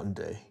one day.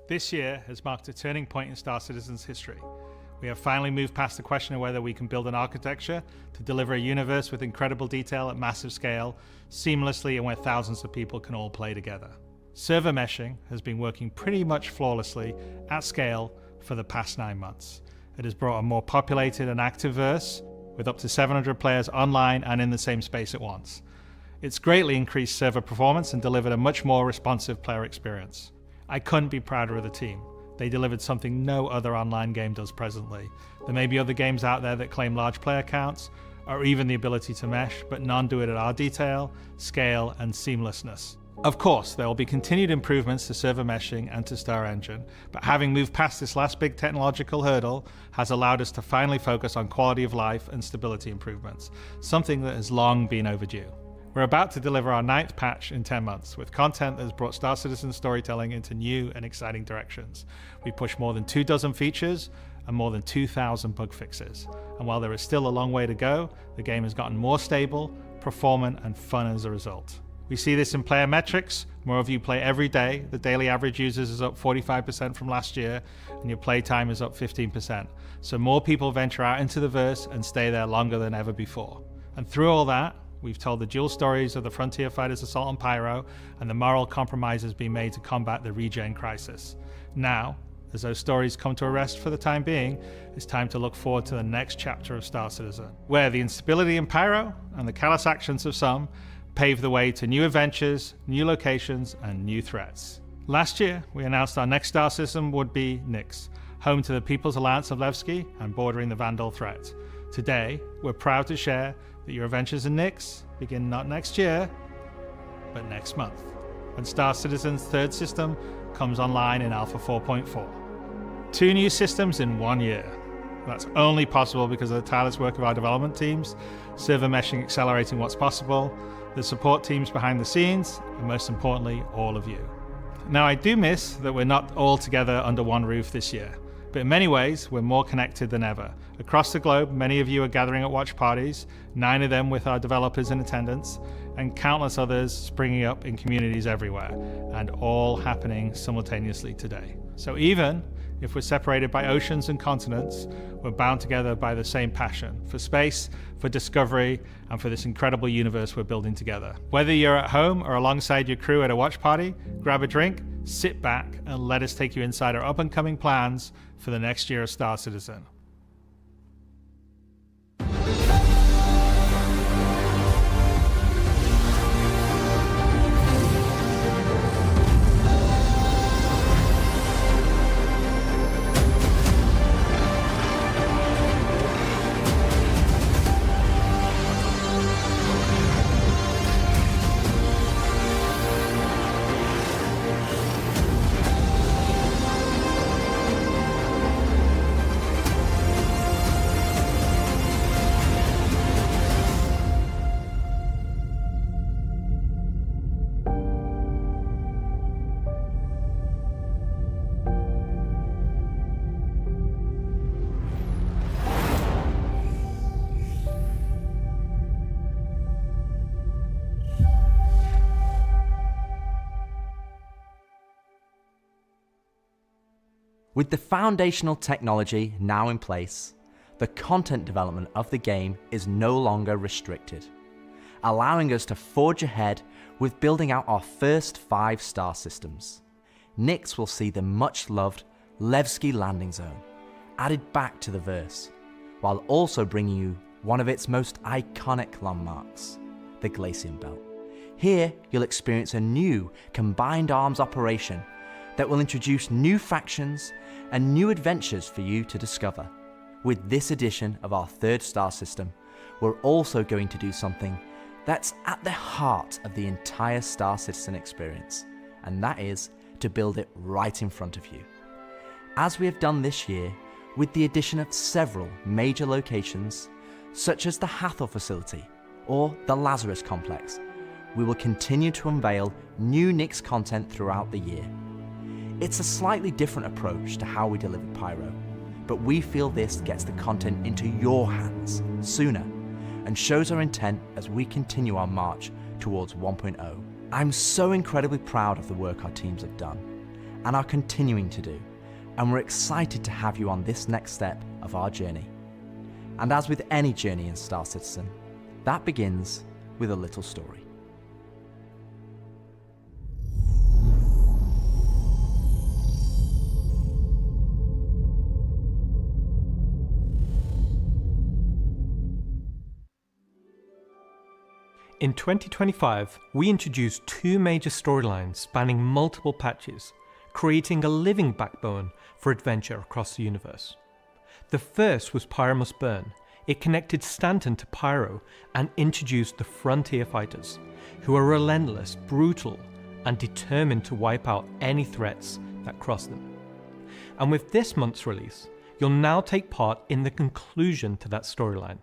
This year has marked a turning point in Star Citizen's history. We have finally moved past the question of whether we can build an architecture to deliver a universe with incredible detail at massive scale, seamlessly, and where thousands of people can all play together. Server meshing has been working pretty much flawlessly at scale for the past 9 months. It has brought a more populated and active verse with up to 700 players online and in the same space at once. It's greatly increased server performance and delivered a much more responsive player experience. I couldn't be prouder of the team. They delivered something no other online game does presently. There may be other games out there that claim large player counts, or even the ability to mesh, but none do it at our detail, scale, and seamlessness. Of course, there will be continued improvements to server meshing and to Star Engine, but having moved past this last big technological hurdle has allowed us to finally focus on quality of life and stability improvements, something that has long been overdue. We're about to deliver our 9th patch in 10 months, with content that has brought Star Citizen storytelling into new and exciting directions. We pushed more than 24 features and more than 2,000 bug fixes. And while there is still a long way to go, the game has gotten more stable, performant, and fun as a result. We see this in player metrics. More of you play every day. The daily average users is up 45% from last year, and your play time is up 15%. So more people venture out into the verse and stay there longer than ever before. And through all that, we've told the dual stories of the Frontier Fighters Assault on Pyro and the moral compromises being made to combat the regen crisis. Now, as those stories come to a rest for the time being, it's time to look forward to the next chapter of Star Citizen, where the instability in Pyro and the callous actions of some pave the way to new adventures, new locations, and new threats. Last year, we announced our next star system would be Nyx, home to the People's Alliance of Levski and bordering the Vandal threat. Today, we're proud to share that your adventures in Nyx begin not next year, but next month, when Star Citizen's third system comes online in Alpha 4.4. 2 new systems in 1 year. That's only possible because of the tireless work of our development teams, server meshing accelerating what's possible, the support teams behind the scenes, and most importantly, all of you. Now, I do miss that we're not all together under one roof this year, but in many ways, we're more connected than ever. Across the globe, many of you are gathering at watch parties, 9 of them with our developers in attendance, and countless others springing up in communities everywhere, and all happening simultaneously today. So even if we're separated by oceans and continents, we're bound together by the same passion for space, for discovery, and for this incredible universe we're building together. Whether you're at home or alongside your crew at a watch party, grab a drink, sit back, and let us take you inside our up-and-coming plans for the next year of Star Citizen. With the foundational technology now in place, the content development of the game is no longer restricted, allowing us to forge ahead with building out our first 5 star systems. Nyx will see the much-loved Levski landing zone added back to the verse, while also bringing you one of its most iconic landmarks, the Glacium Belt. Here, you'll experience a new combined arms operation that will introduce new factions and new adventures for you to discover. With this edition of our 3rd star system, we're also going to do something that's at the heart of the entire Star Citizen experience, and that is to build it right in front of you. As we have done this year, with the addition of several major locations, such as the Hathor facility or the Lazarus complex, we will continue to unveil new Nyx content throughout the year. It's a slightly different approach to how we deliver Pyro, but we feel this gets the content into your hands sooner and shows our intent as we continue our march towards 1.0. I'm so incredibly proud of the work our teams have done and are continuing to do, and we're excited to have you on this next step of our journey. And as with any journey in Star Citizen, that begins with a little story. In 2025, we introduced 2 major storylines spanning multiple patches, creating a living backbone for adventure across the universe. The first was Pyro Must Burn. It connected Stanton to Pyro and introduced the Frontier Fighters, who are relentless, brutal, and determined to wipe out any threats that cross them. And with this month's release, you'll now take part in the conclusion to that storyline.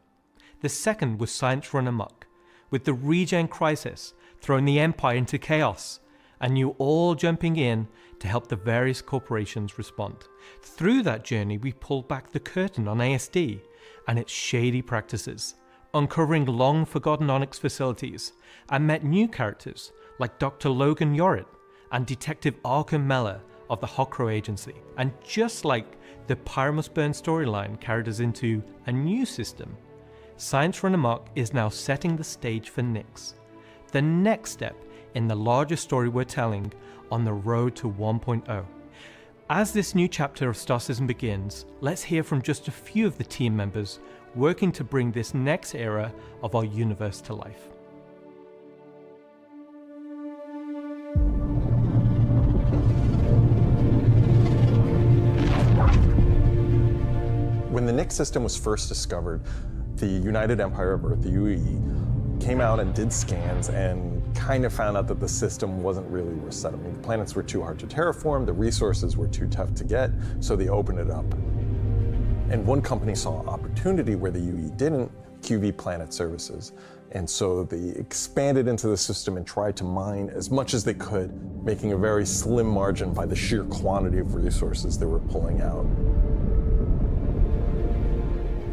The second was Science Run Amok, with the Regen Crisis throwing the Empire into chaos, and you all jumping in to help the various corporations respond. Through that journey, we pulled back the curtain on ASD and its shady practices, uncovering long-forgotten Onyx facilities, and met new characters like Dr. Logan Yorit and Detective Arkham Mella of the Hokro Agency. And just like the Pyro Must Burn storyline carried us into a new system, Science Run Amok is now setting the stage for Nyx, the next step in the larger story we're telling on the road to 1.0. As this new chapter of Star Citizen begins, let's hear from just a few of the team members working to bring this next era of our universe to life. When the Nyx system was first discovered, the United Empire of Earth, the UEE, came out and did scans and kind of found out that the system wasn't really worth settling. The planets were too hard to terraform, the resources were too tough to get, so they opened it up. And one company saw opportunity where the UE didn't, QV Planet Services. And so they expanded into the system and tried to mine as much as they could, making a very slim margin by the sheer quantity of resources they were pulling out.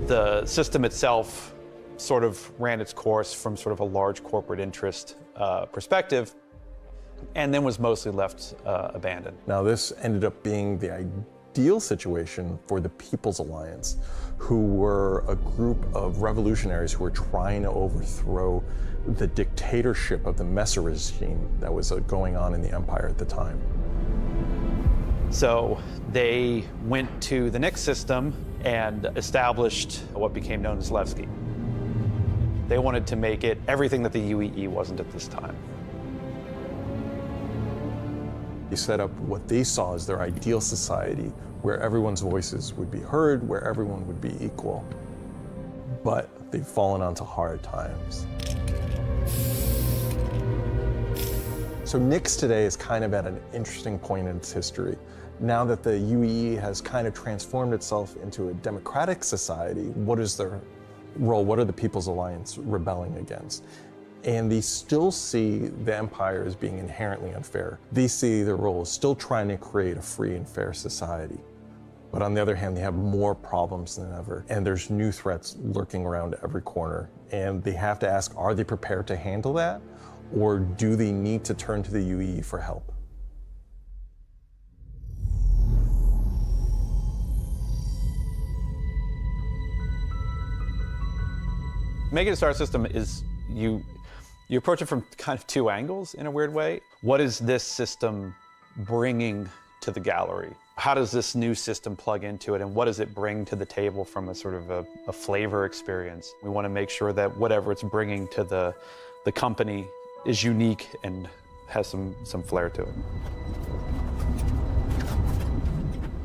The system itself sort of ran its course from sort of a large corporate interest perspective, and then was mostly left abandoned. Now this ended up being the ideal situation for the People's Alliance, who were a group of revolutionaries who were trying to overthrow the dictatorship of the Messer regime that was going on in the Empire at the time. So they went to the Nix system and established what became known as Levski. They wanted to make it everything that the UEE wasn't at this time. They set up what they saw as their ideal society, where everyone's voices would be heard, where everyone would be equal. But they've fallen onto hard times. So Nix today is kind of at an interesting point in its history. Now that the UEE has kind of transformed itself into a democratic society, what is their role? What are the People's Alliance rebelling against? And they still see the Empire as being inherently unfair. They see their role as still trying to create a free and fair society. But on the other hand, they have more problems than ever. And there's new threats lurking around every corner. And they have to ask, are they prepared to handle that? Or do they need to turn to the UEE for help? Making a star system is, you approach it from kind of two angles in a weird way. What is this system bringing to the gallery? How does this new system plug into it, and what does it bring to the table from a sort of a flavor experience? We want to make sure that whatever it's bringing to the company is unique and has some flair to it.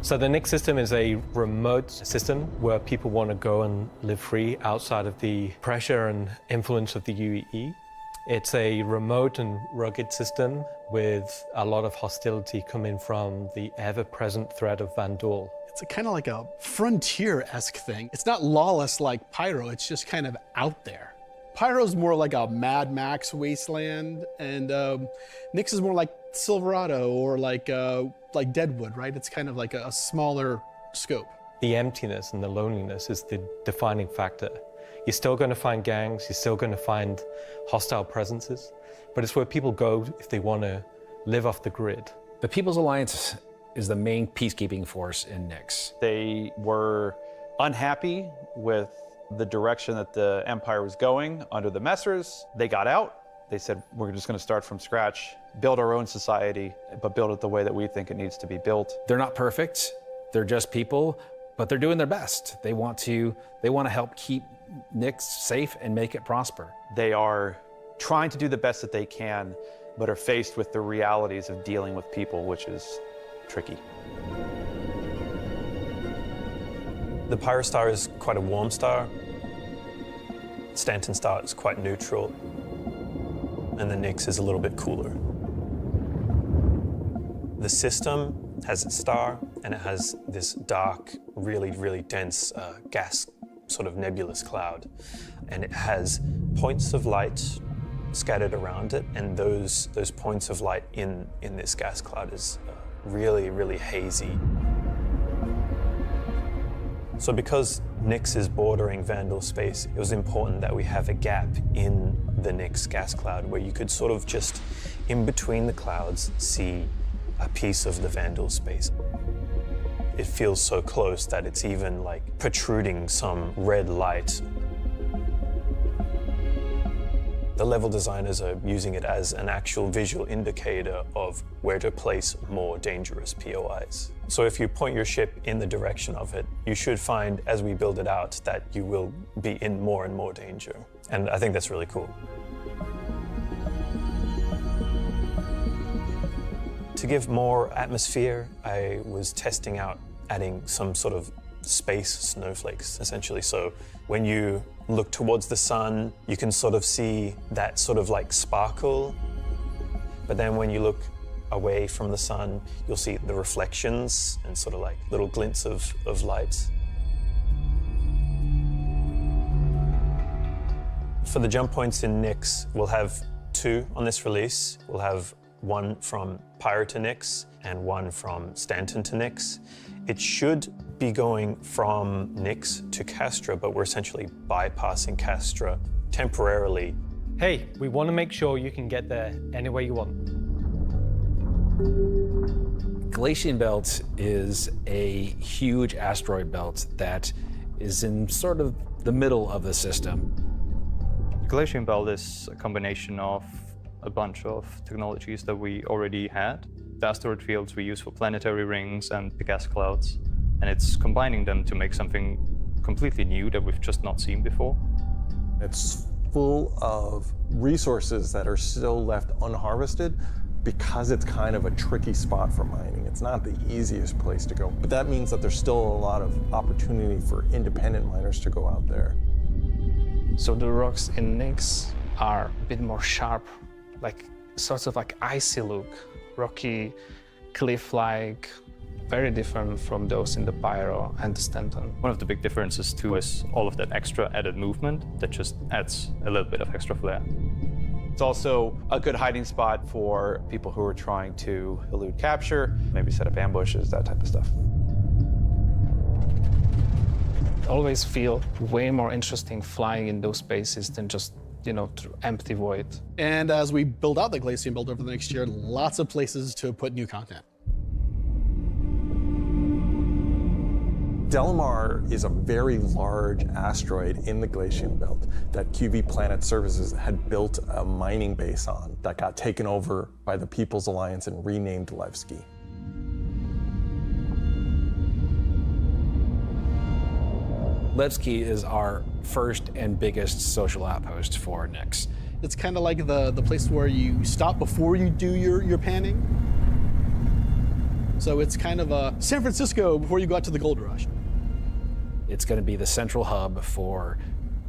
So the Nix system is a remote system where people want to go and live free outside of the pressure and influence of the UEE. It's a remote and rugged system with a lot of hostility coming from the ever-present threat of Vandal. It's kind of like a frontier-esque thing. It's not lawless like Pyro, it's just kind of out there. Pyro's more like a Mad Max wasteland, and Nix is more like Silverado or like Deadwood, right? It's kind of like a smaller scope. The emptiness and the loneliness is the defining factor. You're still going to find gangs, you're still going to find hostile presences, but it's where people go if they want to live off the grid. The People's Alliance is the main peacekeeping force in Nix. They were unhappy with the direction that the Empire was going under the Messers. They got out. They said, we're just going to start from scratch, build our own society, but build it the way that we think it needs to be built. They're not perfect. They're just people, but they're doing their best. They want to help keep Nix safe and make it prosper. They are trying to do the best that they can, but are faced with the realities of dealing with people, which is tricky. The Pyro star is quite a warm star. Stanton star is quite neutral. And the Nix is a little bit cooler. The system has its star, and it has this dark, really, really dense gas sort of nebulous cloud. And it has points of light scattered around it, and those points of light in this gas cloud is really, really hazy. So because Nix is bordering Vandal space, it was important that we have a gap in the Nix gas cloud where you could sort of just, in between the clouds, see a piece of the Vandal space. It feels so close that it's even like protruding some red light. The level designers are using it as an actual visual indicator of where to place more dangerous POIs. So if you point your ship in the direction of it, you should find, as we build it out, that you will be in more and more danger. And I think that's really cool. To give more atmosphere, I was testing out adding some sort of space snowflakes, essentially. So when you look towards the sun, you can sort of see that sort of like sparkle. But then when you look away from the sun, you'll see the reflections and sort of like little glints of light. For the jump points in Nyx, we'll have 2 on this release. We'll have one from Pyro to Nyx and one from Stanton to Nyx. It should be going from Nyx to Castra, but we're essentially bypassing Castra temporarily. Hey, we want to make sure you can get there any way you want. Glacian Belt is a huge asteroid belt that is in sort of the middle of the system. The Glacian Belt is a combination of a bunch of technologies that we already had. The asteroid fields we use for planetary rings and the gas clouds, and it's combining them to make something completely new that we've just not seen before. It's full of resources that are still left unharvested because it's kind of a tricky spot for mining. It's not the easiest place to go, but that means that there's still a lot of opportunity for independent miners to go out there. So the rocks in Nyx are a bit more sharp, like sorts of like icy look, rocky, cliff-like, very different from those in the Pyro and the Stanton. One of the big differences too is all of that extra added movement that just adds a little bit of extra flair. It's also a good hiding spot for people who are trying to elude capture, maybe set up ambushes, that type of stuff. Always feel way more interesting flying in those spaces than just, you know, through empty void. And as we build out the Glacian Belt over the next year, lots of places to put new content. Delamar is a very large asteroid in the Glacian Belt that QV Planet Services had built a mining base on that got taken over by the People's Alliance and renamed Levski. Levski is our first and biggest social outpost for Nyx. It's kind of like the place where you stop before you do your panning. So it's kind of a San Francisco before you go out to the gold rush. It's going to be the central hub for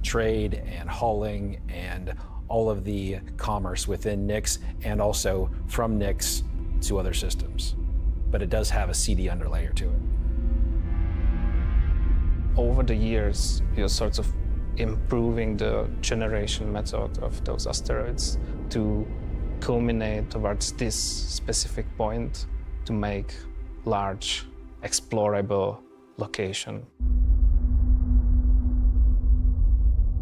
trade and hauling and all of the commerce within Nyx and also from Nyx to other systems. But it does have a CD underlayer to it. Over the years, you're sort of improving the generation method of those asteroids to culminate towards this specific point to make large, explorable location.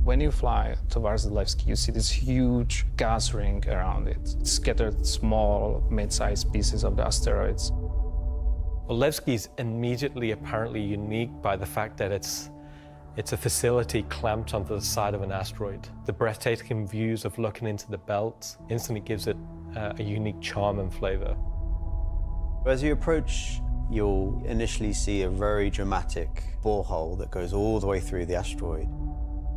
When you fly towards the Levski, you see this huge gas ring around it, scattered small, mid-sized pieces of the asteroids. Well, Levski is immediately apparently unique by the fact that it's a facility clamped onto the side of an asteroid. The breathtaking views of looking into the belt instantly gives it a unique charm and flavor. As you approach, you'll initially see a very dramatic borehole that goes all the way through the asteroid.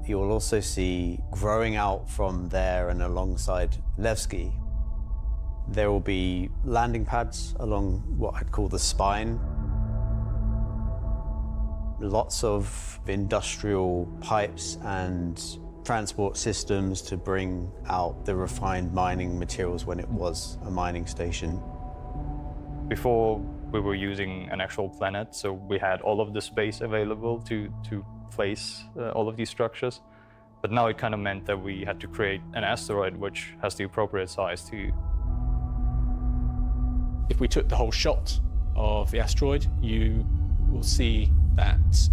You'll also see, growing out from there and alongside Levski, there will be landing pads along what I'd call the spine. Lots of industrial pipes and transport systems to bring out the refined mining materials when it was a mining station. Before, we were using an actual planet, so we had all of the space available to place all of these structures. But now it kind of meant that we had to create an asteroid which has the appropriate size to. If we took the whole shot of the asteroid, you will see that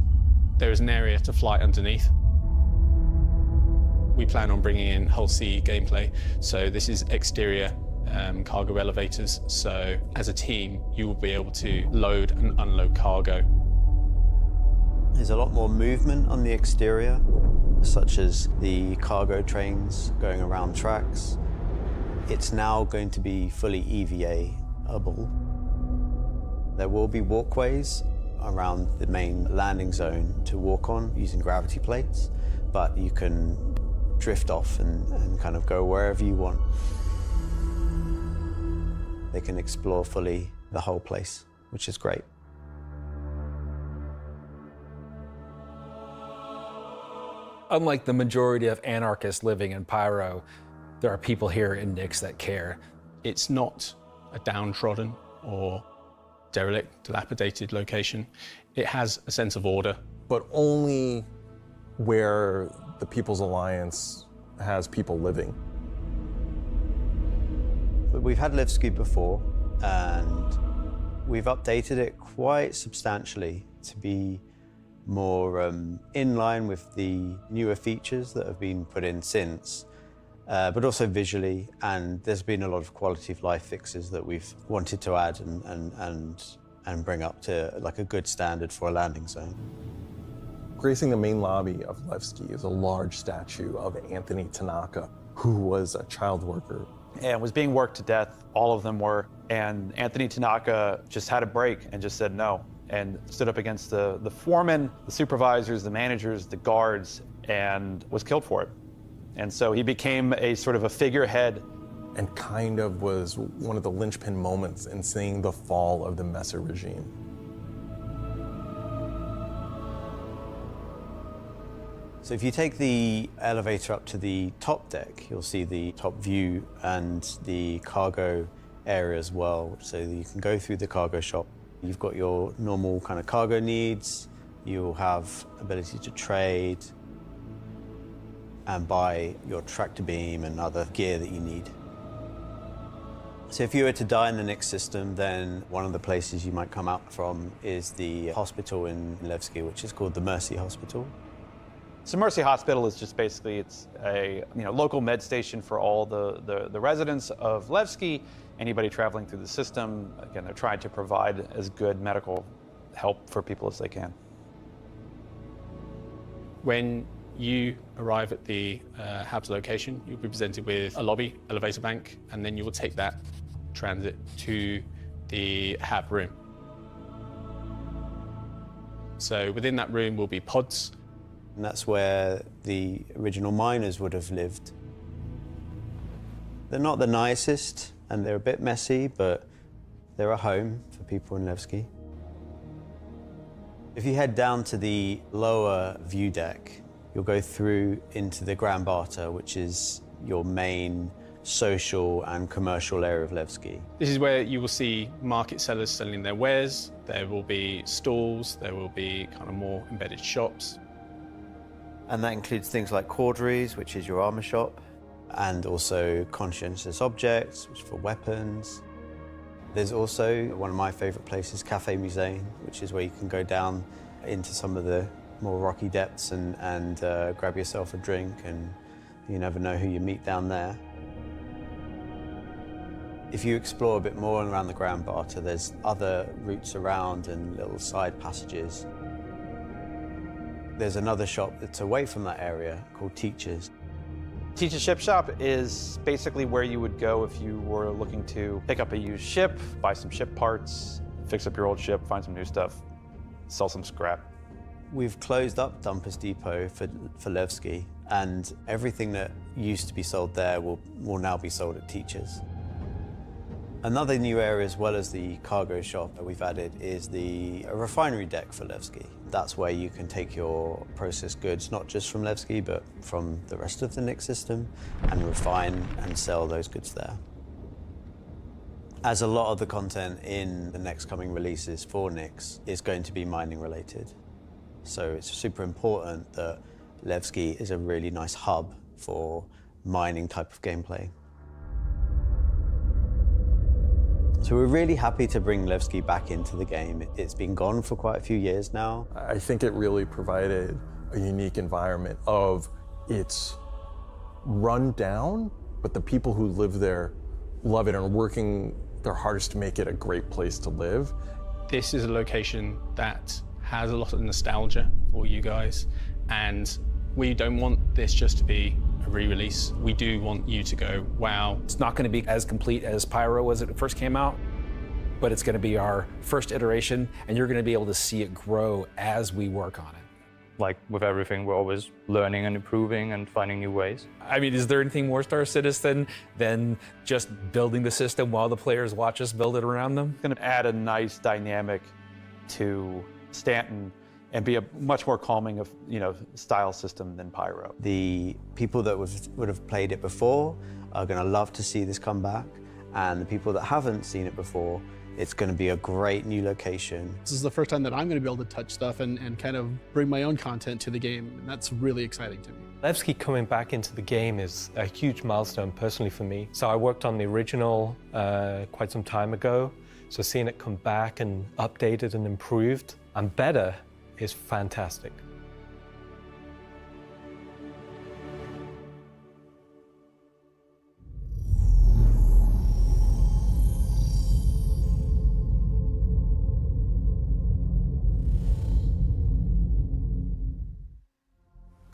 there is an area to fly underneath. We plan on bringing in whole sea gameplay, so this is exterior cargo elevators, so as a team you will be able to load and unload cargo. There's a lot more movement on the exterior, such as the cargo trains going around tracks. It's now going to be fully EVA-able. There will be walkways around the main landing zone to walk on using gravity plates, but you can drift off and kind of go wherever you want. They can explore fully the whole place, which is great. Unlike the majority of anarchists living in Pyro, there are people here in Nyx that care. It's not a downtrodden or derelict, dilapidated location. It has a sense of order. But only where the People's Alliance has people living. But we've had Levski before, and we've updated it quite substantially to be more in line with the newer features that have been put in since, but also visually, and there's been a lot of quality of life fixes that we've wanted to add and bring up to like a good standard for a landing zone. Gracing the main lobby of Levski is a large statue of Anthony Tanaka, who was a child worker. And was being worked to death, all of them were. And Anthony Tanaka just had a break and just said no, and stood up against the foremen, the supervisors, the managers, the guards, and was killed for it. And so he became a sort of a figurehead. And kind of was one of the linchpin moments in seeing the fall of the Messer regime. So if you take the elevator up to the top deck, you'll see the top view and the cargo area as well. So you can go through the cargo shop. You've got your normal kind of cargo needs. You'll have ability to trade and buy your tractor beam and other gear that you need. So if you were to die in the Nyx system, then one of the places you might come out from is the hospital in Levski, which is called the Mercy Hospital. So Mercy Hospital is just basically, it's a local med station for all the residents of Levski, anybody traveling through the system. Again, they're trying to provide as good medical help for people as they can. When you arrive at the HAB's location, you'll be presented with a lobby, elevator bank, and then you will take that transit to the HAB room. So within that room will be pods. And that's where the original miners would have lived. They're not the nicest, and they're a bit messy, but they're a home for people in Levski. If you head down to the lower view deck, you'll go through into the Grand Barter, which is your main social and commercial area of Levski. This is where you will see market sellers selling their wares. There will be stalls, there will be kind of more embedded shops. And that includes things like Corderies, which is your armor shop, and also conscientious objects, which is for weapons. There's also one of my favorite places, Cafe Musée, which is where you can go down into some of the more rocky depths and grab yourself a drink, and you never know who you meet down there. If you explore a bit more around the Grand Barter, there's other routes around and little side passages. There's another shop that's away from that area called Teachers. Teach's Ship Shop is basically where you would go if you were looking to pick up a used ship, buy some ship parts, fix up your old ship, find some new stuff, sell some scrap. We've closed up Dumpers Depot for Levski, and everything that used to be sold there will now be sold at Teachers. Another new area, as well as the cargo shop that we've added, is the refinery deck for Levski. That's where you can take your processed goods, not just from Levski, but from the rest of the Nyx system, and refine and sell those goods there. As a lot of the content in the next coming releases for Nyx is going to be mining related. So it's super important that Levski is a really nice hub for mining type of gameplay. So we're really happy to bring Levski back into the game. It's been gone for quite a few years now. I think it really provided a unique environment of it's run down, but the people who live there love it and are working their hardest to make it a great place to live. This is a location that has a lot of nostalgia for you guys, and we don't want this just to be a re-release. We do want you to go, wow. It's not going to be as complete as Pyro was when it first came out, but it's going to be our first iteration, and you're going to be able to see it grow as we work on it. Like with everything, we're always learning and improving and finding new ways. I mean, is there anything more Star Citizen than just building the system while the players watch us build it around them? It's going to add a nice dynamic to Stanton and be a much more calming of, style system than Pyro. The people that would have played it before are going to love to see this come back, and the people that haven't seen it before, it's going to be a great new location. This is the first time that I'm going to be able to touch stuff and kind of bring my own content to the game, and that's really exciting to me. Levski coming back into the game is a huge milestone personally for me. So I worked on the original quite some time ago, so seeing it come back and updated and improved and better is fantastic.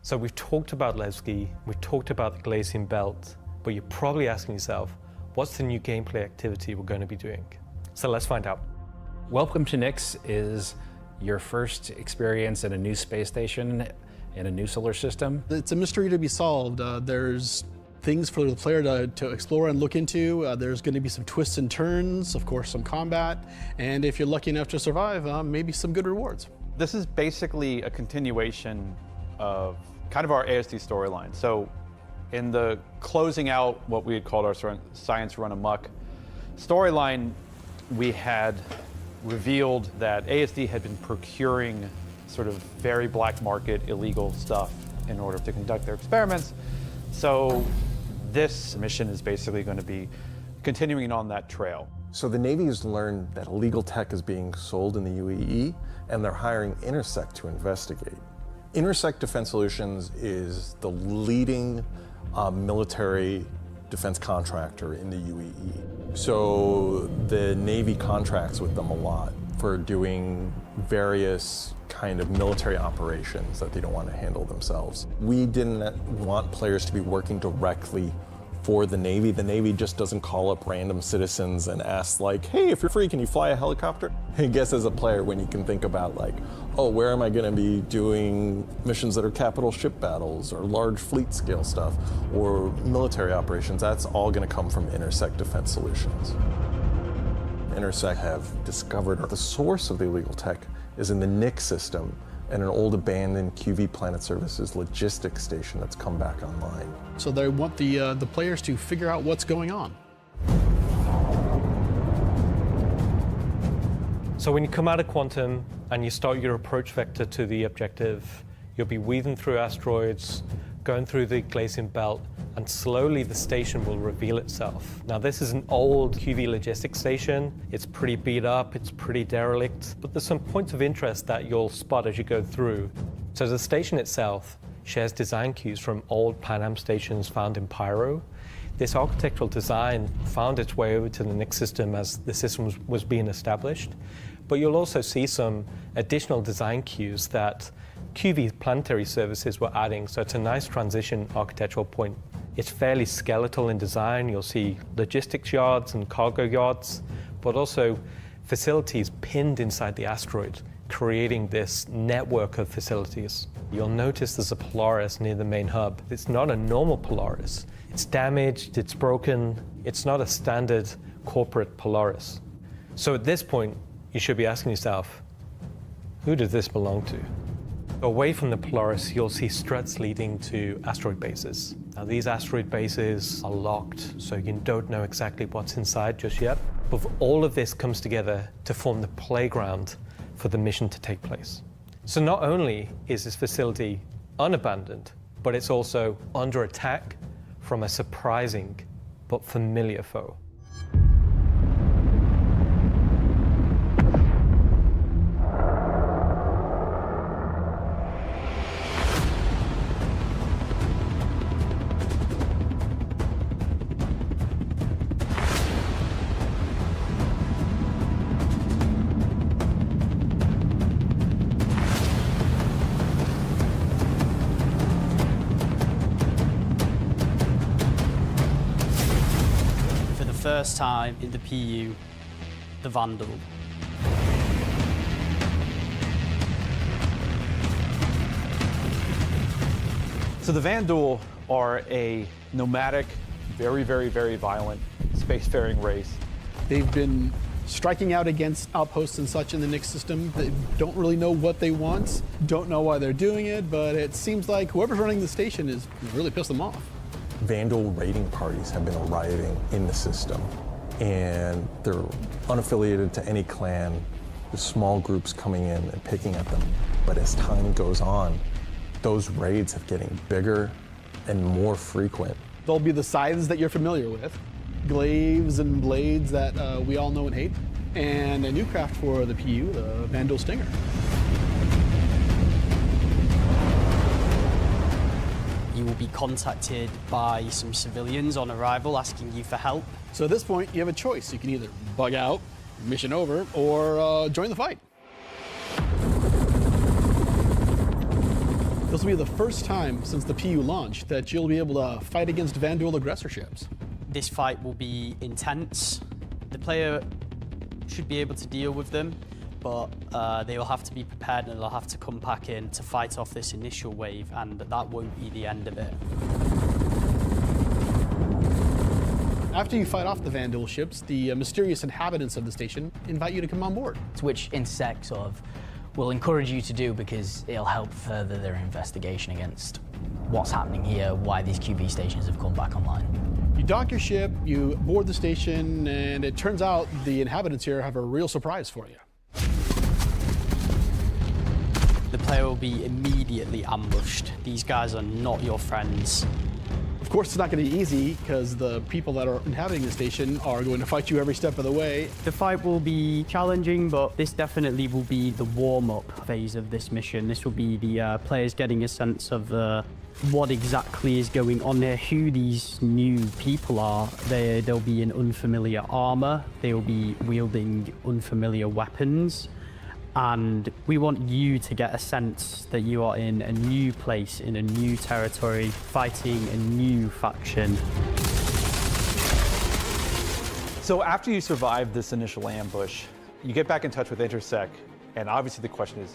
So we've talked about Levski, we've talked about the Glacian Belt, but you're probably asking yourself, what's the new gameplay activity we're going to be doing? So let's find out. Welcome to Nyx is your first experience in a new space station in a new solar system. It's a mystery to be solved. There's things for the player to explore and look into. There's going to be some twists and turns, of course some combat, and if you're lucky enough to survive, maybe some good rewards. This is basically a continuation of kind of our ASD storyline. So in the closing out what we had called our Science Run Amok storyline, we had revealed that ASD had been procuring sort of very black market illegal stuff in order to conduct their experiments. So this mission is basically going to be continuing on that trail. So the Navy has learned that illegal tech is being sold in the UAE, and they're hiring Intersect to investigate. Intersect Defense Solutions is the leading military defense contractor in the UAE. So the Navy contracts with them a lot for doing various kind of military operations that they don't want to handle themselves. We didn't want players to be working directly for the Navy. The Navy just doesn't call up random citizens and ask like, hey, if you're free, can you fly a helicopter? I guess as a player, when you can think about like, oh, where am I going to be doing missions that are capital ship battles or large fleet scale stuff or military operations, that's all going to come from Intersect Defense Solutions. Intersect have discovered the source of the illegal tech is in the Nyx system and an old abandoned QV Planet Services logistics station that's come back online. So they want the players to figure out what's going on. So when you come out of Quantum and you start your approach vector to the objective, you'll be weaving through asteroids, going through the Glacian Belt, and slowly the station will reveal itself. Now this is an old QV logistics station. It's pretty beat up, it's pretty derelict, but there's some points of interest that you'll spot as you go through. So the station itself shares design cues from old Pan Am stations found in Pyro. This architectural design found its way over to the Nyx system as the system was being established, but you'll also see some additional design cues that QV Planetary Services were adding, so it's a nice transition architectural point. It's fairly skeletal in design. You'll see logistics yards and cargo yards, but also facilities pinned inside the asteroid, creating this network of facilities. You'll notice there's a Polaris near the main hub. It's not a normal Polaris. It's damaged, it's broken. It's not a standard corporate Polaris. So at this point, you should be asking yourself, who does this belong to? Away from the Polaris, you'll see struts leading to asteroid bases. Now, these asteroid bases are locked, so you don't know exactly what's inside just yet. But all of this comes together to form the playground for the mission to take place. So not only is this facility unabandoned, but it's also under attack from a surprising but familiar foe. First time in the PU, the Vandal. So the Vandal are a nomadic, very, very, very violent spacefaring race. They've been striking out against outposts and such in the Nyx system that don't really know what they want, don't know why they're doing it, but it seems like whoever's running the station is really pissed them off. Vandal raiding parties have been arriving in the system, and they're unaffiliated to any clan. There's small groups coming in and picking at them. But as time goes on, those raids are getting bigger and more frequent. There'll be the scythes that you're familiar with, glaives and blades that we all know and hate, and a new craft for the PU, the Vandal Stinger. You will be contacted by some civilians on arrival asking you for help. So at this point, you have a choice. You can either bug out, mission over, or join the fight. This will be the first time since the PU launch that you'll be able to fight against Vandal aggressor ships. This fight will be intense. The player should be able to deal with them, but they will have to be prepared and they'll have to come back in to fight off this initial wave, and that won't be the end of it. After you fight off the Vandal ships, the mysterious inhabitants of the station invite you to come on board. Which Intersect sort of will encourage you to do because it'll help further their investigation against what's happening here, why these QV stations have come back online. You dock your ship, you board the station, and it turns out the inhabitants here have a real surprise for you. The player will be immediately ambushed. These guys are not your friends. Of course, it's not going to be easy because the people that are inhabiting the station are going to fight you every step of the way. The fight will be challenging, but this definitely will be the warm-up phase of this mission. This will be the players getting a sense of what exactly is going on there, who these new people are. They'll be in unfamiliar armor. They'll be wielding unfamiliar weapons. And we want you to get a sense that you are in a new place, in a new territory, fighting a new faction. So after you survive this initial ambush, you get back in touch with Intersect, and obviously the question is,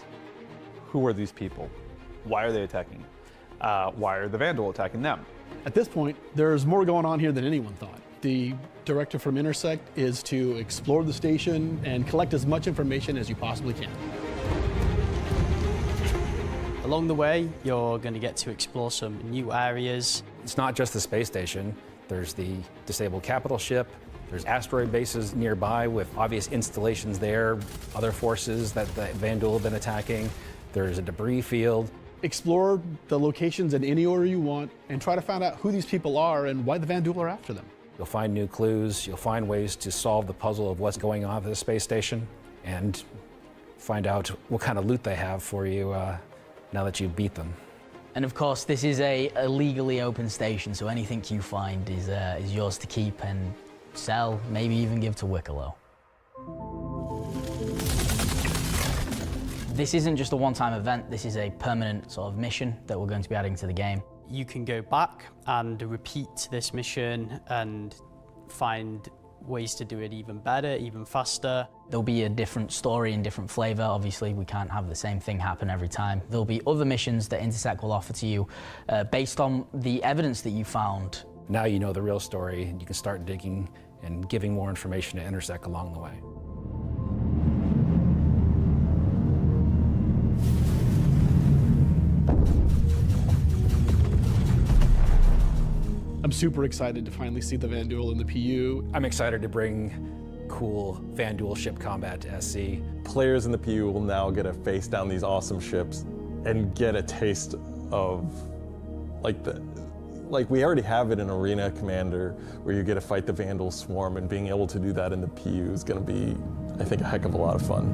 who are these people? Why are they attacking? Why are the Vandal attacking them? At this point, there's more going on here than anyone thought. The directive from Intersect is to explore the station and collect as much information as you possibly can. Along the way, you're going to get to explore some new areas. It's not just the space station. There's the disabled capital ship. There's asteroid bases nearby with obvious installations there, other forces that the Vandal have been attacking. There's a debris field. Explore the locations in any order you want and try to find out who these people are and why the Vandal are after them. You'll find new clues. You'll find ways to solve the puzzle of what's going on at the space station and find out what kind of loot they have for you now that you've beat them. And of course, this is a legally open station, so anything you find is yours to keep and sell, maybe even give to Wicklow. This isn't just a one-time event, this is a permanent sort of mission that we're going to be adding to the game. You can go back and repeat this mission and find ways to do it even better, even faster. There'll be a different story and different flavor. Obviously, we can't have the same thing happen every time. There'll be other missions that Intersect will offer to you based on the evidence that you found. Now you know the real story, and you can start digging and giving more information to Intersect along the way. I'm super excited to finally see the Vandal in the PU. I'm excited to bring cool Vandal ship combat to SC. Players in the PU will now get to face down these awesome ships and get a taste of like we already have it in Arena Commander, where you get to fight the Vandal swarm, and being able to do that in the PU is going to be, I think, a heck of a lot of fun.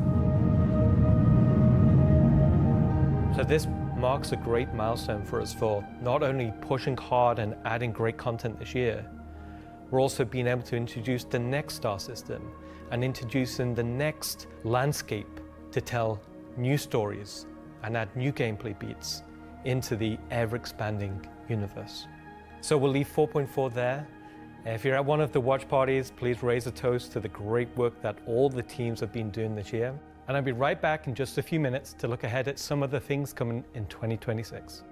So this marks a great milestone for us for not only pushing hard and adding great content this year, we're also being able to introduce the next star system and introducing the next landscape to tell new stories and add new gameplay beats into the ever-expanding universe. So we'll leave 4.4 there. If you're at one of the watch parties, please raise a toast to the great work that all the teams have been doing this year. And I'll be right back in just a few minutes to look ahead at some of the things coming in 2026.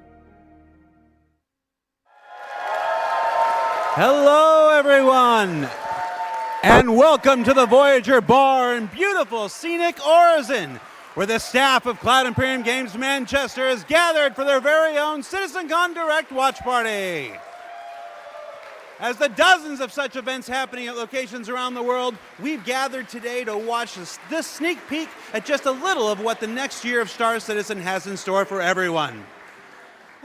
Hello, everyone! And welcome to the Voyager Bar in beautiful scenic Orizon, where the staff of Cloud Imperium Games Manchester is gathered for their very own CitizenCon Direct watch party. As the dozens of such events happening at locations around the world, we've gathered today to watch this sneak peek at just a little of what the next year of Star Citizen has in store for everyone.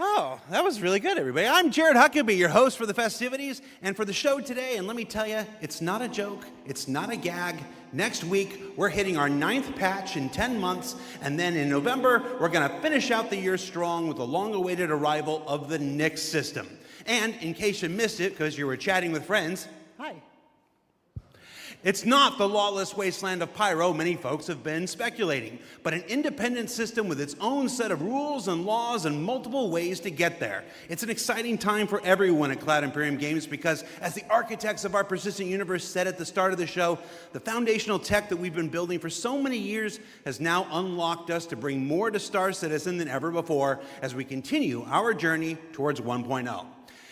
Oh, that was really good, everybody. I'm Jared Huckabee, your host for the festivities and for the show today. And let me tell you, it's not a joke. It's not a gag. Next week, we're hitting our 9th patch in 10 months. And then in November, we're going to finish out the year strong with the long-awaited arrival of the Nix system. And in case you missed it because you were chatting with friends, hi. It's not the lawless wasteland of Pyro many folks have been speculating, but an independent system with its own set of rules and laws and multiple ways to get there. It's an exciting time for everyone at Cloud Imperium Games because, as the architects of our persistent universe said at the start of the show, the foundational tech that we've been building for so many years has now unlocked us to bring more to Star Citizen than ever before as we continue our journey towards 1.0.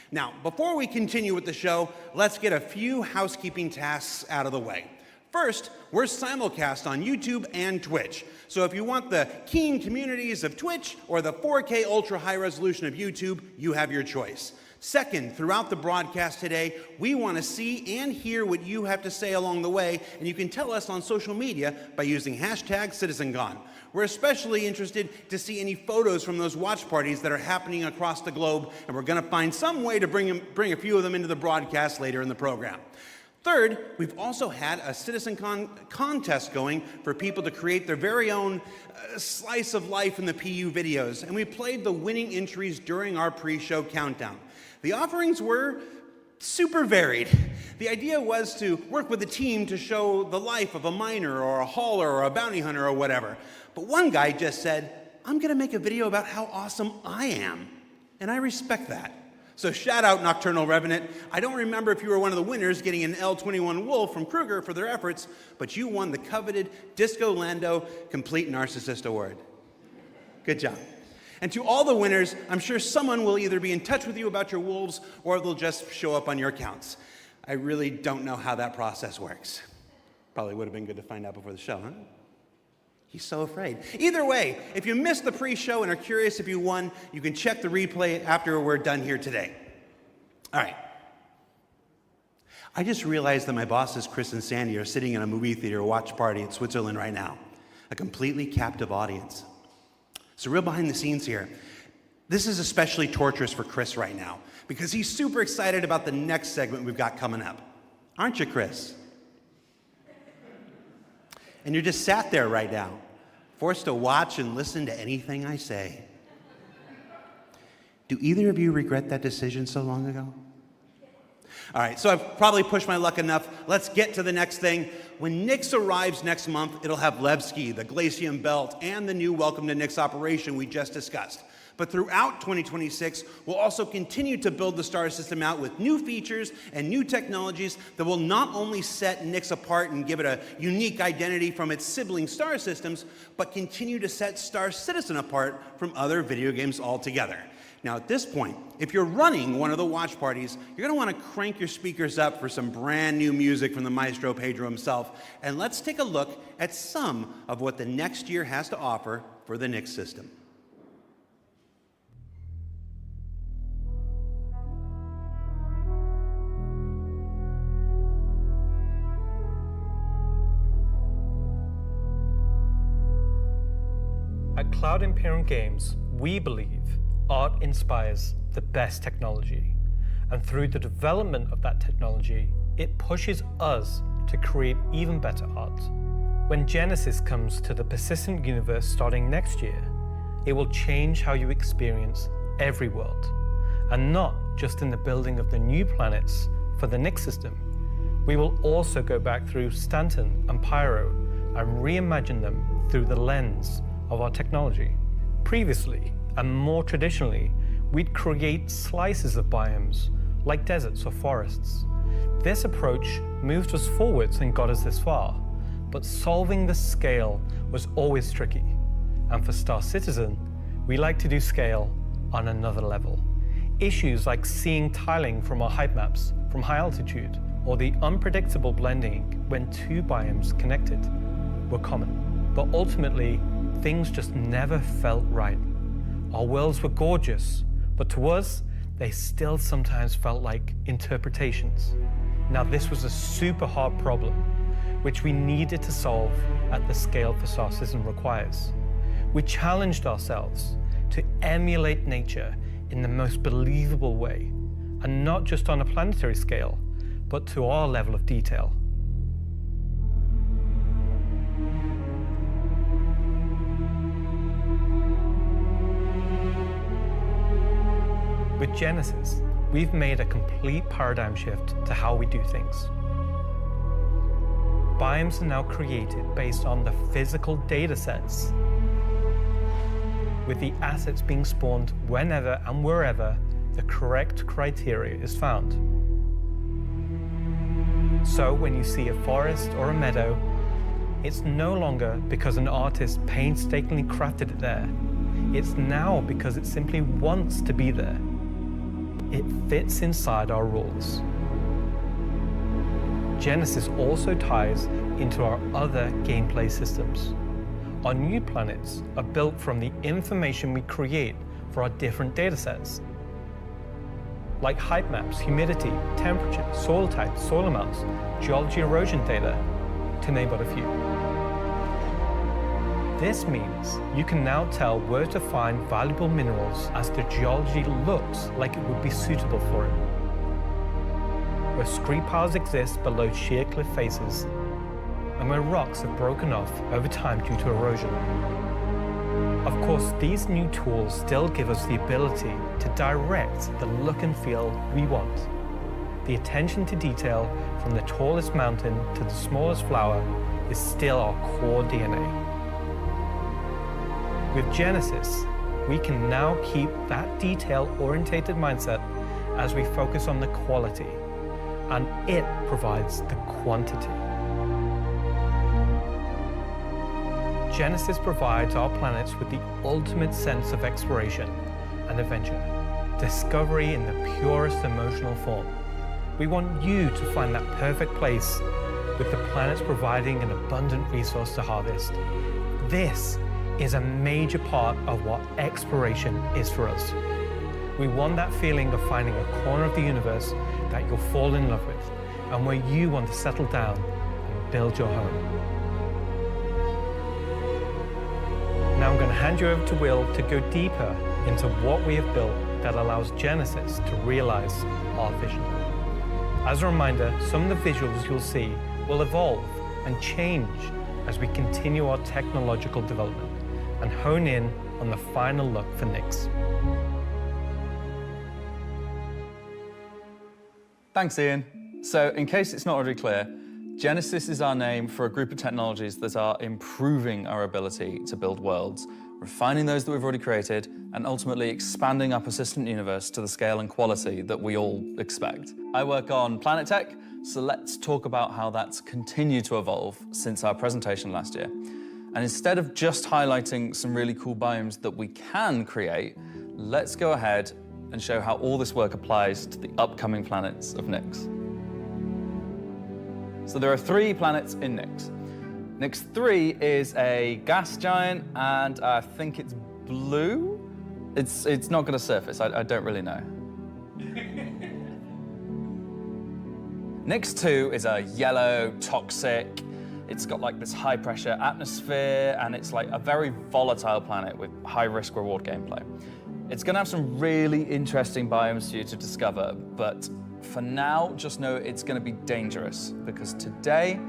Now, before we continue with the show, let's get a few housekeeping tasks out of the way. First, we're simulcast on YouTube and Twitch. So if you want the keen communities of Twitch or the 4K ultra high resolution of YouTube, you have your choice. Second, throughout the broadcast today, we want to see and hear what you have to say along the way, and you can tell us on social media by using hashtag CitizenCon. We're especially interested to see any photos from those watch parties that are happening across the globe, and we're going to find some way to bring a few of them into the broadcast later in the program. Third, we've also had a CitizenCon contest going for people to create their very own slice of life in the PU videos, and we played the winning entries during our pre-show countdown. The offerings were super varied. The idea was to work with a team to show the life of a miner or a hauler or a bounty hunter or whatever. But one guy just said, I'm going to make a video about how awesome I am. And I respect that. So shout out Nocturnal Revenant. I don't remember if you were one of the winners getting an L21 Wolf from Kruger for their efforts, but you won the coveted Disco Lando Complete Narcissist Award. Good job. And to all the winners, I'm sure someone will either be in touch with you about your wolves or they'll just show up on your accounts. I really don't know how that process works. Probably would have been good to find out before the show, huh? He's so afraid. Either way, if you missed the pre-show and are curious if you won, you can check the replay after we're done here today. All right. I just realized that my bosses, Chris and Sandy, are sitting in a movie theater watch party in Switzerland right now. A completely captive audience. So real behind the scenes here. This is especially torturous for Chris right now because he's super excited about the next segment we've got coming up. Aren't you, Chris? And you're just sat there right now, forced to watch and listen to anything I say. Do either of you regret that decision so long ago? All right, so I've probably pushed my luck enough. Let's get to the next thing. When Nix arrives next month, it'll have Levski, the Glacium Belt, and the new Welcome to Nix operation we just discussed. But throughout 2026, we'll also continue to build the Star System out with new features and new technologies that will not only set Nix apart and give it a unique identity from its sibling Star Systems, but continue to set Star Citizen apart from other video games altogether. Now, at this point, if you're running one of the watch parties, you're going to want to crank your speakers up for some brand new music from the Maestro Pedro himself, and let's take a look at some of what the next year has to offer for the Nix system. At Cloud Imperium Games, we believe art inspires the best technology, and through the development of that technology, it pushes us to create even better art. When Genesis comes to the persistent universe starting next year, it will change how you experience every world, and not just in the building of the new planets for the Nix system. We will also go back through Stanton and Pyro and reimagine them through the lens of our technology. Previously, and more traditionally, we'd create slices of biomes, like deserts or forests. This approach moved us forwards and got us this far, but solving the scale was always tricky. And for Star Citizen, we like to do scale on another level. Issues like seeing tiling from our height maps from high altitude, or the unpredictable blending when two biomes connected were common. But ultimately, things just never felt right. Our worlds were gorgeous, but to us, they still sometimes felt like interpretations. Now, this was a super hard problem, which we needed to solve at the scale Fastarcism requires. We challenged ourselves to emulate nature in the most believable way, and not just on a planetary scale, but to our level of detail. With Genesis, we've made a complete paradigm shift to how we do things. Biomes are now created based on the physical data sets, with the assets being spawned whenever and wherever the correct criteria is found. So when you see a forest or a meadow, it's no longer because an artist painstakingly crafted it there. It's now because it simply wants to be there. It fits inside our rules. Genesis also ties into our other gameplay systems. Our new planets are built from the information we create for our different datasets, like height maps, humidity, temperature, soil types, soil amounts, geology erosion data, to name but a few. This means you can now tell where to find valuable minerals as the geology looks like it would be suitable for it. Where scree piles exist below sheer cliff faces, and where rocks have broken off over time due to erosion. Of course, these new tools still give us the ability to direct the look and feel we want. The attention to detail from the tallest mountain to the smallest flower is still our core DNA. With Genesis, we can now keep that detail-orientated mindset as we focus on the quality, and it provides the quantity. Genesis provides our planets with the ultimate sense of exploration and adventure, discovery in the purest emotional form. We want you to find that perfect place, with the planets providing an abundant resource to harvest. This is a major part of what exploration is for us. We want that feeling of finding a corner of the universe that you'll fall in love with, and where you want to settle down and build your home. Now I'm going to hand you over to Will to go deeper into what we have built that allows Genesis to realize our vision. As a reminder, some of the visuals you'll see will evolve and change as we continue our technological development and hone in on the final look for Nyx. Thanks, Ian. So, in case it's not already clear, Genesis is our name for a group of technologies that are improving our ability to build worlds, refining those that we've already created, and ultimately expanding our persistent universe to the scale and quality that we all expect. I work on planet tech, so let's talk about how that's continued to evolve since our presentation last year. And instead of just highlighting some really cool biomes that we can create, let's go ahead and show how all this work applies to the upcoming planets of Nyx. So there are 3 planets in Nyx. Nyx 3 is a gas giant, and I think it's blue. It's not going to surface. I don't really know. Nyx 2 is a yellow, toxic. It's got like this high pressure atmosphere, and it's like a very volatile planet with high risk reward gameplay. It's going to have some really interesting biomes for you to discover, but for now, just know it's going to be dangerous, because today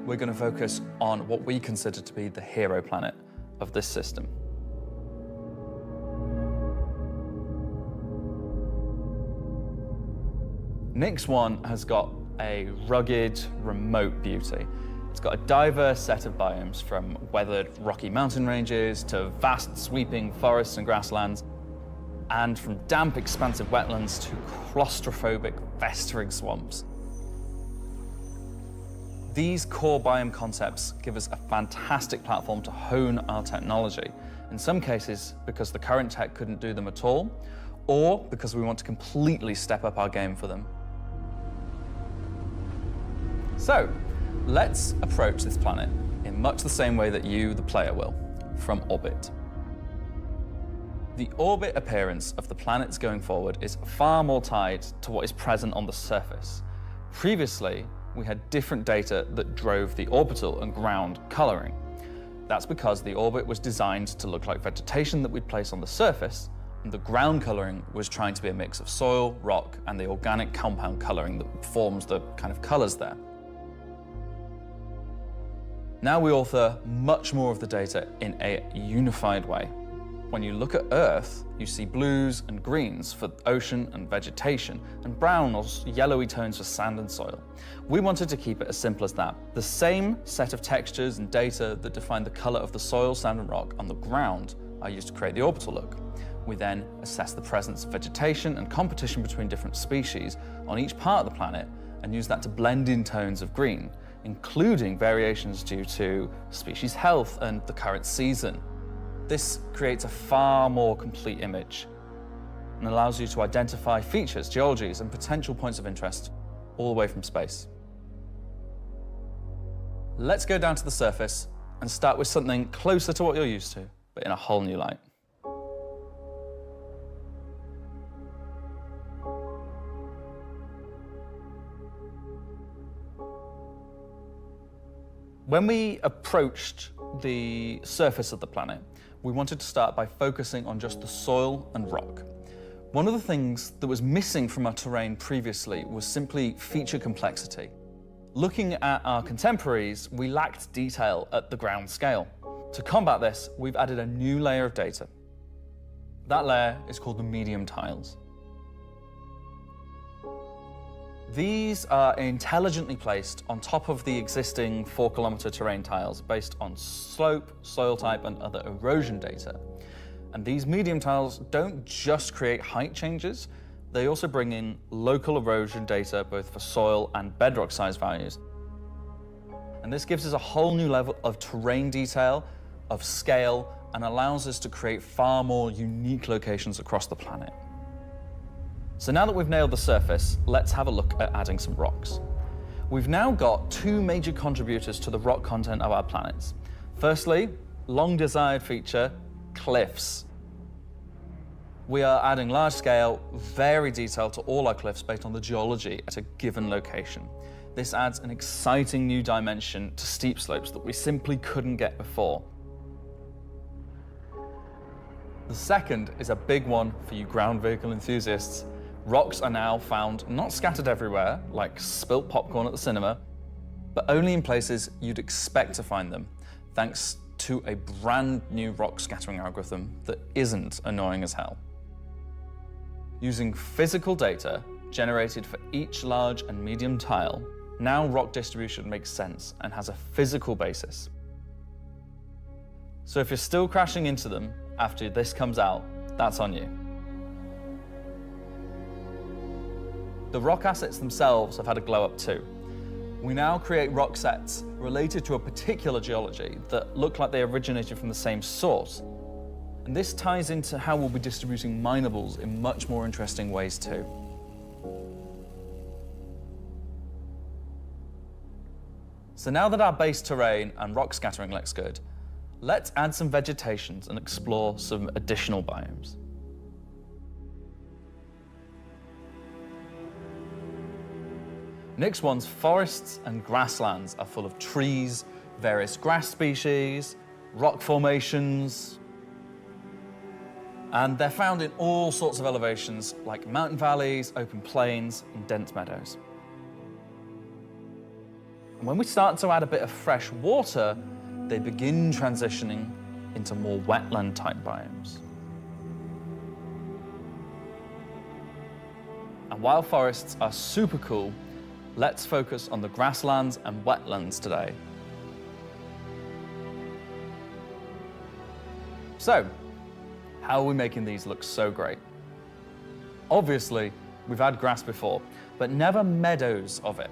we're going to focus on what we consider to be the hero planet of this system. Nyx 1 has got a rugged, remote beauty. It's got a diverse set of biomes, from weathered rocky mountain ranges to vast sweeping forests and grasslands, and from damp, expansive wetlands to claustrophobic, festering swamps. These core biome concepts give us a fantastic platform to hone our technology, in some cases because the current tech couldn't do them at all, or because we want to completely step up our game for them. So, let's approach this planet in much the same way that you, the player, will, from orbit. The orbit appearance of the planets going forward is far more tied to what is present on the surface. Previously, we had different data that drove the orbital and ground coloring. That's because the orbit was designed to look like vegetation that we'd place on the surface, and the ground coloring was trying to be a mix of soil, rock, and the organic compound coloring that forms the kind of colors there. Now we author much more of the data in a unified way. When you look at Earth, you see blues and greens for ocean and vegetation, and brown or yellowy tones for sand and soil. We wanted to keep it as simple as that. The same set of textures and data that define the color of the soil, sand, and rock on the ground are used to create the orbital look. We then assess the presence of vegetation and competition between different species on each part of the planet and use that to blend in tones of green, including variations due to species health and the current season. This creates a far more complete image and allows you to identify features, geologies, and potential points of interest all the way from space. Let's go down to the surface and start with something closer to what you're used to, but in a whole new light. When we approached the surface of the planet, we wanted to start by focusing on just the soil and rock. One of the things that was missing from our terrain previously was simply feature complexity. Looking at our contemporaries, we lacked detail at the ground scale. To combat this, we've added a new layer of data. That layer is called the medium tiles. These are intelligently placed on top of the existing 4-kilometer terrain tiles based on slope, soil type, and other erosion data. And these medium tiles don't just create height changes, they also bring in local erosion data both for soil and bedrock size values. And this gives us a whole new level of terrain detail, of scale, and allows us to create far more unique locations across the planet. So now that we've nailed the surface, let's have a look at adding some rocks. We've now got two major contributors to the rock content of our planets. Firstly, long desired feature, cliffs. We are adding large scale, very detailed to all our cliffs based on the geology at a given location. This adds an exciting new dimension to steep slopes that we simply couldn't get before. The second is a big one for you ground vehicle enthusiasts. Rocks are now found not scattered everywhere, like spilt popcorn at the cinema, but only in places you'd expect to find them, thanks to a brand new rock scattering algorithm that isn't annoying as hell. Using physical data generated for each large and medium tile, now rock distribution makes sense and has a physical basis. So if you're still crashing into them after this comes out, that's on you. The rock assets themselves have had a glow up too. We now create rock sets related to a particular geology that look like they originated from the same source. And this ties into how we'll be distributing minables in much more interesting ways too. So now that our base terrain and rock scattering looks good, let's add some vegetations and explore some additional biomes. Nyx 1's forests and grasslands are full of trees, various grass species, rock formations, and they're found in all sorts of elevations like mountain valleys, open plains, and dense meadows. And when we start to add a bit of fresh water, they begin transitioning into more wetland-type biomes. And while forests are super cool, let's focus on the grasslands and wetlands today. So, how are we making these look so great? Obviously, we've had grass before, but never meadows of it,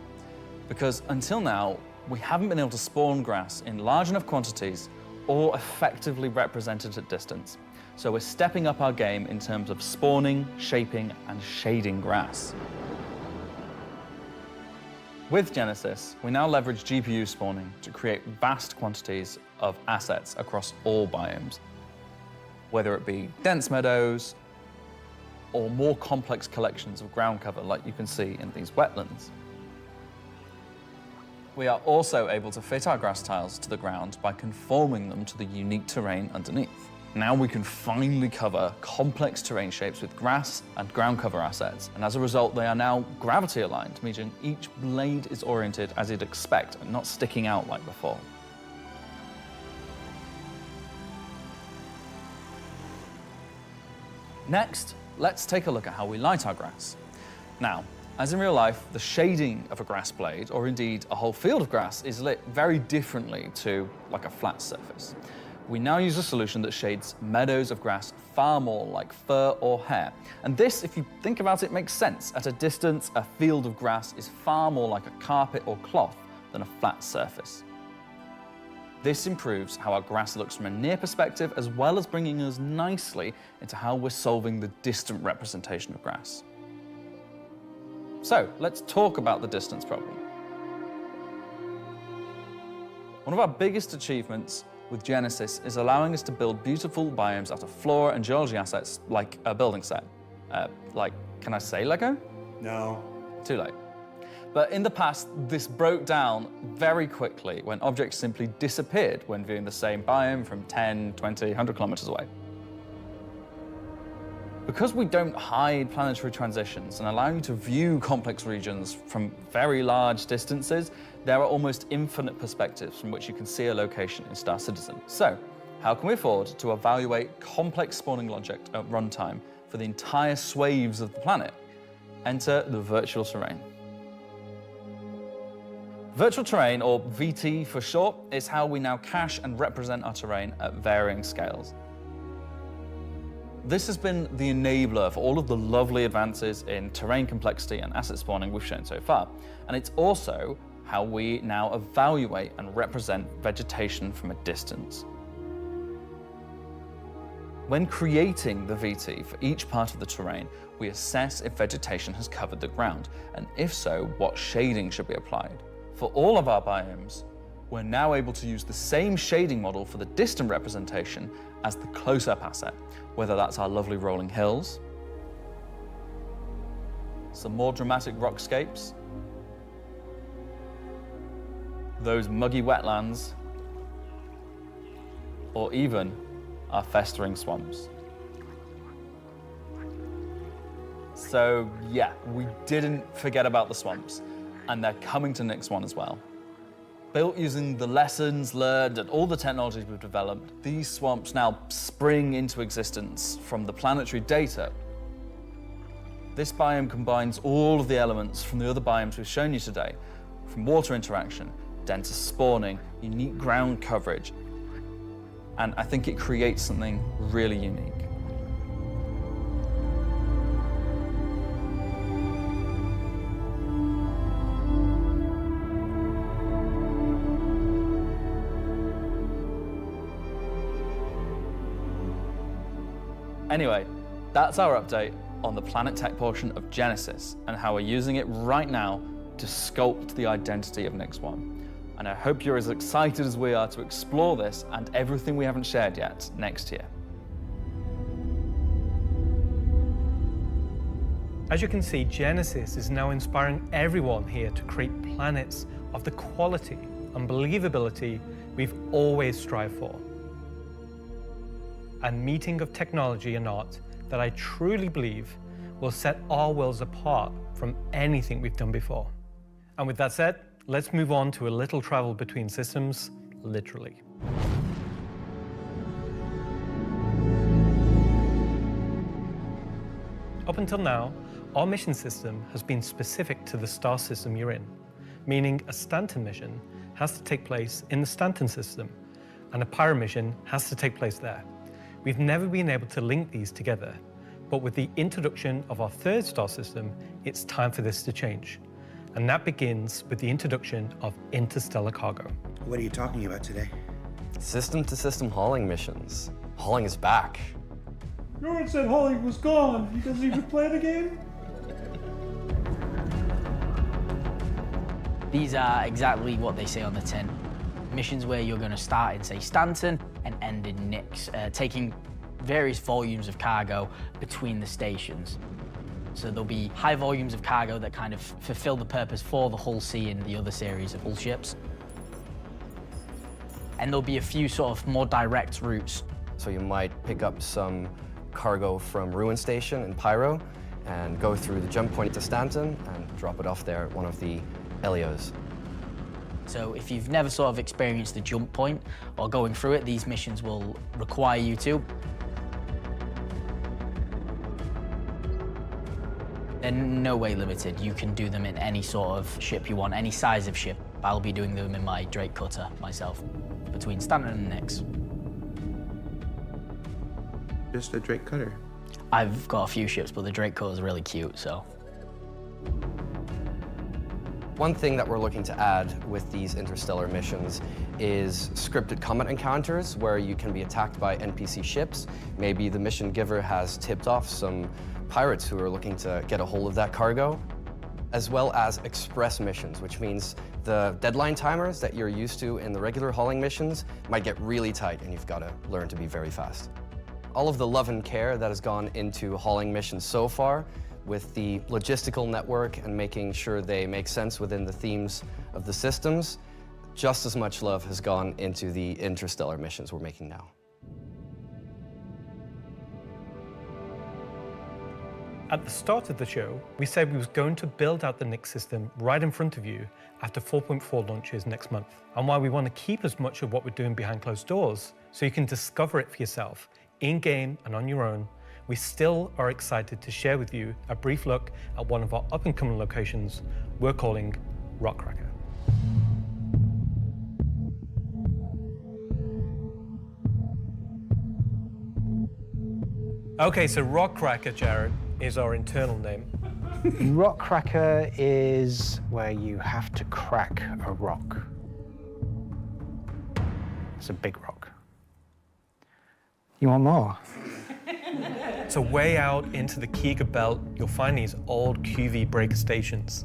because until now, we haven't been able to spawn grass in large enough quantities or effectively represented at distance. So we're stepping up our game in terms of spawning, shaping, and shading grass. With Genesis, we now leverage GPU spawning to create vast quantities of assets across all biomes, whether it be dense meadows or more complex collections of ground cover like you can see in these wetlands. We are also able to fit our grass tiles to the ground by conforming them to the unique terrain underneath. Now we can finally cover complex terrain shapes with grass and ground cover assets, and as a result they are now gravity aligned, meaning each blade is oriented as you'd expect and not sticking out like before. Next, let's take a look at how we light our grass. Now, as in real life, the shading of a grass blade, or indeed a whole field of grass, is lit very differently to like a flat surface. We now use a solution that shades meadows of grass far more like fur or hair. And this, if you think about it, makes sense. At a distance, a field of grass is far more like a carpet or cloth than a flat surface. This improves how our grass looks from a near perspective, as well as bringing us nicely into how we're solving the distant representation of grass. So let's talk about the distance problem. One of our biggest achievements with Genesis is allowing us to build beautiful biomes out of flora and geology assets like a building set. Can I say Lego? No. Too late. But in the past, this broke down very quickly when objects simply disappeared when viewing the same biome from 10, 20, 100 kilometers away. Because we don't hide planetary transitions and allow you to view complex regions from very large distances, there are almost infinite perspectives from which you can see a location in Star Citizen. So, how can we afford to evaluate complex spawning logic at runtime for the entire swathes of the planet? Enter the virtual terrain. Virtual terrain, or VT for short, is how we now cache and represent our terrain at varying scales. This has been the enabler for all of the lovely advances in terrain complexity and asset spawning we've shown so far. And it's also how we now evaluate and represent vegetation from a distance. When creating the VT for each part of the terrain, we assess if vegetation has covered the ground, and if so, what shading should be applied. For all of our biomes, we're now able to use the same shading model for the distant representation as the close-up asset, whether that's our lovely rolling hills, some more dramatic rockscapes, those muggy wetlands, or even our festering swamps. So yeah, we didn't forget about the swamps, and they're coming to Nyx 1 as well. Built using the lessons learned and all the technologies we've developed, these swamps now spring into existence from the planetary data. This biome combines all of the elements from the other biomes we've shown you today, from water interaction, denser spawning, unique ground coverage, and I think it creates something really unique. Anyway, that's our update on the Planet Tech portion of Genesis and how we're using it right now to sculpt the identity of Nyx 1. And I hope you're as excited as we are to explore this and everything we haven't shared yet next year. As you can see, Genesis is now inspiring everyone here to create planets of the quality and believability we've always strived for. A meeting of technology and art that I truly believe will set our worlds apart from anything we've done before. And with that said, let's move on to a little travel between systems, literally. Up until now, our mission system has been specific to the star system you're in, meaning a Stanton mission has to take place in the Stanton system, and a Pyro mission has to take place there. We've never been able to link these together, but with the introduction of our third star system, it's time for this to change. And that begins with the introduction of interstellar cargo. What are you talking about today? System-to-system hauling missions. Hauling is back. No one said hauling was gone. You guys even play the game? These are exactly what they say on the tin. Missions where you're going to start in, say, Stanton and end in Nyx, taking various volumes of cargo between the stations. So there'll be high volumes of cargo that kind of fulfill the purpose for the Hull C and the other series of Hull ships. And there'll be a few sort of more direct routes. So you might pick up some cargo from Ruin Station in Pyro and go through the jump point to Stanton and drop it off there at one of the LEOs. So if you've never sort of experienced the jump point or going through it, these missions will require you to. They're no way limited. You can do them in any sort of ship you want, any size of ship. I'll be doing them in my Drake Cutter myself, between Stanton and Nyx. Just a Drake Cutter? I've got a few ships, but the Drake Cutter is really cute, so. One thing that we're looking to add with these interstellar missions is scripted combat encounters where you can be attacked by NPC ships. Maybe the mission giver has tipped off some pirates who are looking to get a hold of that cargo, as well as express missions, which means the deadline timers that you're used to in the regular hauling missions might get really tight and you've got to learn to be very fast. All of the love and care that has gone into hauling missions so far, with the logistical network and making sure they make sense within the themes of the systems, just as much love has gone into the interstellar missions we're making now. At the start of the show, we said we was going to build out the Nyx system right in front of you after 4.4 launches next month, and why we want to keep as much of what we're doing behind closed doors so you can discover it for yourself, in-game and on your own. We still are excited to share with you a brief look at one of our up-and-coming locations we're calling Rockcracker. Okay, so Rockcracker, Jared, is our internal name. Rockcracker is where you have to crack a rock. It's a big rock. You want more? So way out into the Keegar Belt, you'll find these old QV breaker stations.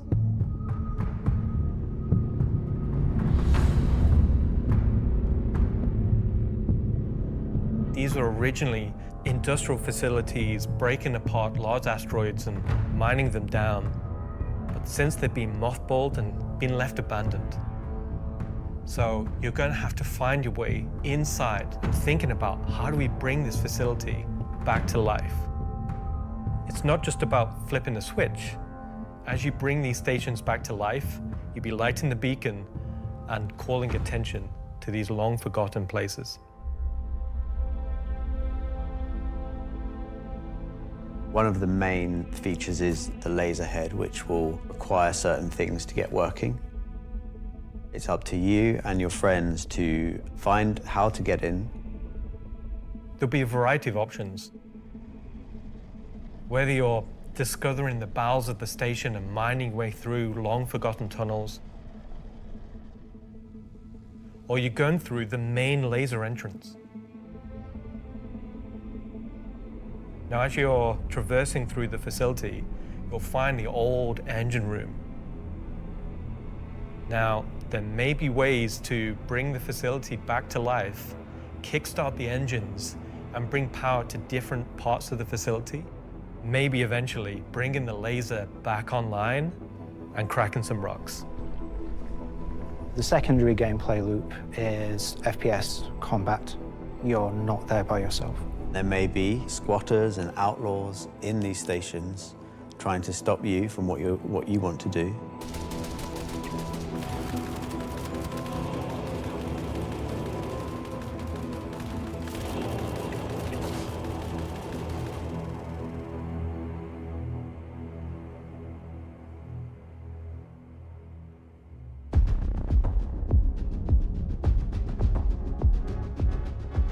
These were originally industrial facilities breaking apart large asteroids and mining them down. But since they've been mothballed and been left abandoned. So you're going to have to find your way inside and thinking about how do we bring this facility back to life. It's not just about flipping a switch. As you bring these stations back to life, you'll be lighting the beacon and calling attention to these long forgotten places. One of the main features is the laser head, which will require certain things to get working. It's up to you and your friends to find how to get in. There'll be a variety of options. Whether you're discovering the bowels of the station and mining your way through long-forgotten tunnels, or you're going through the main laser entrance. Now, as you're traversing through the facility, you'll find the old engine room. Now, there may be ways to bring the facility back to life, kickstart the engines, and bring power to different parts of the facility. Maybe eventually bringing the laser back online and cracking some rocks. The secondary gameplay loop is FPS combat. You're not there by yourself. There may be squatters and outlaws in these stations trying to stop you from what you want to do.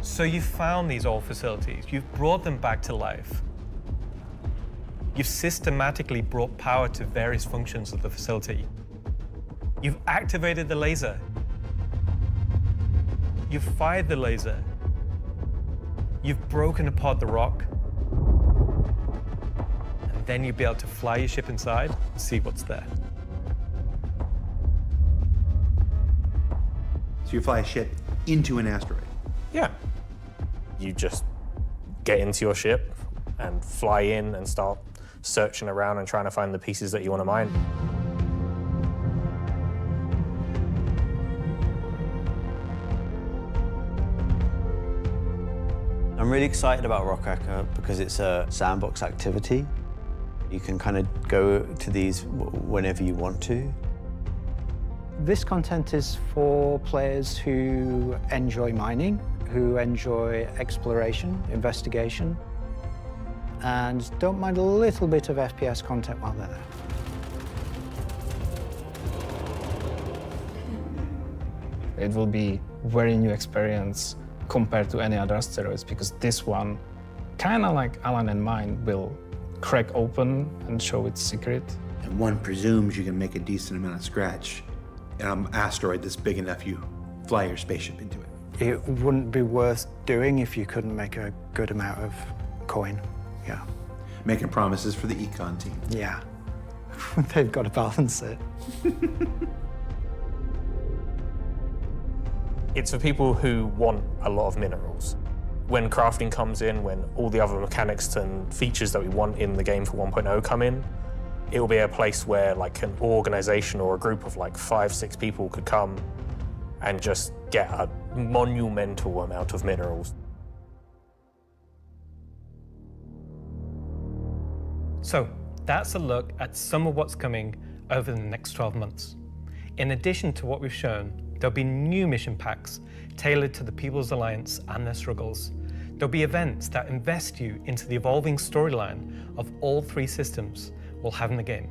So you've found these old facilities, you've brought them back to life. You've systematically brought power to various functions of the facility. You've activated the laser. You've fired the laser. You've broken apart the rock. And then you'll be able to fly your ship inside and see what's there. So you fly a ship into an asteroid. Yeah. You just get into your ship and fly in and start searching around and trying to find the pieces that you want to mine. I'm really excited about Rockracker because it's a sandbox activity. You can kind of go to these whenever you want to. This content is for players who enjoy mining, who enjoy exploration, investigation, and don't mind a little bit of FPS content while they're there. It will be a very new experience compared to any other asteroids, because this one, kind of like Alan and mine, will crack open and show its secret. And one presumes you can make a decent amount of scratch in an asteroid that's big enough you fly your spaceship into it. It wouldn't be worth doing if you couldn't make a good amount of coin, yeah. Making promises for the econ team. Yeah, they've got to balance it. It's for people who want a lot of minerals. When crafting comes in, when all the other mechanics and features that we want in the game for 1.0 come in, it will be a place where like an organization or a group of like 5-6 people could come and just get a monumental amount of minerals. So that's a look at some of what's coming over the next 12 months. In addition to what we've shown, there'll be new mission packs tailored to the People's Alliance and their struggles. There'll be events that invest you into the evolving storyline of all 3 systems we'll have in the game.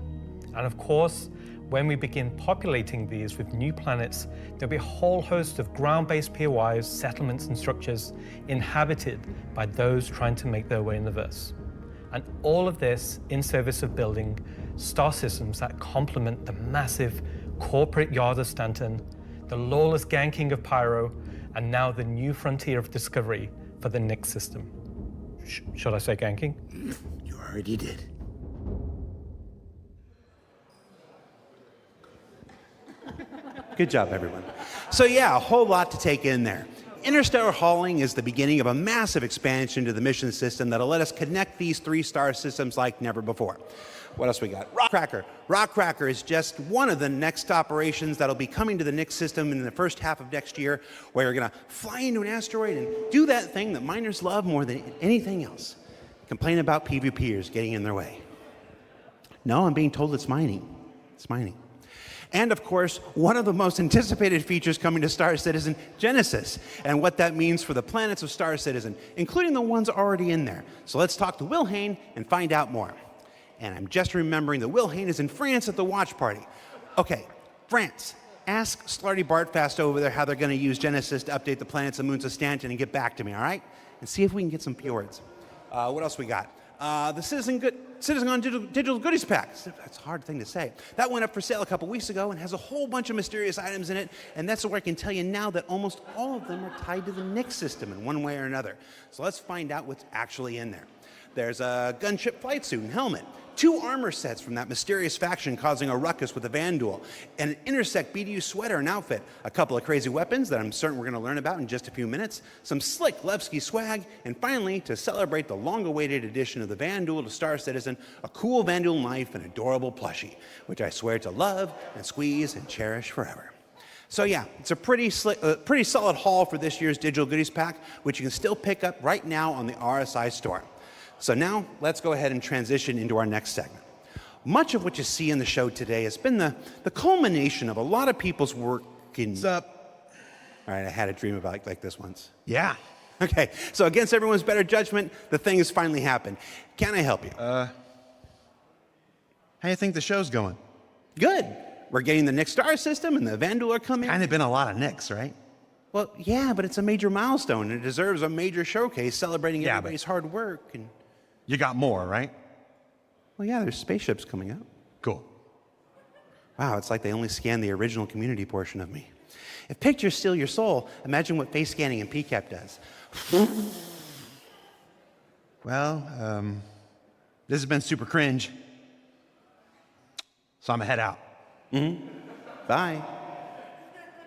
And of course, when we begin populating these with new planets, there'll be a whole host of ground-based POIs, settlements, and structures inhabited by those trying to make their way in the verse. And all of this in service of building star systems that complement the massive corporate yard of Stanton, the lawless ganking of Pyro, and now the new frontier of discovery for the Nyx system. Should I say ganking? You already did. Good job, everyone. So yeah, a whole lot to take in there. Interstellar hauling is the beginning of a massive expansion to the mission system that'll let us connect these 3 star systems like never before. What else we got? Rockracker. Rockracker is just one of the next operations that'll be coming to the Nyx system in the first half of next year, where you're gonna fly into an asteroid and do that thing that miners love more than anything else. Complain about PvPers getting in their way. No, I'm being told it's mining. It's mining. And of course, one of the most anticipated features coming to Star Citizen, Genesis, and what that means for the planets of Star Citizen, including the ones already in there. So let's talk to Will Hain and find out more. And I'm just remembering that Will Hain is in France at the watch party. Okay, France. Ask Slarty Bartfast over there how they're going to use Genesis to update the planets and moons of Stanton and get back to me, all right? And see if we can get some fjords. What else we got? The CitizenCon Digital Goodies Pack. That's a hard thing to say. That went up for sale a couple weeks ago and has a whole bunch of mysterious items in it, and that's where I can tell you now that almost all of them are tied to the Nyx system in one way or another. So let's find out what's actually in there. There's a gunship flight suit and helmet, 2 armor sets from that mysterious faction causing a ruckus with the Van Duel, and an Intersect BDU sweater and outfit, a couple of crazy weapons that I'm certain we're going to learn about in just a few minutes, some slick Levski swag, and finally, to celebrate the long-awaited addition of the Van Duel to Star Citizen, a cool Van Duel knife and adorable plushie, which I swear to love and squeeze and cherish forever. So yeah, it's a pretty solid haul for this year's Digital Goodies Pack, which you can still pick up right now on the RSI store. So now, let's go ahead and transition into our next segment. Much of what you see in the show today has been the culmination of a lot of people's work in... What's up? All right, I had a dream about like this once. Yeah. Okay, so against everyone's better judgment, the thing has finally happened. Can I help you? How you think the show's going? Good. We're getting the Nyx star system and the Van Duel are coming. Kind of been a lot of Nyx, right? Well, yeah, but it's a major milestone and it deserves a major showcase celebrating everybody's hard work. And you got more, right? Well, yeah, there's spaceships coming out. Cool. Wow, it's like they only scanned the original community portion of me. If pictures steal your soul, imagine what face scanning in PCAP does. Well, this has been super cringe. So I'm gonna head out. Mm-hmm. Bye.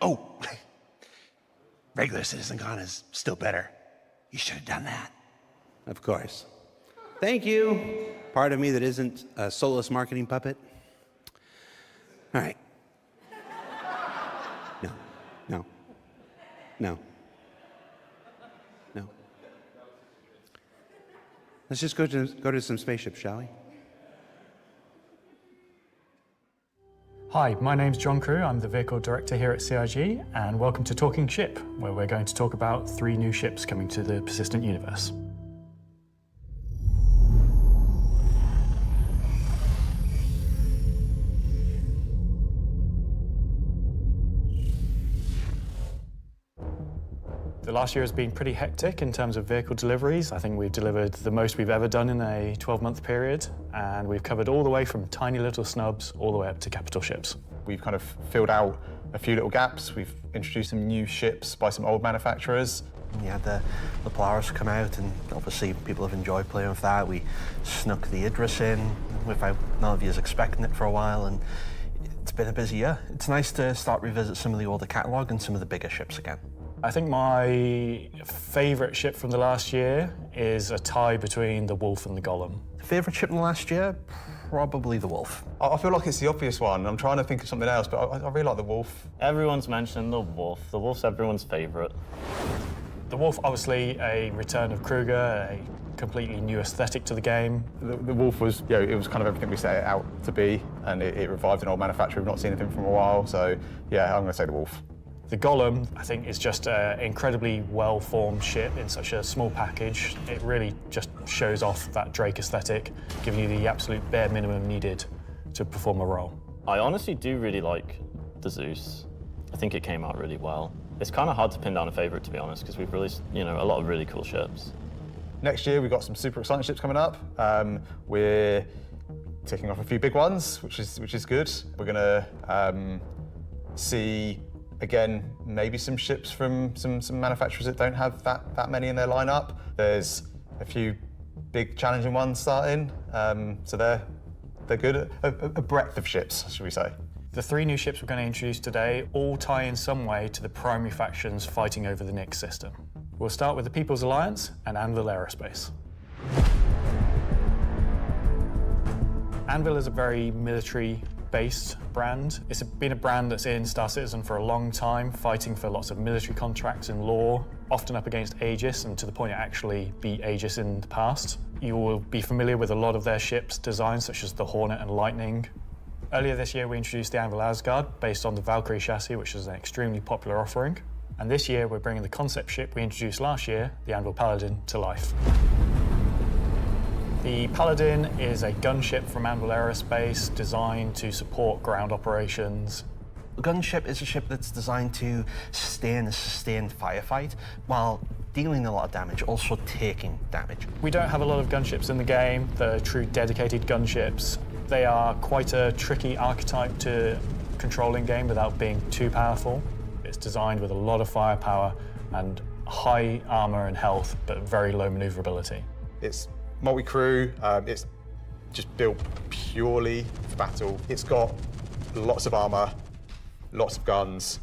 Oh, Regular CitizenCon is still better. You should have done that. Of course. Thank you. Part of me that isn't a soulless marketing puppet. All right. No. Let's just go to some spaceships, shall we? Hi, my name's John Crew. I'm the Vehicle Director here at CIG, and welcome to Talkin Ship, where we're going to talk about 3 new ships coming to the persistent universe. The last year has been pretty hectic in terms of vehicle deliveries. I think we've delivered the most we've ever done in a 12-month period, and we've covered all the way from tiny little snubs all the way up to capital ships. We've kind of filled out a few little gaps. We've introduced some new ships by some old manufacturers. We had the Polaris come out, and obviously people have enjoyed playing with that. We snuck the Idris in without none of you expecting it for a while, and it's been a busy year. It's nice to start revisit some of the older catalogue and some of the bigger ships again. I think my favourite ship from the last year is a tie between the Wolf and the Golem. Favourite ship in the last year? Probably the Wolf. I feel like it's the obvious one. I'm trying to think of something else, but I really like the Wolf. Everyone's mentioned the Wolf. The Wolf's everyone's favourite. The Wolf, obviously a return of Kruger, a completely new aesthetic to the game. The Wolf was, it was kind of everything we set it out to be, and it revived an old manufacturer. We've not seen anything from a while, so yeah, I'm going to say the Wolf. The Golem, I think, is just an incredibly well-formed ship in such a small package. It really just shows off that Drake aesthetic, giving you the absolute bare minimum needed to perform a role. I honestly do really like the Zeus. I think it came out really well. It's kind of hard to pin down a favourite, to be honest, because we've released, a lot of really cool ships. Next year, we've got some super exciting ships coming up. We're ticking off a few big ones, which is good. We're going to see, again, maybe some ships from some manufacturers that don't have that many in their lineup. There's a few big challenging ones starting, so they're good. A breadth of ships, should we say. The 3 new ships we're going to introduce today all tie in some way to the primary factions fighting over the Nyx system. We'll start with the People's Alliance and Anvil Aerospace. Anvil is a very military-based brand. It's been a brand that's in Star Citizen for a long time, fighting for lots of military contracts and lore, often up against Aegis, and to the point it actually beat Aegis in the past. You will be familiar with a lot of their ships' designs, such as the Hornet and Lightning. Earlier this year, we introduced the Anvil Asgard, based on the Valkyrie chassis, which is an extremely popular offering. And this year, we're bringing the concept ship we introduced last year, the Anvil Paladin, to life. The Paladin is a gunship from Anvil Aerospace designed to support ground operations. The gunship is a ship that's designed to stay in a sustained firefight while dealing a lot of damage, also taking damage. We don't have a lot of gunships in the game, the true dedicated gunships. They are quite a tricky archetype to control in game without being too powerful. It's designed with a lot of firepower and high armor and health, but very low maneuverability. It's multi-crew, it's just built purely for battle. It's got lots of armor, lots of guns,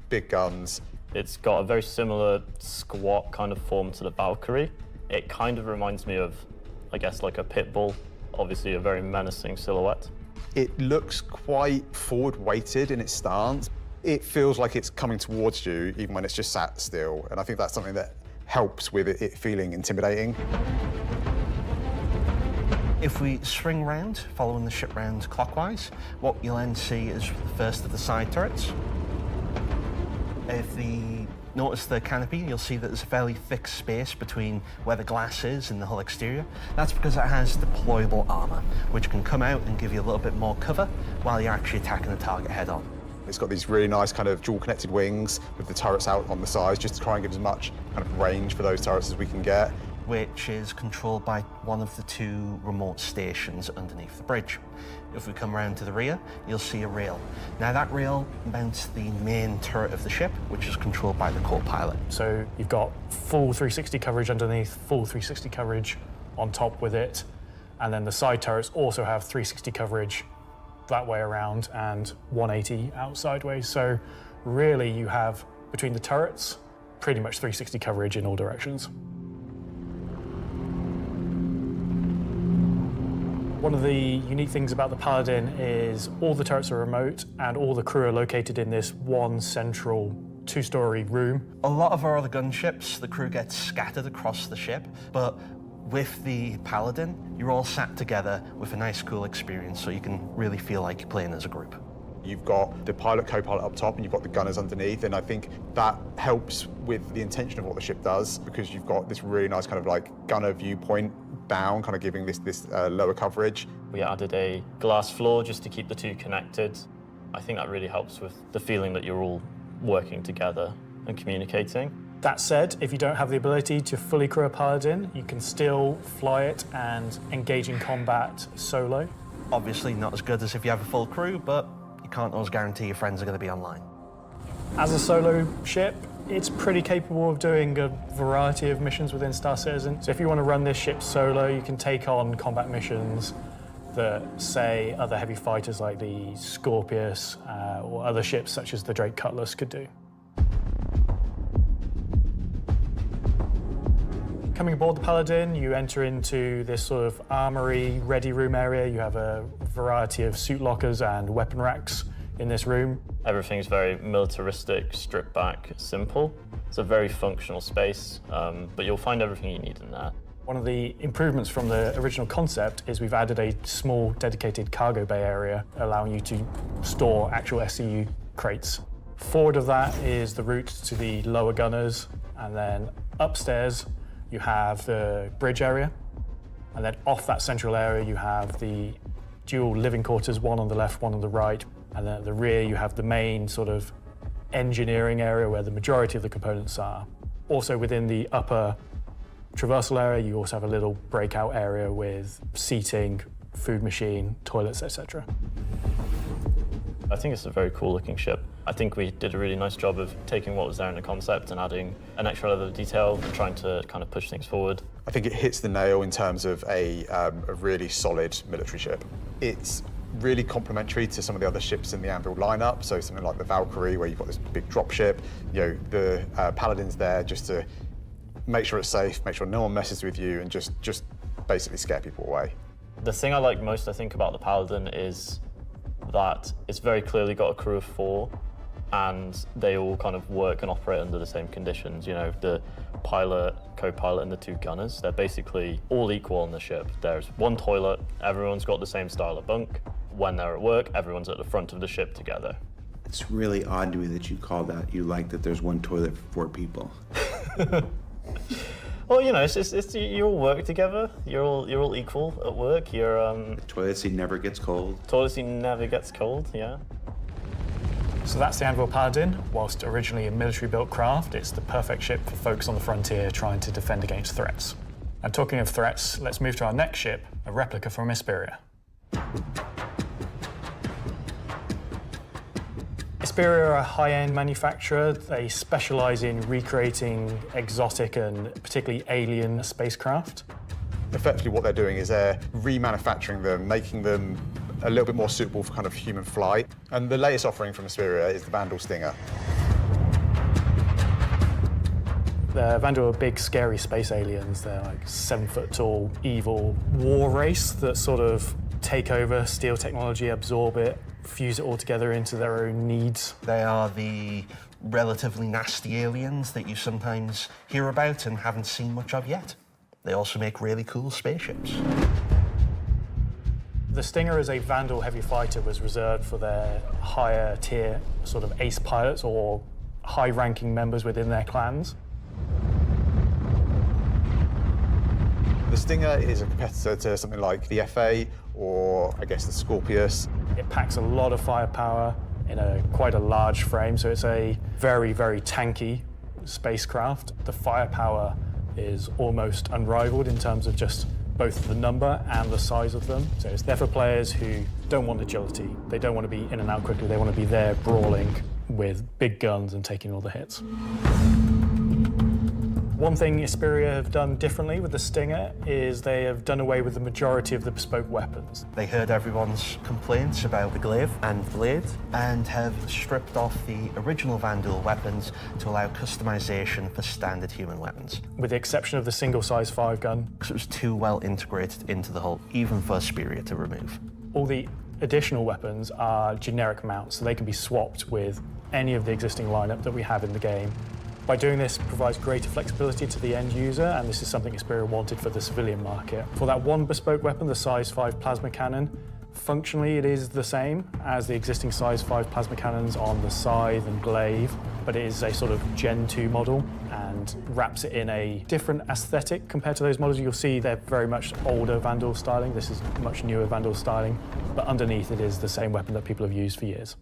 big guns. It's got a very similar squat kind of form to the Valkyrie. It kind of reminds me of, I guess, like a pit bull. Obviously a very menacing silhouette. It looks quite forward-weighted in its stance. It feels like it's coming towards you even when it's just sat still, and I think that's something that helps with it feeling intimidating. If we swing round, following the ship round clockwise, what you'll then see is the first of the side turrets. If you notice the canopy, you'll see that there's a fairly thick space between where the glass is and the hull exterior. That's because it has deployable armor, which can come out and give you a little bit more cover while you're actually attacking the target head on. It's got these really nice kind of dual connected wings with the turrets out on the sides, just to try and give as much kind of range for those turrets as we can get. Which is controlled by one of the 2 remote stations underneath the bridge. If we come around to the rear, you'll see a rail. Now that rail mounts the main turret of the ship, which is controlled by the co-pilot. So you've got full 360 coverage underneath, full 360 coverage on top with it, and then the side turrets also have 360 coverage that way around and 180 out sideways. So really you have, between the turrets pretty much 360 coverage in all directions. One of the unique things about the Paladin is all the turrets are remote and all the crew are located in this one central two-story room. A lot of our other gunships, the crew gets scattered across the ship, but with the Paladin, you're all sat together with a nice, cool experience, so you can really feel like you're playing as a group. You've got the pilot, co-pilot up top, and you've got the gunners underneath, and I think that helps with the intention of what the ship does, because you've got this really nice kind of like gunner viewpoint down, kind of giving this lower coverage. We added a glass floor just to keep the two connected. I think that really helps with the feeling that you're all working together and communicating. That said, if you don't have the ability to fully crew a Paladin, you can still fly it and engage in combat solo. Obviously not as good as if you have a full crew, but you can't always guarantee your friends are going to be online. As a solo ship, it's pretty capable of doing a variety of missions within Star Citizen. So if you want to run this ship solo, you can take on combat missions that, say, other heavy fighters like the Scorpius or other ships such as the Drake Cutlass could do. Coming aboard the Paladin, you enter into this sort of armory ready room area. You have a variety of suit lockers and weapon racks in this room. Everything's very militaristic, stripped back, simple. It's a very functional space, but you'll find everything you need in there. One of the improvements from the original concept is we've added a small dedicated cargo bay area, allowing you to store actual SCU crates. Forward of that is the route to the lower gunners, and then upstairs you have the bridge area, and then off that central area you have the dual living quarters, one on the left, one on the right, and then at the rear you have the main sort of engineering area where the majority of the components are. Also within the upper traversal area you also have a little breakout area with seating, food machine, toilets, etc. I think it's a very cool looking ship. I think we did a really nice job of taking what was there in the concept and adding an extra level of detail and trying to kind of push things forward. I think it hits the nail in terms of a really solid military ship. It's really complementary to some of the other ships in the Anvil lineup, so something like the Valkyrie, where you've got this big drop ship. You know, the Paladin's there just to make sure it's safe, make sure no one messes with you, and just basically scare people away. The thing I like most, I think, about the Paladin is that it's very clearly got a crew of 4, and they all kind of work and operate under the same conditions. You know, the pilot, co-pilot, and the 2 gunners, they're basically all equal on the ship. There's one toilet, everyone's got the same style of bunk. When they're at work, everyone's at the front of the ship together. It's really odd to me that you call that, you like that there's one toilet for 4 people. Well, you know, it's you all work together. You're all equal at work. The toilet seat never gets cold. Toilet seat never gets cold. Yeah. So that's the Anvil Paladin. Whilst originally a military-built craft, it's the perfect ship for folks on the frontier trying to defend against threats. And talking of threats, let's move to our next ship, a replica from Hesperia. Hesperia are a high-end manufacturer. They specialize in recreating exotic and particularly alien spacecraft. Effectively what they're doing is they're remanufacturing them, making them a little bit more suitable for kind of human flight. And the latest offering from Hesperia is the Vandal Stinger. The Vandal are big, scary space aliens. They're like 7-foot-tall, evil war race that sort of take over, steal technology, absorb it, fuse it all together into their own needs. They are the relatively nasty aliens that you sometimes hear about and haven't seen much of yet. They also make really cool spaceships. The Stinger as a Vandal heavy fighter was reserved for their higher tier sort of ace pilots or high-ranking members within their clans. The Stinger is a competitor to something like the FA or, I guess, the Scorpius. It packs a lot of firepower in quite a large frame, so it's a very, very tanky spacecraft. The firepower is almost unrivaled in terms of just both the number and the size of them. So it's there for players who don't want agility. They don't want to be in and out quickly. They want to be there brawling with big guns and taking all the hits. One thing Isperia have done differently with the Stinger is they have done away with the majority of the bespoke weapons. They heard everyone's complaints about the glaive and blade and have stripped off the original Vandal weapons to allow customization for standard human weapons. With the exception of the single size 5 gun. Because it was too well integrated into the hull, even for Isperia to remove. All the additional weapons are generic mounts, so they can be swapped with any of the existing lineup that we have in the game. By doing this, it provides greater flexibility to the end user, and this is something Isperia wanted for the civilian market. For that one bespoke weapon, the size 5 plasma cannon, functionally it is the same as the existing size 5 plasma cannons on the Scythe and Glaive, but it is a sort of Gen 2 model and wraps it in a different aesthetic compared to those models. You'll see they're very much older Vandal styling. This is much newer Vandal styling, but underneath it is the same weapon that people have used for years.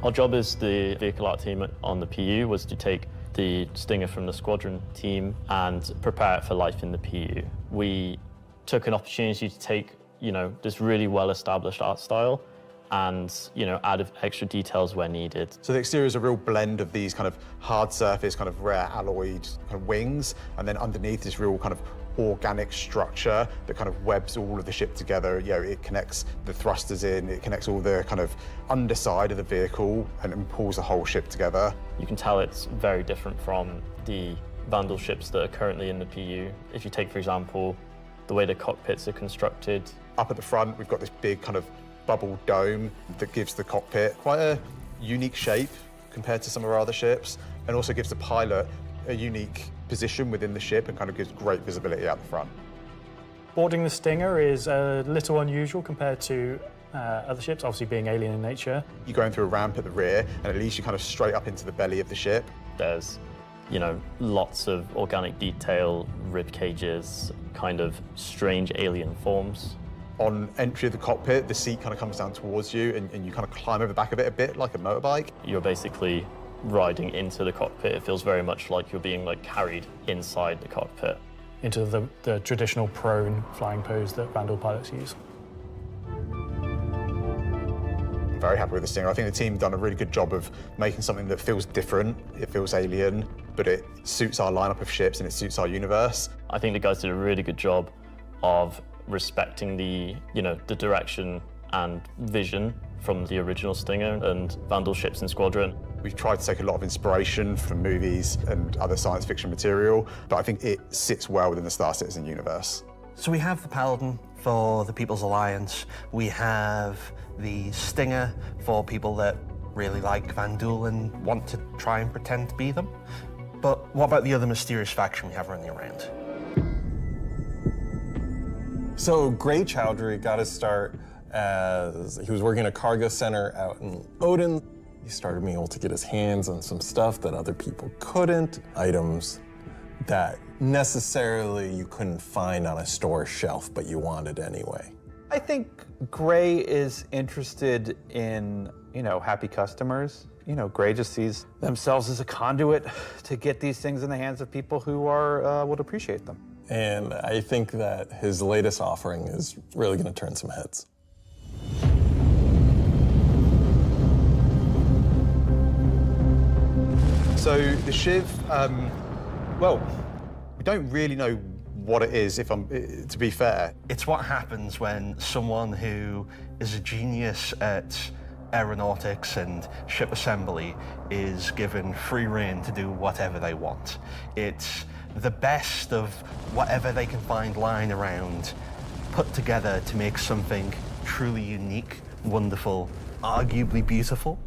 Our job as the vehicle art team on the PU was to take the Stinger from the squadron team and prepare it for life in the PU. We took an opportunity to take, this really well-established art style and, add extra details where needed. So the exterior is a real blend of these kind of hard surface, kind of rare alloyed kind of wings, and then underneath this real kind of organic structure that kind of webs all of the ship together. It connects the thrusters in, it connects all the kind of underside of the vehicle and pulls the whole ship together. You can tell it's very different from the Vandal ships that are currently in the PU. If you take, for example, the way the cockpits are constructed. Up at the front, we've got this big kind of bubble dome that gives the cockpit quite a unique shape compared to some of our other ships, and also gives the pilot a unique position within the ship and kind of gives great visibility out the front. Boarding the Stinger is a little unusual compared to other ships, obviously being alien in nature. You're going through a ramp at the rear, and it leads you kind of straight up into the belly of the ship. There's, lots of organic detail, rib cages, kind of strange alien forms. On entry of the cockpit, the seat kind of comes down towards you, and you kind of climb over the back of it a bit like a motorbike. You're basically riding into the cockpit. It feels very much like you're being carried inside the cockpit. Into the traditional prone flying pose that Vandal pilots use. I'm very happy with the Stinger. I think the team done a really good job of making something that feels different, it feels alien, but it suits our lineup of ships and it suits our universe. I think the guys did a really good job of respecting the direction and vision from the original Stinger and Vandal ships and Squadron. We've tried to take a lot of inspiration from movies and other science fiction material, but I think it sits well within the Star Citizen universe. So we have the Paladin for the People's Alliance. We have the Stinger for people that really like Vandal and want to try and pretend to be them. But what about the other mysterious faction we have running around? So Gray Chowdhury got his start as he was working at a cargo center out in Odin. He started being able to get his hands on some stuff that other people couldn't, items that necessarily you couldn't find on a store shelf, but you wanted anyway. I think Gray is interested in, happy customers. Gray just sees themselves as a conduit to get these things in the hands of people who would appreciate them. And I think that his latest offering is really going to turn some heads. So the Shiv, well, we don't really know what it is, to be fair. It's what happens when someone who is a genius at aeronautics and ship assembly is given free rein to do whatever they want. It's the best of whatever they can find lying around, put together to make something truly unique, wonderful, arguably beautiful,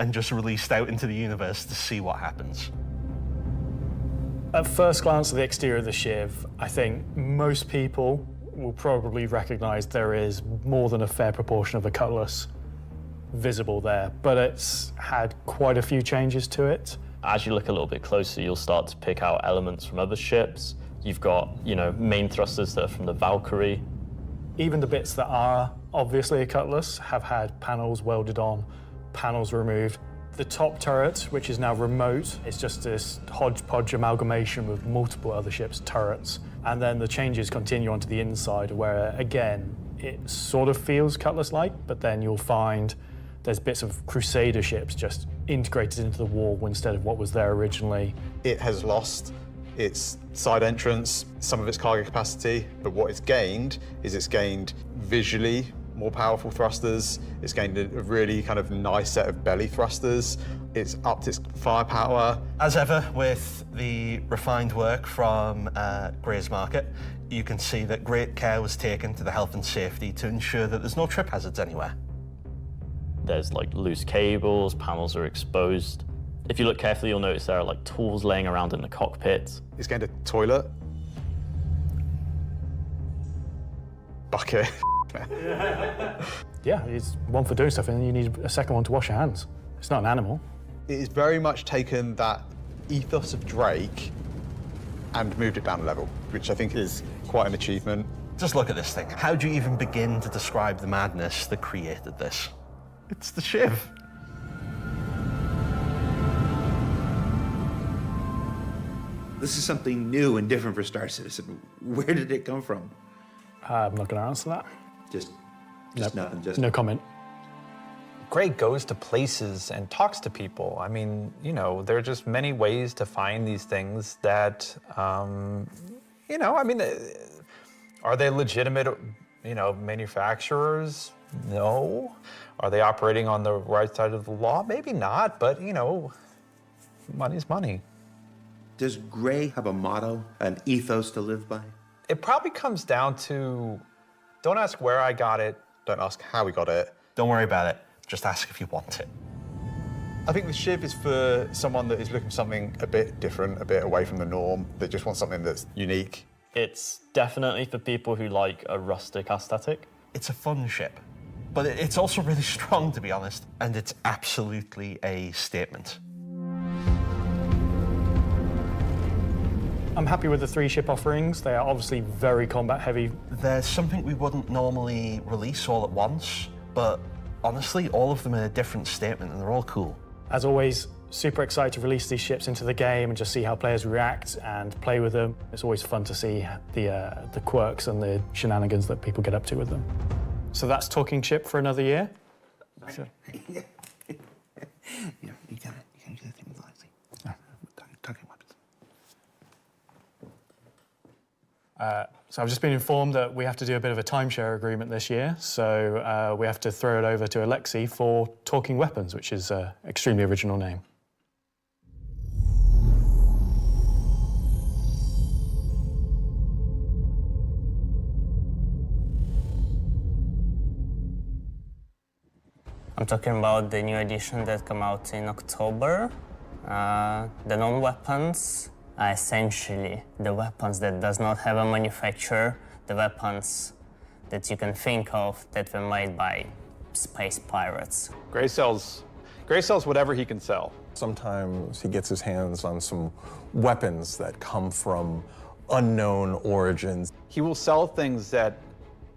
and just released out into the universe to see what happens. At first glance at the exterior of the Shiv, I think most people will probably recognize there is more than a fair proportion of the Cutlass visible there, but it's had quite a few changes to it. As you look a little bit closer, you'll start to pick out elements from other ships. You've got, main thrusters that are from the Valkyrie. Even the bits that are obviously a Cutlass have had panels welded on, panels removed. The top turret, which is now remote, is just this hodgepodge amalgamation with multiple other ships' turrets. And then the changes continue onto the inside where, again, it sort of feels Cutlass-like, but then you'll find there's bits of Crusader ships just integrated into the wall instead of what was there originally. It has lost its side entrance, some of its cargo capacity, but what it's gained is it's gained visually more powerful thrusters. It's gained a really kind of nice set of belly thrusters. It's upped its firepower. As ever with the refined work from Gray's Market, you can see that great care was taken to the health and safety to ensure that there's no trip hazards anywhere. There's like loose cables, panels are exposed. If you look carefully, you'll notice there are like tools laying around in the cockpit. It's gained a toilet. Bucket. Yeah, it's one for doing stuff, and then you need a second one to wash your hands. It's not an animal. It has very much taken that ethos of Drake and moved it down a level, which I think is quite an achievement. Just look at this thing. How do you even begin to describe the madness that created this? It's the Shiv. This is something new and different for Star Citizen. Where did it come from? I'm not going to answer that. Just Nope. nothing. Just No comment. Gray goes to places and talks to people. I mean, you know, there are just many ways to find these things that, you know, I mean, are they legitimate, you know, manufacturers? No. Are they operating on the right side of the law? Maybe not, but, you know, money's money. Does Gray have a motto, an ethos to live by? It probably comes down to, don't ask where I got it. Don't ask how we got it. Don't worry about it. Just ask if you want it. I think the Shiv is for someone that is looking for something a bit different, a bit away from the norm, that just wants something that's unique. It's definitely for people who like a rustic aesthetic. It's a fun ship, but it's also really strong, to be honest, and it's absolutely a statement. I'm happy with the 3 ship offerings. They are obviously very combat heavy. There's something we wouldn't normally release all at once, but honestly, all of them are a different statement and they're all cool. As always, super excited to release these ships into the game and just see how players react and play with them. It's always fun to see the quirks and the shenanigans that people get up to with them. So that's Talkin Ship for another year. So. Yeah, you gotta do the thing with Lexi. Talking weapons. So I've just been informed that we have to do a bit of a timeshare agreement this year, so we have to throw it over to Alexi for Talkin Weapons, which is an extremely original name. I'm talking about the new edition that came out in October. The non-weapons are essentially the weapons that does not have a manufacturer, the weapons that you can think of that were made by space pirates. Gray sells whatever he can sell. Sometimes he gets his hands on some weapons that come from unknown origins. He will sell things that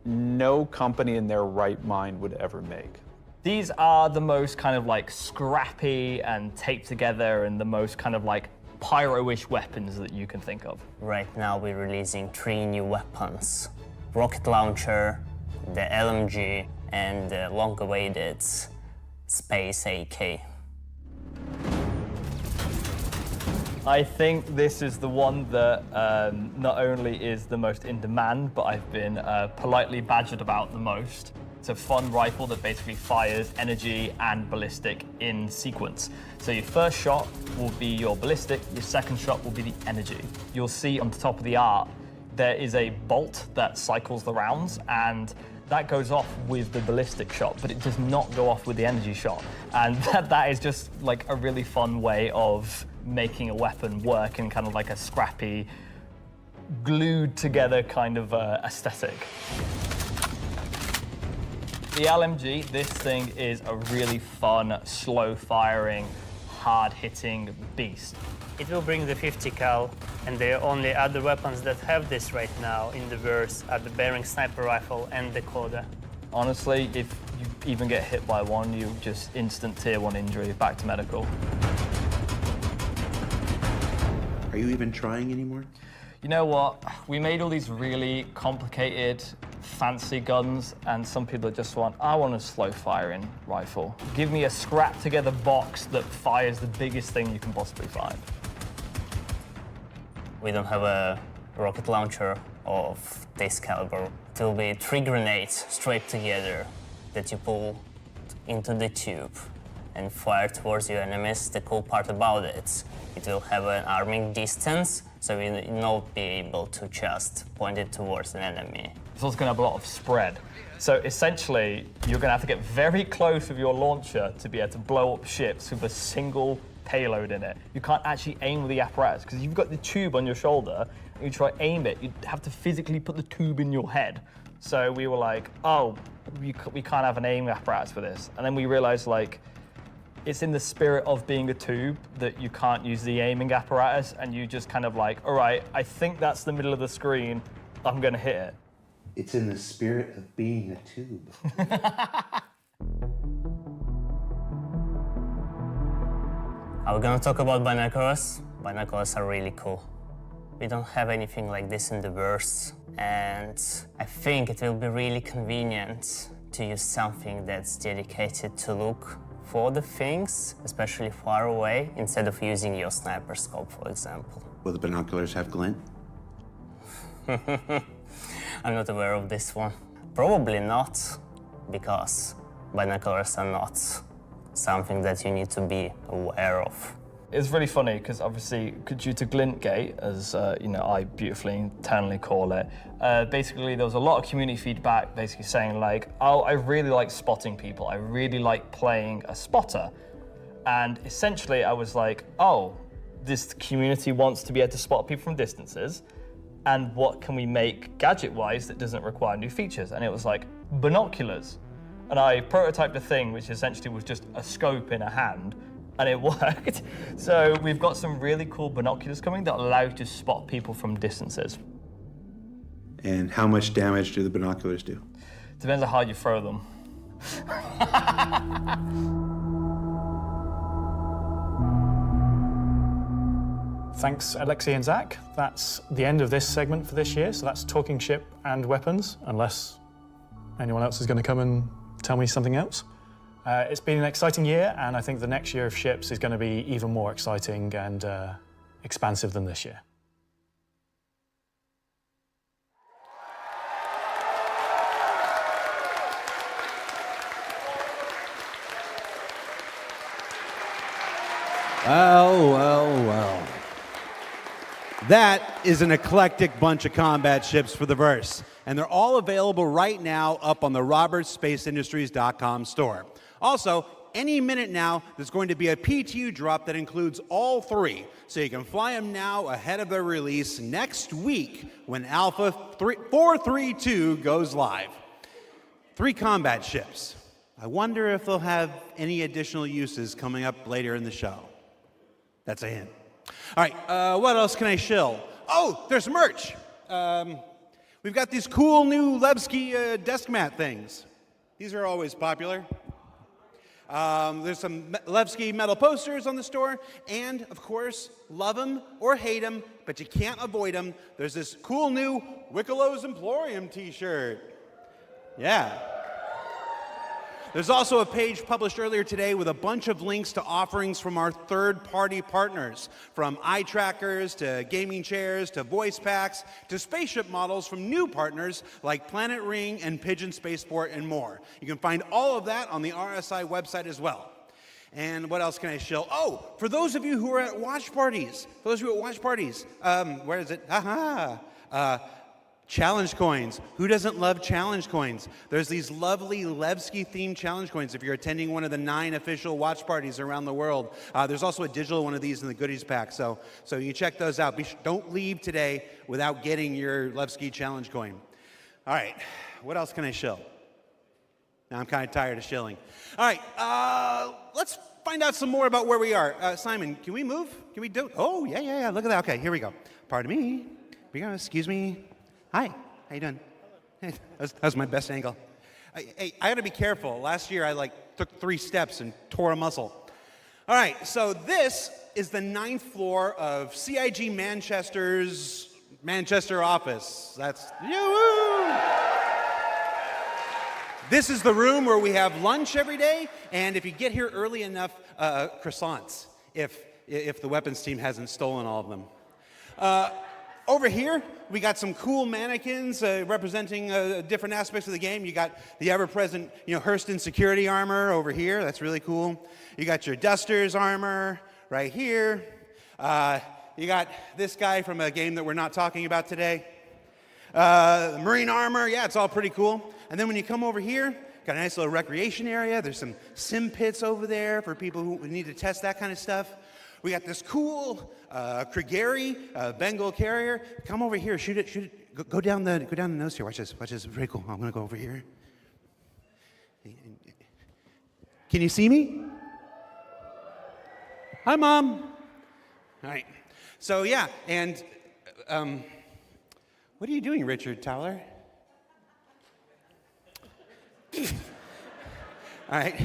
no company in their right mind would ever make. These are the most kind of like scrappy and taped together and the most kind of like pyro-ish weapons that you can think of. Right now we're releasing 3 new weapons. Rocket launcher, the LMG, and the long-awaited Space AK. I think this is the one that not only is the most in demand, but I've been politely badgered about the most. It's a fun rifle that basically fires energy and ballistic in sequence. So your first shot will be your ballistic, your second shot will be the energy. You'll see on the top of the art, there is a bolt that cycles the rounds, and that goes off with the ballistic shot, but it does not go off with the energy shot. And that is just like a really fun way of making a weapon work in kind of like a scrappy, glued together kind of aesthetic. The LMG, this thing is a really fun, slow-firing, hard-hitting beast. It will bring the 50 cal, and the only other weapons that have this right now in the verse are the Bearing Sniper Rifle and the Coda. Honestly, if you even get hit by one, you just instant tier 1 injury, back to medical. Are you even trying anymore? You know what? We made all these really complicated fancy guns, and some people just want, I want a slow firing rifle. Give me a scrap together box that fires the biggest thing you can possibly find. We don't have a rocket launcher of this caliber. It will be 3 grenades straight together that you pull into the tube and fire towards your enemies. The cool part about it will have an arming distance, so you will not be able to just point it towards an enemy. It's also going to have a lot of spread. So essentially, you're going to have to get very close with your launcher to be able to blow up ships with a single payload in it. You can't actually aim with the apparatus, because you've got the tube on your shoulder, and you try to aim it, you'd have to physically put the tube in your head. So we were like, oh, we can't have an aim apparatus for this. And then we realized, like, it's in the spirit of being a tube that you can't use the aiming apparatus, and you just kind of like, all right, I think that's the middle of the screen, I'm gonna hit it. It's in the spirit of being a tube. Are we gonna talk about binoculars? Binoculars are really cool. We don't have anything like this in the verse, and I think it will be really convenient to use something that's dedicated to look for the things, especially far away, instead of using your sniper scope, for example. Will the binoculars have glint? I'm not aware of this one. Probably not, because binoculars are not something that you need to be aware of. It's really funny because obviously, due to Glintgate, as I beautifully internally call it, basically there was a lot of community feedback basically saying like, oh, I really like spotting people. I really like playing a spotter. And essentially I was like, oh, this community wants to be able to spot people from distances. And what can we make gadget-wise that doesn't require new features? And it was like binoculars. And I prototyped a thing which essentially was just a scope in a hand, and it worked. So we've got some really cool binoculars coming that allow you to spot people from distances. And how much damage do the binoculars do? Depends on how you throw them. Thanks, Alexei and Zach. That's the end of this segment for this year. So that's Talking Ship and Weapons, unless anyone else is going to come and tell me something else. It's been an exciting year, and I think the next year of ships is going to be even more exciting and expansive than this year. Well. That is an eclectic bunch of combat ships for the verse, and they're all available right now up on the robertsspaceindustries.com store. Also, any minute now, there's going to be a PTU drop that includes all 3, so you can fly them now ahead of their release next week when Alpha 432 goes live. 3 combat ships. I wonder if they'll have any additional uses coming up later in the show. That's a hint. All right, what else can I shill? Oh, there's merch. We've got these cool new Levski desk mat things. These are always popular. There's some Levski metal posters on the store, and of course, love them or hate them, but you can't avoid them. There's this cool new Wickelo's Emporium t-shirt. Yeah. There's also a page published earlier today with a bunch of links to offerings from our third-party partners, from eye trackers to gaming chairs to voice packs to spaceship models from new partners like Planet Ring and Pigeon Spaceport and more. You can find all of that on the RSI website as well. And what else can I show? Oh, for those of you who are at watch parties, where is it? Challenge coins. Who doesn't love challenge coins? There's these lovely Levski-themed challenge coins if you're attending one of the 9 official watch parties around the world. There's also a digital one of these in the goodies pack, so you check those out. Don't leave today without getting your Levski challenge coin. All right, what else can I shill? Now I'm kind of tired of shilling. All right, let's find out some more about where we are. Simon, can we move? Can we do it? Oh, yeah, look at that. Okay, here we go. Pardon me. Excuse me. Hi, how you doing? Hey, that was my best angle. Hey, I gotta be careful. Last year I took 3 steps and tore a muscle. All right, so this is the 9th floor of CIG Manchester's Manchester office. That's you. This is the room where we have lunch every day, and if you get here early enough, croissants, if the weapons team hasn't stolen all of them. Over here, we got some cool mannequins representing different aspects of the game. You got the ever-present, Hurston security armor over here. That's really cool. You got your Dusters armor right here. You got this guy from a game that we're not talking about today. Marine armor, yeah, it's all pretty cool. And then when you come over here, got a nice little recreation area. There's some sim pits over there for people who need to test that kind of stuff. We got this cool Krigeri Bengal carrier. Come over here, shoot it. Go down the nose here. Watch this. It's pretty cool. I'm gonna go over here. Can you see me? Hi, Mom. All right. So yeah, and what are you doing, Richard Towler? All right.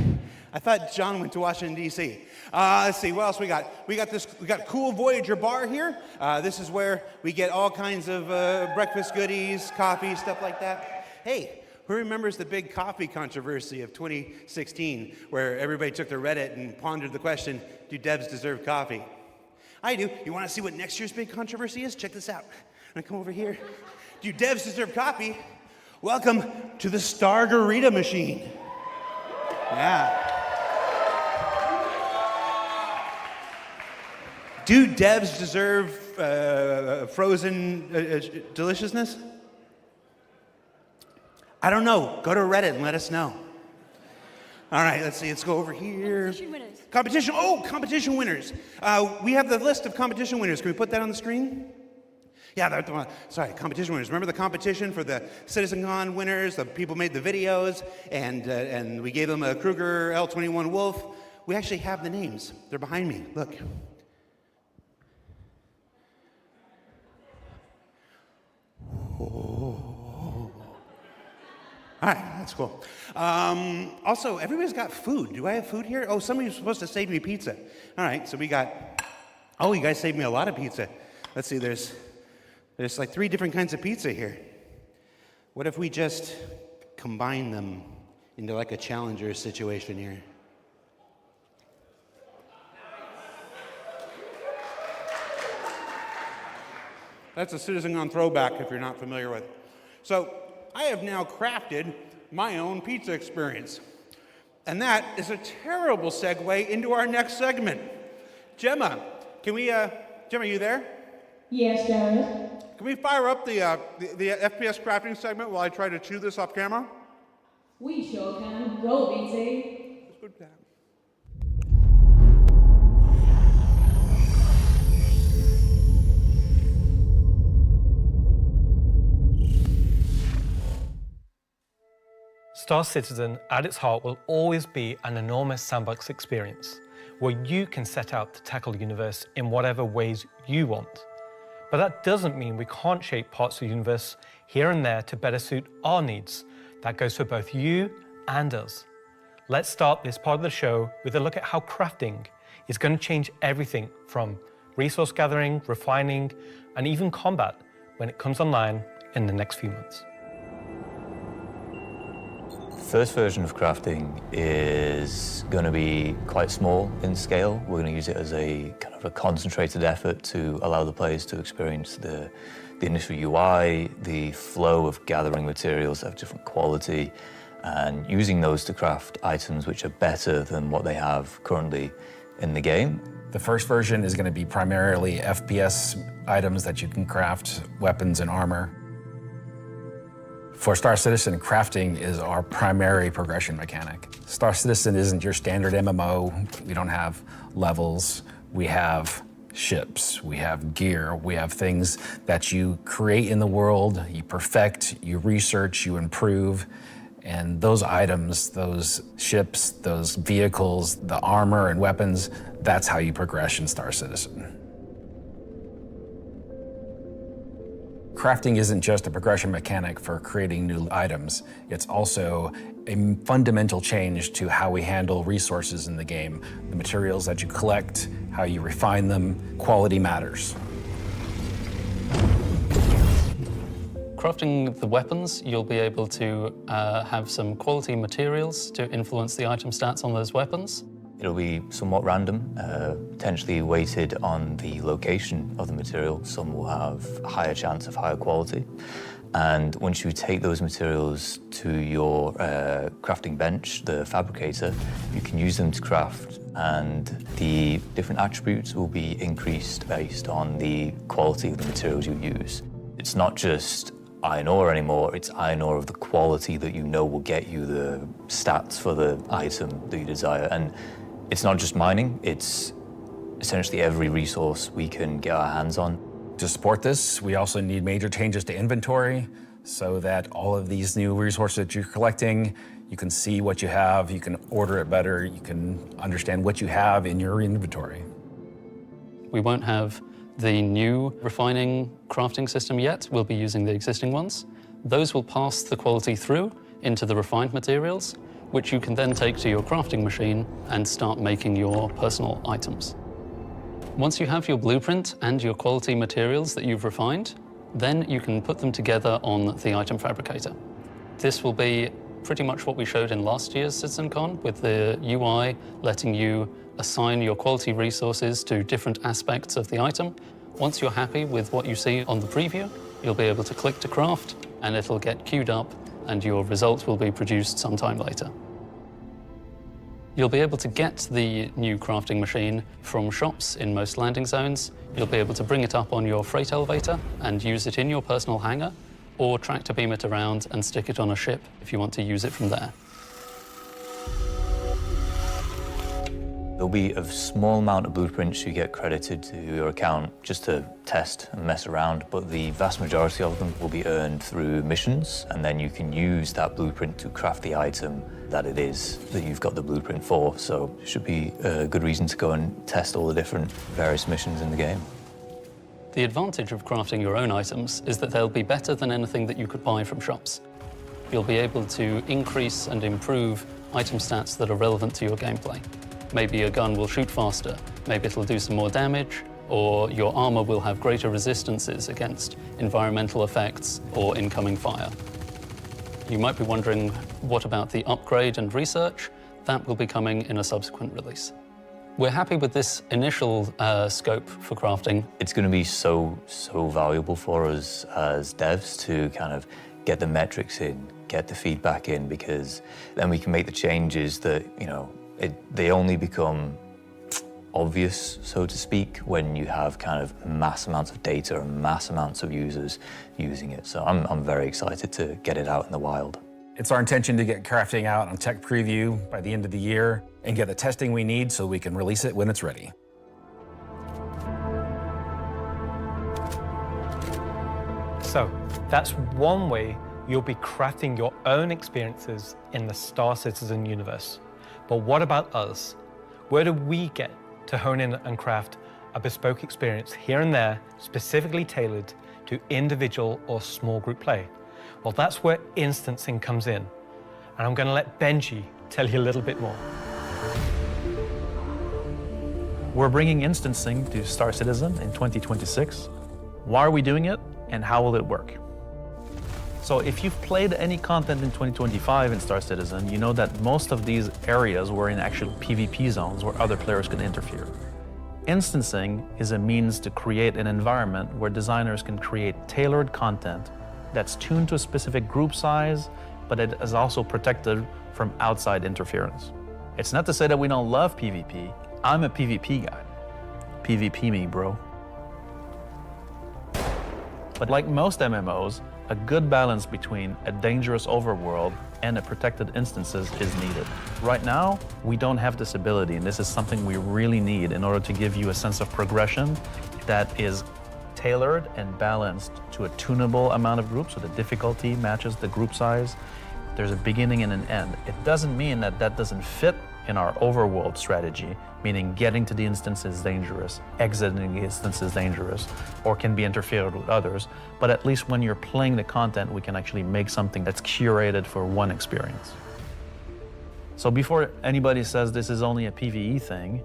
I thought John went to Washington, D.C. Let's see, what else we got? We got cool Voyager bar here. This is where we get all kinds of breakfast goodies, coffee, stuff like that. Hey, who remembers the big coffee controversy of 2016, where everybody took to Reddit and pondered the question, do devs deserve coffee? I do. You want to see what next year's big controversy is? Check this out. I'm gonna come over here. Do devs deserve coffee? Welcome to the Stargarita machine. Yeah. Do devs deserve frozen deliciousness? I don't know. Go to Reddit and let us know. All right, let's see. Let's go over here. Competition winners. Competition winners. We have the list of competition winners. Can we put that on the screen? Yeah, sorry, competition winners. Remember the competition for the CitizenCon winners? The people made the videos, and we gave them a Kruger L21 Wolf. We actually have the names. They're behind me. Look. Oh. All right, that's cool. Also, everybody's got food. Do I have food here? Oh, somebody's supposed to save me pizza. All right, so we got. Oh, you guys saved me a lot of pizza. Let's see. There's like 3 different kinds of pizza here. What if we just combine them into like a challenger situation here? That's a CitizenCon throwback if you're not familiar with it. So I have now crafted my own pizza experience. And that is a terrible segue into our next segment. Gemma, Gemma, are you there? Yes, Jared. Can we fire up the FPS crafting segment while I try to chew this off camera? We sure can. Roll, BT. Let's go do that. Star Citizen, at its heart, will always be an enormous sandbox experience where you can set out to tackle the universe in whatever ways you want. But that doesn't mean we can't shape parts of the universe here and there to better suit our needs. That goes for both you and us. Let's start this part of the show with a look at how crafting is going to change everything from resource gathering, refining, and even combat when it comes online in the next few months. First version of crafting is going to be quite small in scale. We're going to use it as a kind of a concentrated effort to allow the players to experience the initial UI, the flow of gathering materials that have different quality, and using those to craft items which are better than what they have currently in the game. The first version is going to be primarily FPS items that you can craft, weapons and armor. For Star Citizen, crafting is our primary progression mechanic. Star Citizen isn't your standard MMO. We don't have levels. We have ships, we have gear, we have things that you create in the world, you perfect, you research, you improve, and those items, those ships, those vehicles, the armor and weapons, that's how you progress in Star Citizen. Crafting isn't just a progression mechanic for creating new items, it's also a fundamental change to how we handle resources in the game. The materials that you collect, how you refine them, quality matters. Crafting the weapons, you'll be able to have some quality materials to influence the item stats on those weapons. It'll be somewhat random, potentially weighted on the location of the material. Some will have a higher chance of higher quality. And once you take those materials to your crafting bench, the fabricator, you can use them to craft, and the different attributes will be increased based on the quality of the materials you use. It's not just iron ore anymore, it's iron ore of the quality that you know will get you the stats for the item that you desire. And it's not just mining, it's essentially every resource we can get our hands on. To support this, we also need major changes to inventory so that all of these new resources that you're collecting, you can see what you have, you can order it better, you can understand what you have in your inventory. We won't have the new refining crafting system yet. We'll be using the existing ones. Those will pass the quality through into the refined materials, which you can then take to your crafting machine and start making your personal items. Once you have your blueprint and your quality materials that you've refined, then you can put them together on the item fabricator. This will be pretty much what we showed in last year's CitizenCon, with the UI letting you assign your quality resources to different aspects of the item. Once you're happy with what you see on the preview, you'll be able to click to craft, and it'll get queued up, and your result will be produced sometime later. You'll be able to get the new crafting machine from shops in most landing zones. You'll be able to bring it up on your freight elevator and use it in your personal hangar, or tractor beam it around and stick it on a ship if you want to use it from there. There'll be a small amount of blueprints you get credited to your account just to test and mess around, but the vast majority of them will be earned through missions, and then you can use that blueprint to craft the item that it is that you've got the blueprint for. So it should be a good reason to go and test all the different various missions in the game. The advantage of crafting your own items is that they'll be better than anything that you could buy from shops. You'll be able to increase and improve item stats that are relevant to your gameplay. Maybe a gun will shoot faster, maybe it'll do some more damage, or your armor will have greater resistances against environmental effects or incoming fire. You might be wondering, what about the upgrade and research? That will be coming in a subsequent release. We're happy with this initial scope for crafting. It's going to be so valuable for us as devs to kind of get the metrics in, get the feedback in, because then we can make the changes that, you know, they only become obvious, so to speak, when you have kind of mass amounts of data and mass amounts of users using it. So I'm very excited to get it out in the wild. It's our intention to get crafting out on tech preview by the end of the year and get the testing we need so we can release it when it's ready. So that's one way you'll be crafting your own experiences in the Star Citizen universe. But what about us? Where do we get to hone in and craft a bespoke experience here and there, specifically tailored to individual or small group play? Well, that's where instancing comes in. And I'm going to let Benji tell you a little bit more. We're bringing instancing to Star Citizen in 2026. Why are we doing it, and how will it work? So if you've played any content in 2025 in Star Citizen, you know that most of these areas were in actual PvP zones where other players could interfere. Instancing is a means to create an environment where designers can create tailored content that's tuned to a specific group size, but it is also protected from outside interference. It's not to say that we don't love PvP. I'm a PvP guy. PvP me, bro. But like most MMOs, a good balance between a dangerous overworld and a protected instances is needed. Right now, we don't have this ability, and this is something we really need in order to give you a sense of progression that is tailored and balanced to a tunable amount of groups, so the difficulty matches the group size. There's a beginning and an end. It doesn't mean that that doesn't fit in our overworld strategy, meaning getting to the instance is dangerous, exiting the instance is dangerous, or can be interfered with others. But at least when you're playing the content, we can actually make something that's curated for one experience. So before anybody says this is only a PvE thing,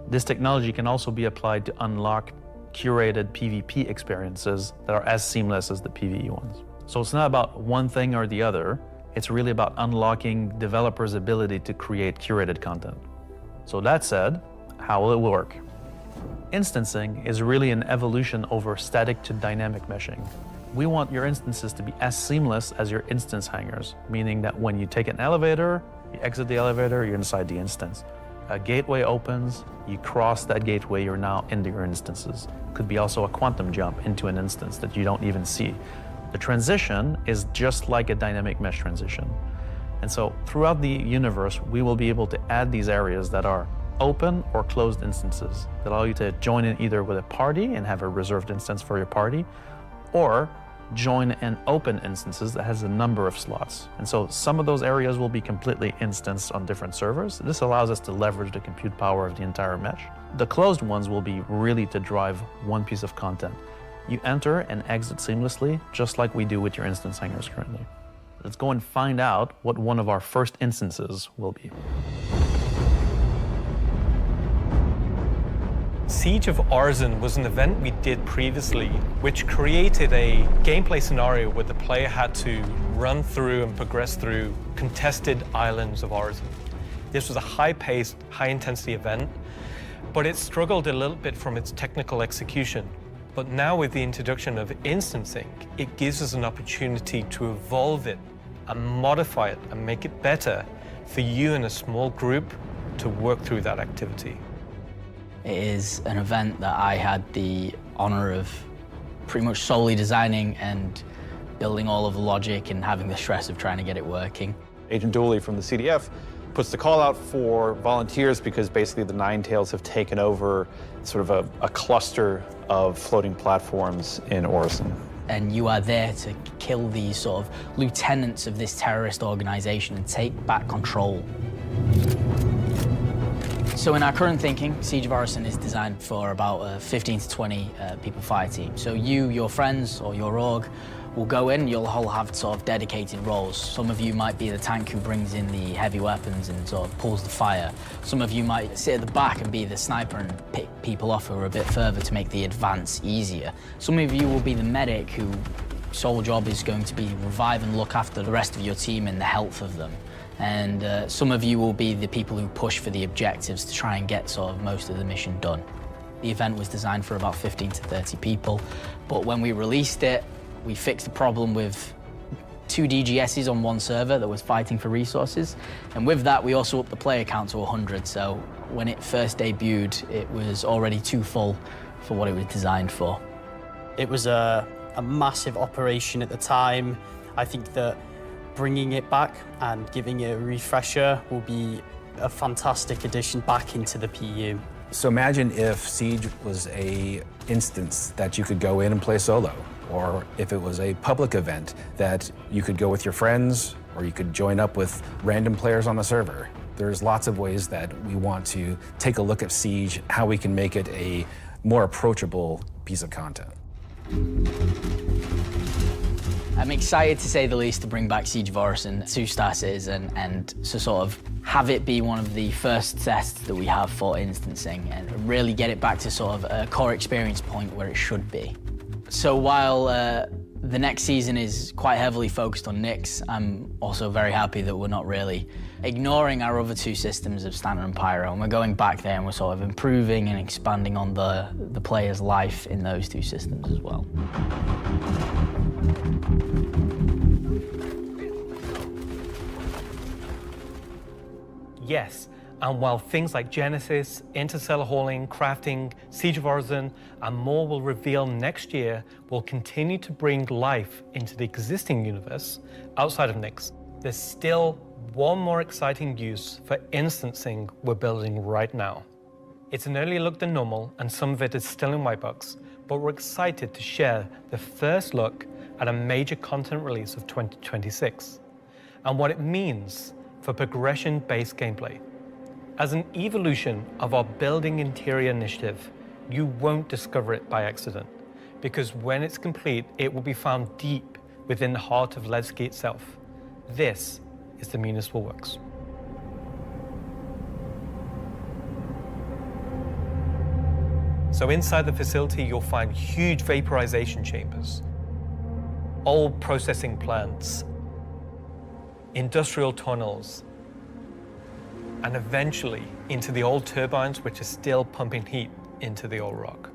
this technology can also be applied to unlock curated PvP experiences that are as seamless as the PvE ones. So it's not about one thing or the other. It's really about unlocking developers' ability to create curated content. So that said, how will it work? Instancing is really an evolution over static to dynamic meshing. We want your instances to be as seamless as your instance hangars, meaning that when you take an elevator, you exit the elevator, you're inside the instance. A gateway opens, you cross that gateway, you're now into your instances. Could be also a quantum jump into an instance that you don't even see. The transition is just like a dynamic mesh transition. And so throughout the universe, we will be able to add these areas that are open or closed instances that allow you to join in either with a party and have a reserved instance for your party, or join in open instances that has a number of slots. And so some of those areas will be completely instanced on different servers. This allows us to leverage the compute power of the entire mesh. The closed ones will be really to drive one piece of content. You enter and exit seamlessly, just like we do with your instance hangars currently. Let's go and find out what one of our first instances will be. Siege of Arisen was an event we did previously, which created a gameplay scenario where the player had to run through and progress through contested islands of Arisen. This was a high-paced, high-intensity event, but it struggled a little bit from its technical execution. But now with the introduction of instancing, it gives us an opportunity to evolve it and modify it and make it better for you and a small group to work through that activity. It is an event that I had the honor of pretty much solely designing and building all of the logic and having the stress of trying to get it working. Agent Dooley from the CDF puts the call out for volunteers because basically the Ninetales have taken over sort of a cluster of floating platforms in Orison. And you are there to kill these sort of lieutenants of this terrorist organization and take back control. So in our current thinking, Siege of Orison is designed for about a 15 to 20 people fire team. So you, your friends, or your org will go in, you'll all have sort of dedicated roles. Some of you might be the tank who brings in the heavy weapons and sort of pulls the fire. Some of you might sit at the back and be the sniper and pick people off who are a bit further to make the advance easier. Some of you will be the medic whose sole job is going to be revive and look after the rest of your team and the health of them. And some of you will be the people who push for the objectives to try and get sort of most of the mission done. The event was designed for about 15 to 30 people, but when we released it, we fixed the problem with 2 DGSs on one server that was fighting for resources. And with that, we also upped the player count to 100. So when it first debuted, it was already too full for what it was designed for. It was a massive operation at the time. I think that bringing it back and giving it a refresher will be a fantastic addition back into the PU. So imagine if Siege was a instance that you could go in and play solo, or if it was a public event that you could go with your friends, or you could join up with random players on the server. There's lots of ways that we want to take a look at Siege, how we can make it a more approachable piece of content. I'm excited, to say the least, to bring back Siege of Orison to Star Citizen and to sort of have it be one of the first tests that we have for instancing and really get it back to sort of a core experience point where it should be. So while the next season is quite heavily focused on Nyx, I'm also very happy that we're not really ignoring our other 2 systems of Standard and Pyro, and we're going back there and we're sort of improving and expanding on the player's life in those 2 systems as well. Yes, and while things like Genesis, interstellar hauling, crafting, Siege of Orison, and more will reveal next year, we'll continue to bring life into the existing universe outside of Nyx. There's still one more exciting use for instancing we're building right now. It's an earlier look than normal, and some of it is still in white box, but we're excited to share the first look at a major content release of 2026, and what it means for progression-based gameplay. As an evolution of our Building Interior initiative, you won't discover it by accident, because when it's complete, it will be found deep within the heart of Levski itself. This is the Municipal Works. So inside the facility, you'll find huge vaporization chambers. old processing plants, industrial tunnels, and eventually into the old turbines, which are still pumping heat into the old rock.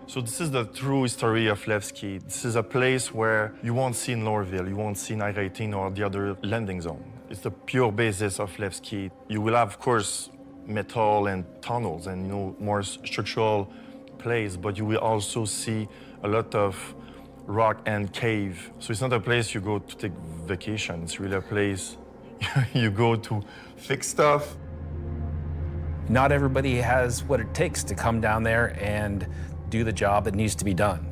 So this is the true history of Levski. This is a place where you won't see in Lorville, you won't see in I-18 or the other landing zone. It's the pure basis of Levski. You will have, of course, metal and tunnels and more structural place, but you will also see a lot of rock and cave. So it's not a place you go to take vacation. It's really a place you go to fix stuff. Not everybody has what it takes to come down there and do the job that needs to be done.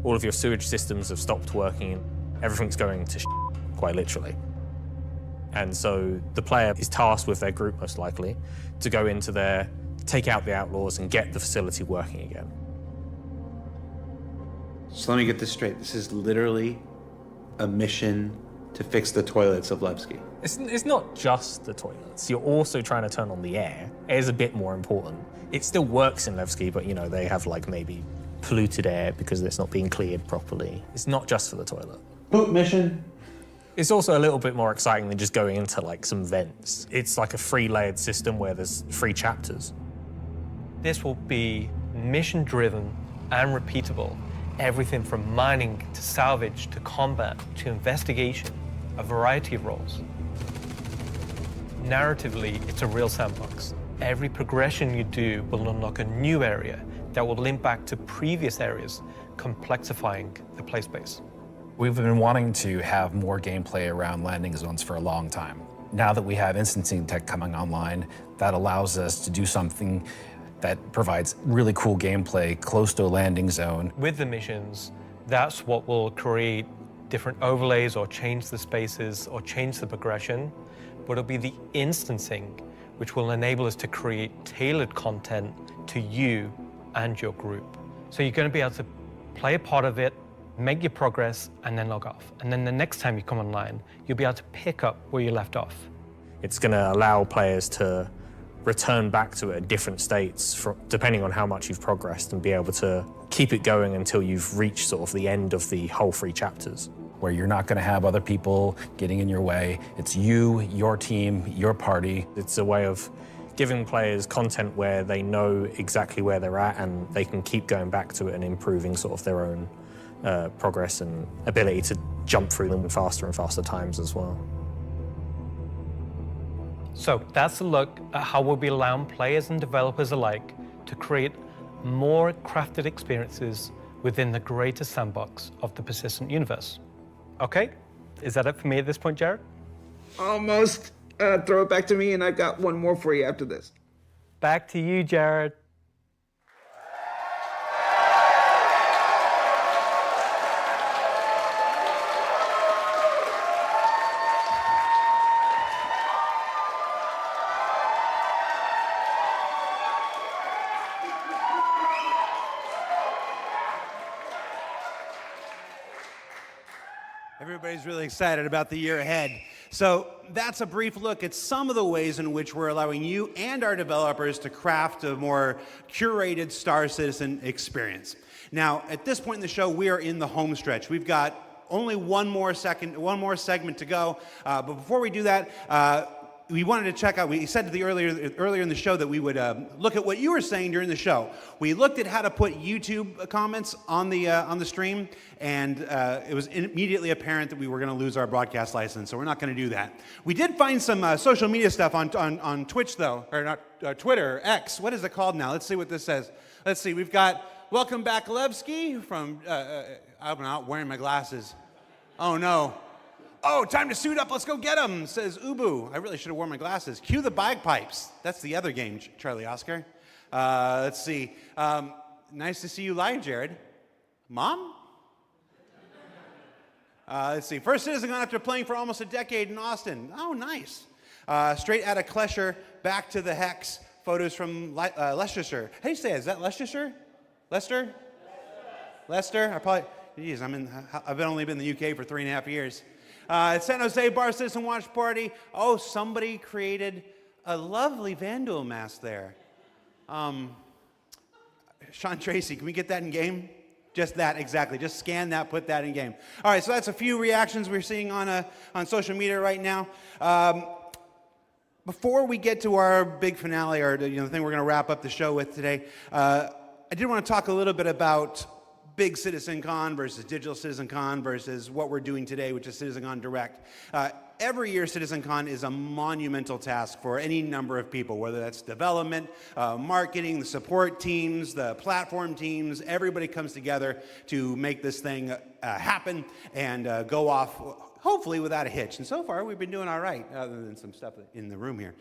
All of your sewage systems have stopped working. Everything's going to quite literally. And so the player is tasked with their group, most likely, to go into there, take out the outlaws, and get the facility working again. So let me get this straight. This is literally a mission to fix the toilets of Levski. It's not just the toilets. You're also trying to turn on the air. Air is a bit more important. It still works in Levski, but they have maybe polluted air because it's not being cleared properly. It's not just for the toilet. Poop mission. It's also a little bit more exciting than just going into some vents. It's like a free-layered system where there's 3 chapters. This will be mission-driven and repeatable. Everything from mining to salvage to combat to investigation, a variety of roles. Narratively, it's a real sandbox. Every progression you do will unlock a new area that will link back to previous areas, complexifying the play space. We've been wanting to have more gameplay around landing zones for a long time. Now that we have instancing tech coming online, that allows us to do something that provides really cool gameplay close to a landing zone. With the missions, that's what will create different overlays or change the spaces or change the progression, but it'll be the instancing which will enable us to create tailored content to you and your group. So you're going to be able to play a part of it, make your progress, and then log off. And then the next time you come online, you'll be able to pick up where you left off. It's going to allow players to return back to it at different states, depending on how much you've progressed, and be able to keep it going until you've reached sort of the end of the whole 3 chapters. Where you're not going to have other people getting in your way. It's you, your team, your party. It's a way of giving players content where they know exactly where they're at and they can keep going back to it and improving sort of their own progress and ability to jump through them faster and faster times as well. So that's a look at how we'll be allowing players and developers alike to create more crafted experiences within the greater sandbox of the persistent universe. Okay, is that it for me at this point, Jared? Almost. Throw it back to me, and I've got one more for you after this. Back to you, Jared. Everybody's really excited about the year ahead. So that's a brief look at some of the ways in which we're allowing you and our developers to craft a more curated Star Citizen experience. Now, at this point in the show, we are in the home stretch. We've got only one more segment to go. But before we do that, we wanted to check out, we said earlier in the show that we would look at what you were saying during the show. We looked at how to put YouTube comments on the stream, and it was immediately apparent that we were going to lose our broadcast license, so we're not going to do that. We did find some social media stuff on Twitch, though, or not Twitter, X. What is it called now? Let's see what this says. Let's see, we've got Welcome Back Levski from, I'm not wearing my glasses. Oh, no. Oh, time to suit up, let's go get him, says Ubu. I really should have worn my glasses. Cue the bagpipes. That's the other game, Charlie Oscar. Let's see. Nice to see you live, Jared. Mom? Let's see. First CitizenCon after playing for almost a decade in Austin. Oh, nice. Straight out of Klesher, back to the Hex. Photos from Leicestershire. How do you say it? Is that Leicestershire? Leicester? Leicester? I've only been in the UK for 3.5 years. San Jose Bar Citizen Watch Party. Oh, somebody created a lovely Vandal mask there. Sean Tracy, can we get that in game? Just that, exactly. Just scan that, put that in game. All right, so that's a few reactions we're seeing on social media right now. Before we get to our big finale, or the thing we're going to wrap up the show with today, I did want to talk a little bit about big CitizenCon versus digital CitizenCon versus what we're doing today, which is CitizenCon Direct. Every year, CitizenCon is a monumental task for any number of people, whether that's development, marketing, the support teams, the platform teams. Everybody comes together to make this thing happen and go off, hopefully without a hitch. And so far, we've been doing all right, other than some stuff in the room here.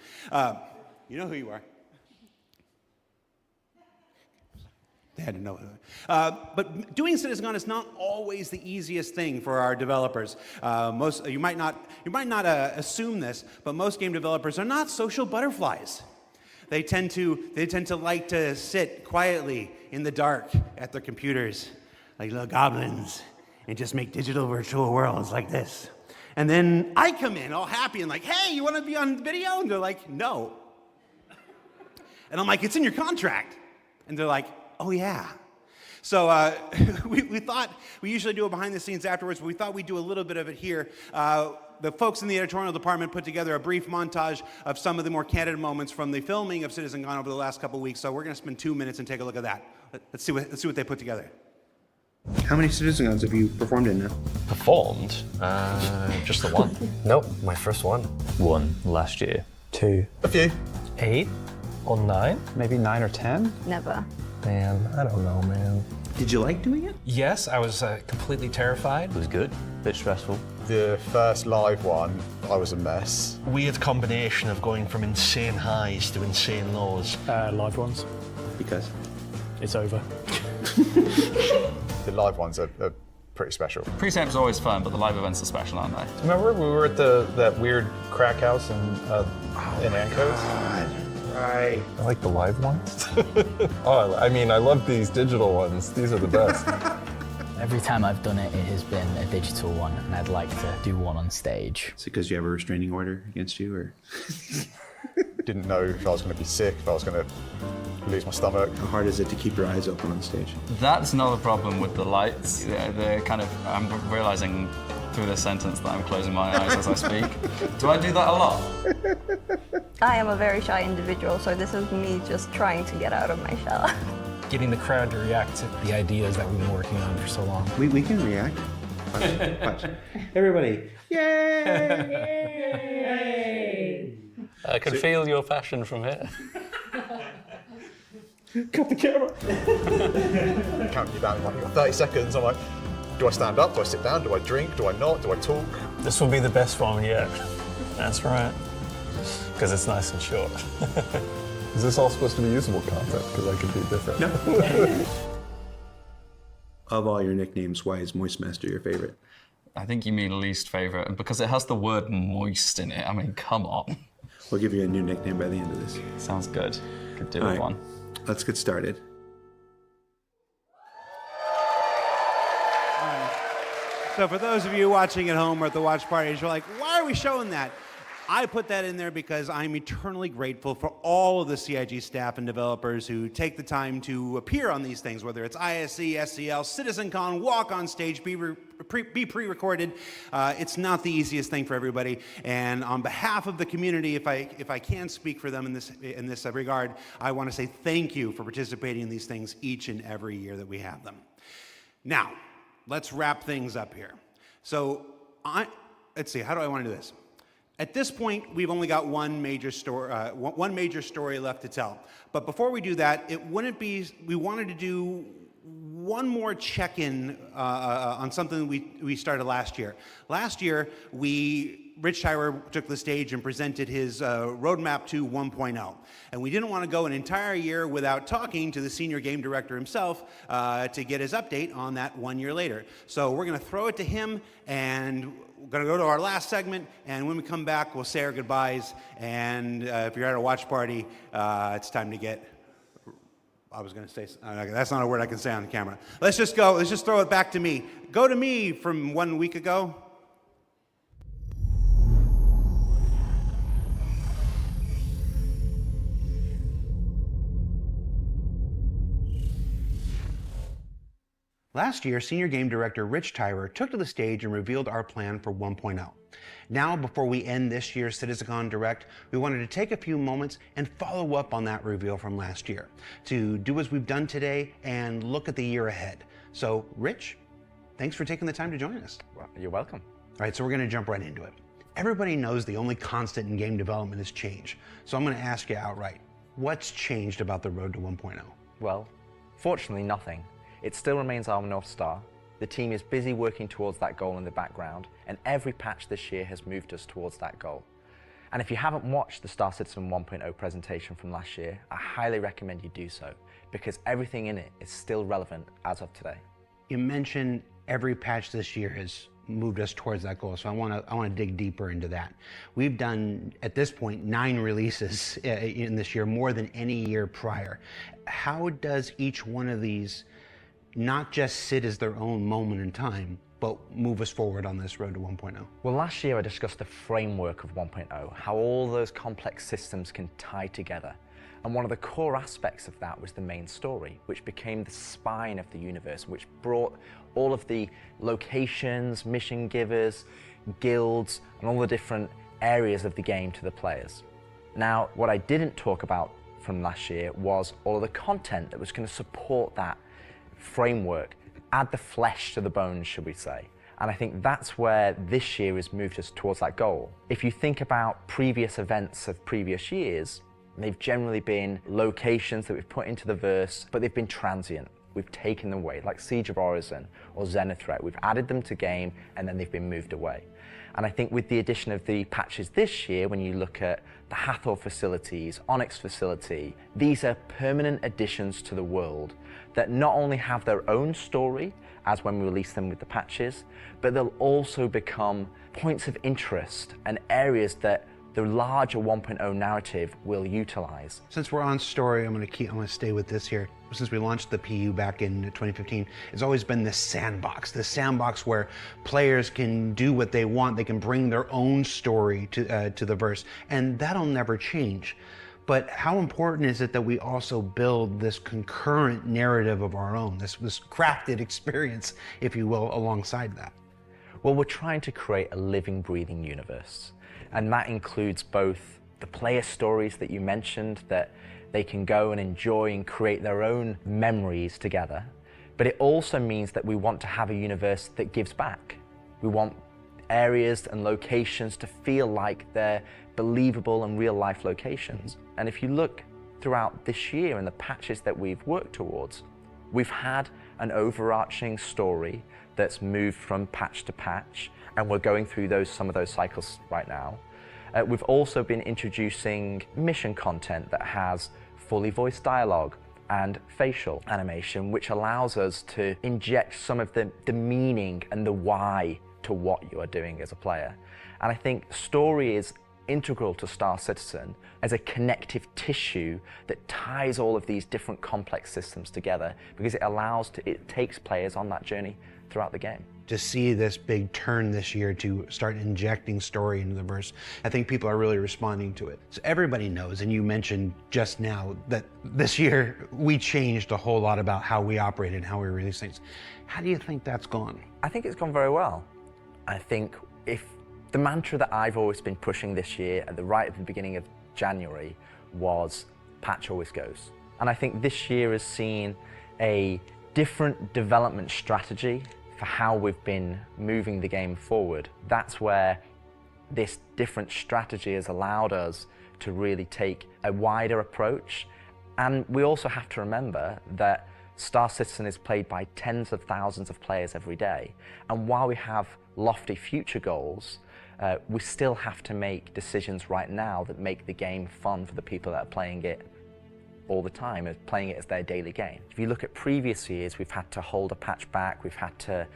You know who you are. They had to know. But doing CitizenCon is not always the easiest thing for our developers. You might not assume this, but most game developers are not social butterflies. They tend to like to sit quietly in the dark at their computers, like little goblins, and just make digital virtual worlds like this. And then I come in all happy and like, hey, you want to be on video? And they're like, no. And I'm like, it's in your contract. And they're like, oh, yeah. So we thought, we usually do it behind the scenes afterwards, but we thought we'd do a little bit of it here. The folks in the editorial department put together a brief montage of some of the more candid moments from the filming of CitizenCon over the last couple of weeks. So we're going to spend 2 minutes and take a look at that. Let's see what they put together. How many CitizenCons have you performed in now? Performed? Just the one. Nope, my first one. One last year. 2. A few. 8 or 9? Maybe 9 or 10? Never. Man, I don't know, man. Did you like doing it? Yes, I was completely terrified. It was good, a bit stressful. The first live one, I was a mess. Weird combination of going from insane highs to insane lows. Live ones. Because? It's over. The live ones are pretty special. Pre-samp's always fun, but the live events are special, aren't they? Remember we were at that weird crack house in Ancos? Right. I like the live ones. I love these digital ones. These are the best. Every time I've done it, it has been a digital one, and I'd like to do one on stage. Is it because you have a restraining order against you, or? Didn't know if I was going to be sick, if I was going to lose my stomach. How hard is it to keep your eyes open on stage? That's not a problem with the lights. They're kind of, I'm realizing through this sentence that I'm closing my eyes as I speak. Do I do that a lot? I am a very shy individual, so this is me just trying to get out of my shell. Getting the crowd to react to the ideas that we've been working on for so long. We can react. Watch. Everybody. Yay! Yay! I can feel your passion from here. Cut the camera. Counting you down in like 30 seconds. I'm like, do I stand up? Do I sit down? Do I drink? Do I not? Do I talk? This will be the best one yet. That's right. Because it's nice and short. Is this all supposed to be usable content? Because I could be different. No. Of all your nicknames, why is Moist Master your favorite? I think you mean least favorite, and because it has the word moist in it. I mean, come on. We'll give you a new nickname by the end of this. Sounds good. Could do All with right. one. Let's get started. So for those of you watching at home or at the watch parties, you're like, why are we showing that? I put that in there because I'm eternally grateful for all of the CIG staff and developers who take the time to appear on these things, whether it's ISE, SCL, CitizenCon, walk on stage, be pre-recorded. It's not the easiest thing for everybody. And on behalf of the community, if I can speak for them in this regard, I want to say thank you for participating in these things each and every year that we have them. Now, let's wrap things up here. So let's see, how do I want to do this? At this point, we've only got one major story left to tell. But before we do that, we wanted to do one more check-in on something we started last year. Last year, Rich Tyler took the stage and presented his roadmap to 1.0. And we didn't want to go an entire year without talking to the senior game director himself to get his update on that 1 year later. So we're going to throw it to him, and we're going to go to our last segment, and when we come back, we'll say our goodbyes. And if you're at a watch party, it's time to get... I was going to say... that's not a word I can say on the camera. Let's just go. Let's just throw it back to me. Go to me from 1 week ago. Last year, Senior Game Director Rich Tyrer took to the stage and revealed our plan for 1.0. Now, before we end this year's CitizenCon Direct, we wanted to take a few moments and follow up on that reveal from last year, to do as we've done today and look at the year ahead. So, Rich, thanks for taking the time to join us. Well, you're welcome. All right, so we're going to jump right into it. Everybody knows the only constant in game development is change. So I'm going to ask you outright, what's changed about the road to 1.0? Well, fortunately nothing. It still remains our North Star. The team is busy working towards that goal in the background, and every patch this year has moved us towards that goal. And if you haven't watched the Star Citizen 1.0 presentation from last year, I highly recommend you do so, because everything in it is still relevant as of today. You mentioned every patch this year has moved us towards that goal, so I want to dig deeper into that. We've done, at this point, 9 releases in this year, more than any year prior. How does each one of these not just sit as their own moment in time, but move us forward on this road to 1.0? Well, last year I discussed the framework of 1.0, how all those complex systems can tie together. And one of the core aspects of that was the main story, which became the spine of the universe, which brought all of the locations, mission givers, guilds, and all the different areas of the game to the players. Now, what I didn't talk about from last year was all of the content that was going to support that framework, add the flesh to the bones, should we say. And I think that's where this year has moved us towards that goal. If you think about previous events of previous years, they've generally been locations that we've put into the verse, but they've been transient. We've taken them away, like Siege of Orison or Zenithreat. We've added them to game and then they've been moved away. And I think with the addition of the patches this year, when you look at the Hathor facilities, Onyx facility, these are permanent additions to the world that not only have their own story, as when we release them with the patches, but they'll also become points of interest and areas that the larger 1.0 narrative will utilize. Since we're on story, I'm going to stay with this here. Since we launched the PU back in 2015, it's always been this sandbox where players can do what they want. They can bring their own story to the verse, and that'll never change. But how important is it that we also build this concurrent narrative of our own, this crafted experience, if you will, alongside that? Well, we're trying to create a living, breathing universe. And that includes both the player stories that you mentioned, that they can go and enjoy and create their own memories together. But it also means that we want to have a universe that gives back. We want areas and locations to feel like they're believable and real life locations. And if you look throughout this year and the patches that we've worked towards, we've had an overarching story that's moved from patch to patch, and we're going through some of those cycles right now. We've also been introducing mission content that has fully voiced dialogue and facial animation, which allows us to inject some of the meaning and the why to what you are doing as a player. And I think story is integral to Star Citizen as a connective tissue that ties all of these different complex systems together, because it takes players on that journey throughout the game. To see this big turn this year to start injecting story into the verse, I think people are really responding to it. So everybody knows, and you mentioned just now, that this year we changed a whole lot about how we operate and how we release things. How do you think that's gone? I think it's gone very well. I think if the mantra that I've always been pushing this year at the beginning of January was patch always goes. And I think this year has seen a different development strategy for how we've been moving the game forward. That's where this different strategy has allowed us to really take a wider approach. And we also have to remember that Star Citizen is played by tens of thousands of players every day. And while we have lofty future goals, we still have to make decisions right now that make the game fun for the people that are playing it all the time, playing it as their daily game. If you look at previous years, we've had to hold a patch back, we've had to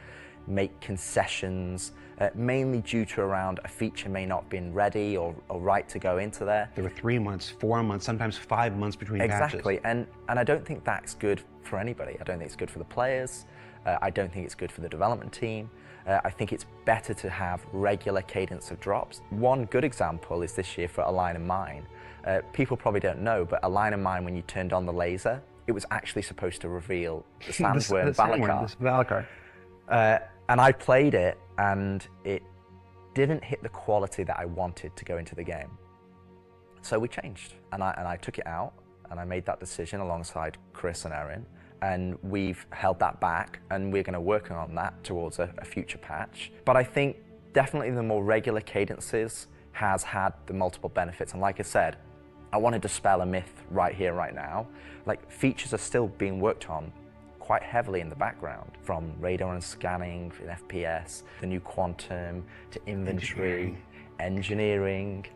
make concessions, mainly due to around a feature may not have been ready or right to go into there. There were 3 months, 4 months, sometimes 5 months between patches. Exactly, and I don't think that's good for anybody. I don't think it's good for the players. I don't think it's good for the development team. I think it's better to have regular cadence of drops. One good example is this year for A Line of Mine. People probably don't know, but A Line of Mine, when you turned on the laser it was actually supposed to reveal the Sandworm This Valakar. And I played it, and it didn't hit the quality that I wanted to go into the game. So we changed, and I took it out, and I made that decision alongside Chris and Erin, and we've held that back, and we're going to work on that towards a future patch. But I think definitely the more regular cadences has had the multiple benefits, and like I said, I want to dispel a myth right here, right now. Like, features are still being worked on quite heavily in the background, from radar and scanning in FPS, the new quantum, to inventory, engineering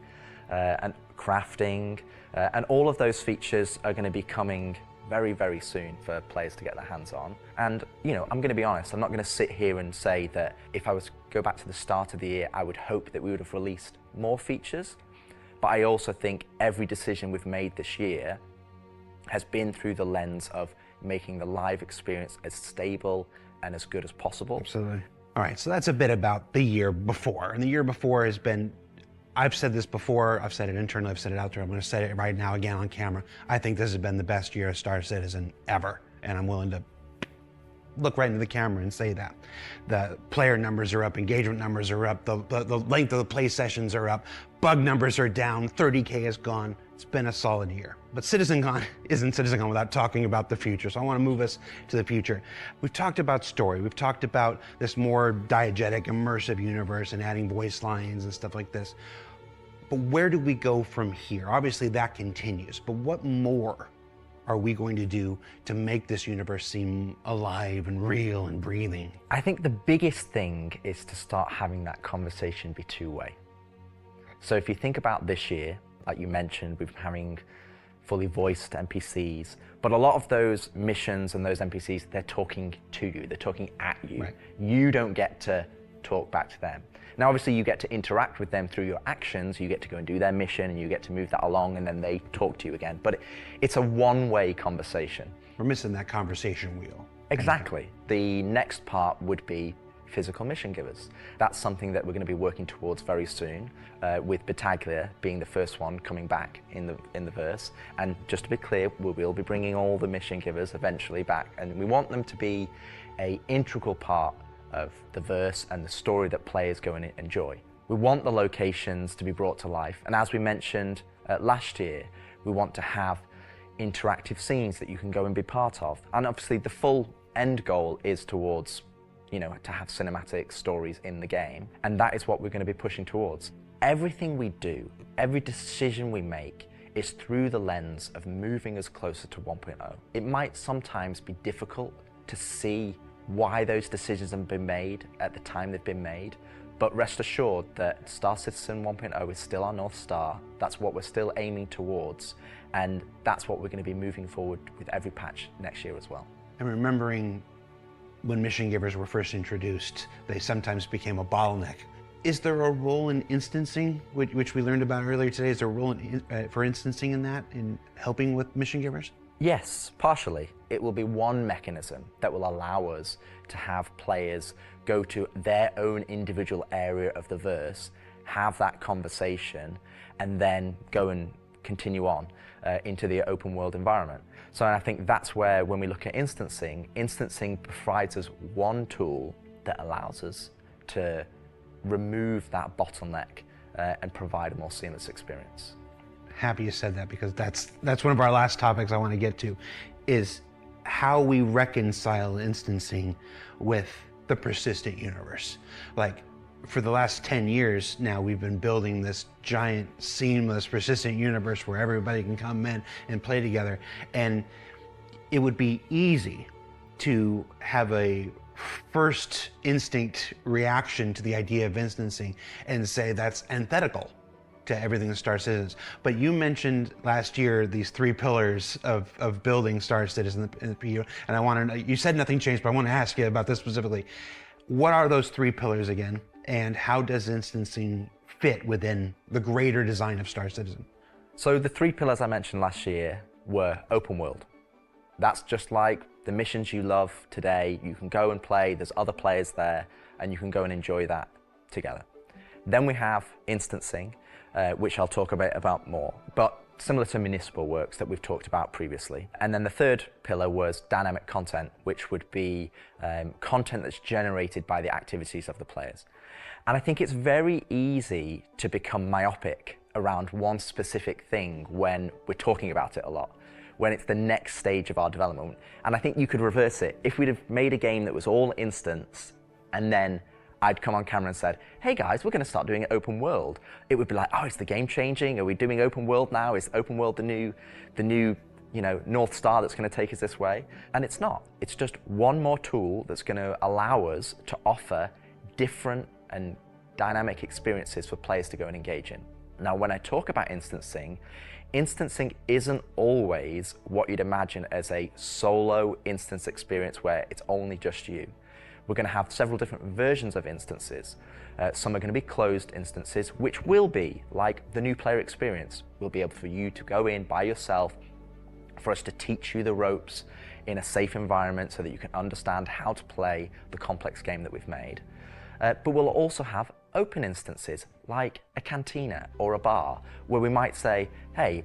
and crafting, and all of those features are going to be coming very, very soon for players to get their hands on. And, you know, I'm going to be honest, I'm not going to sit here and say that if I was to go back to the start of the year, I would hope that we would have released more features. But I also think every decision we've made this year has been through the lens of making the live experience as stable and as good as possible. Absolutely. All right, so that's a bit about the year before. And the year before has been, I've said this before, I've said it internally, I've said it out there, I'm going to say it right now again on camera. I think this has been the best year of Star Citizen ever. And I'm willing to look right into the camera and say that. The player numbers are up, engagement numbers are up, the length of the play sessions are up, bug numbers are down, 30K is gone. It's been a solid year. But CitizenCon isn't CitizenCon without talking about the future, so I want to move us to the future. We've talked about story, we've talked about this more diegetic, immersive universe and adding voice lines and stuff like this. But where do we go from here? Obviously that continues, but what more are we going to do to make this universe seem alive and real and breathing? I think the biggest thing is to start having that conversation be two-way. So if you think about this year, like you mentioned, we've been having fully voiced NPCs, but a lot of those missions and those NPCs, they're talking to you, they're talking at you. Right. You don't get to talk back to them. Now, obviously, you get to interact with them through your actions. You get to go and do their mission, and you get to move that along, and then they talk to you again. But it's a one-way conversation. We're missing that conversation wheel. Exactly. The next part would be physical mission givers. That's something that we're going to be working towards very soon, with Battaglia being the first one coming back in the verse. And just to be clear, we will be bringing all the mission givers eventually back, and we want them to be an integral part of the verse and the story that players go and enjoy. We want the locations to be brought to life, and as we mentioned last year, we want to have interactive scenes that you can go and be part of. And obviously the full end goal is towards, you know, to have cinematic stories in the game, and that is what we're going to be pushing towards. Everything we do, every decision we make is through the lens of moving us closer to 1.0. It might sometimes be difficult to see why those decisions have been made at the time they've been made, but rest assured that Star Citizen 1.0 is still our North Star. That's what we're still aiming towards, and that's what we're going to be moving forward with every patch next year as well. I'm remembering when mission givers were first introduced, they sometimes became a bottleneck. Is there a role in instancing, which we learned about earlier today? Is there a role for instancing in that, in helping with mission givers? Yes, partially. It will be one mechanism that will allow us to have players go to their own individual area of the verse, have that conversation, and then go and continue on into the open world environment. So I think that's where, when we look at instancing provides us one tool that allows us to remove that bottleneck and provide a more seamless experience. Happy you said that, because that's one of our last topics I want to get to, is how we reconcile instancing with the persistent universe. Like, for the last 10 years now, we've been building this giant, seamless, persistent universe where everybody can come in and play together. And it would be easy to have a first instinct reaction to the idea of instancing and say that's antithetical to everything that Star Citizen is. But you mentioned last year these 3 pillars of building Star Citizen in the PU, and I want to, you said nothing changed, but I want to ask you about this specifically. What are those 3 pillars again, and how does instancing fit within the greater design of Star Citizen? So the 3 pillars I mentioned last year were open world. That's just like the missions you love today. You can go and play, there's other players there, and you can go and enjoy that together. Then we have instancing, which I'll talk about more. But similar to municipal works that we've talked about previously. And then the third pillar was dynamic content, which would be content that's generated by the activities of the players. And I think it's very easy to become myopic around one specific thing when we're talking about it a lot, when it's the next stage of our development. And I think you could reverse it. If we'd have made a game that was all instance, and then I'd come on camera and said, hey guys, we're going to start doing it open world, it would be like, oh, is the game changing? Are we doing open world now? Is open world the new North Star that's going to take us this way? And it's not. It's just one more tool that's going to allow us to offer different and dynamic experiences for players to go and engage in. Now, when I talk about instancing isn't always what you'd imagine as a solo instance experience where it's only just you. We're going to have several different versions of instances. Some are going to be closed instances, which will be like the new player experience. We'll be able for you to go in by yourself, for us to teach you the ropes in a safe environment so that you can understand how to play the complex game that we've made. But we'll also have open instances like a cantina or a bar where we might say, hey,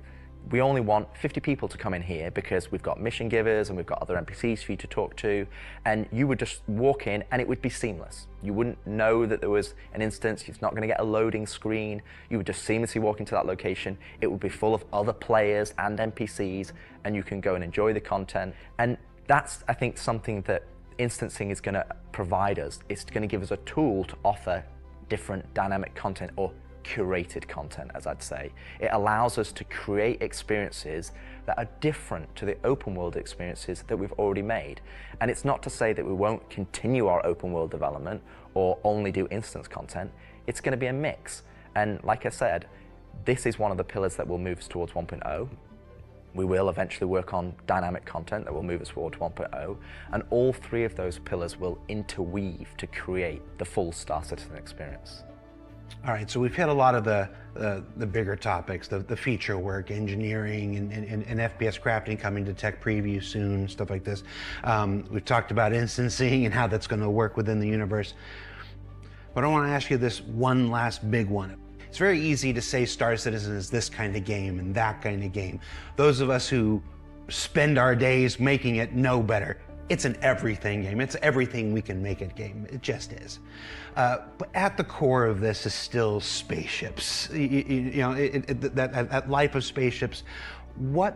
we only want 50 people to come in here because we've got mission givers and we've got other NPCs for you to talk to, and you would just walk in and it would be seamless. You wouldn't know that there was an instance, it's not going to get a loading screen, you would just seamlessly walk into that location, it would be full of other players and NPCs, and you can go and enjoy the content. And that's, I think, something that instancing is going to provide us. It's going to give us a tool to offer different dynamic content, or curated content, as I'd say. It allows us to create experiences that are different to the open world experiences that we've already made. And it's not to say that we won't continue our open world development or only do instance content. It's going to be a mix. And like I said, this is one of the pillars that will move us towards 1.0. We will eventually work on dynamic content that will move us towards 1.0. And all three of those pillars will interweave to create the full Star Citizen experience. All right, so we've hit a lot of the bigger topics, the feature work, engineering, and FPS crafting coming to tech preview soon, stuff like this. We've talked about instancing and how that's going to work within the universe. But I want to ask you this one last big one. It's very easy to say Star Citizen is this kind of game and that kind of game. Those of us who spend our days making it know better. It's an everything game. It's everything we can make it game. It just is. But at the core of this is still spaceships. That life of spaceships. What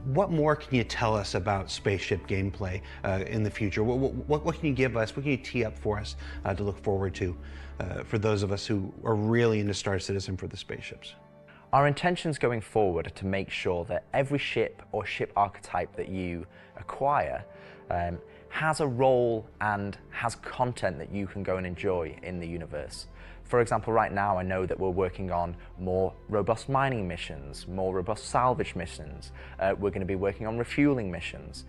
more can you tell us about spaceship gameplay in the future? What can you give us? What can you tee up for us to look forward to for those of us who are really into Star Citizen for the spaceships? Our intentions going forward are to make sure that every ship or ship archetype that you acquire has a role and has content that you can go and enjoy in the universe. For example, right now I know that we're working on more robust mining missions, more robust salvage missions. We're going to be working on refueling missions.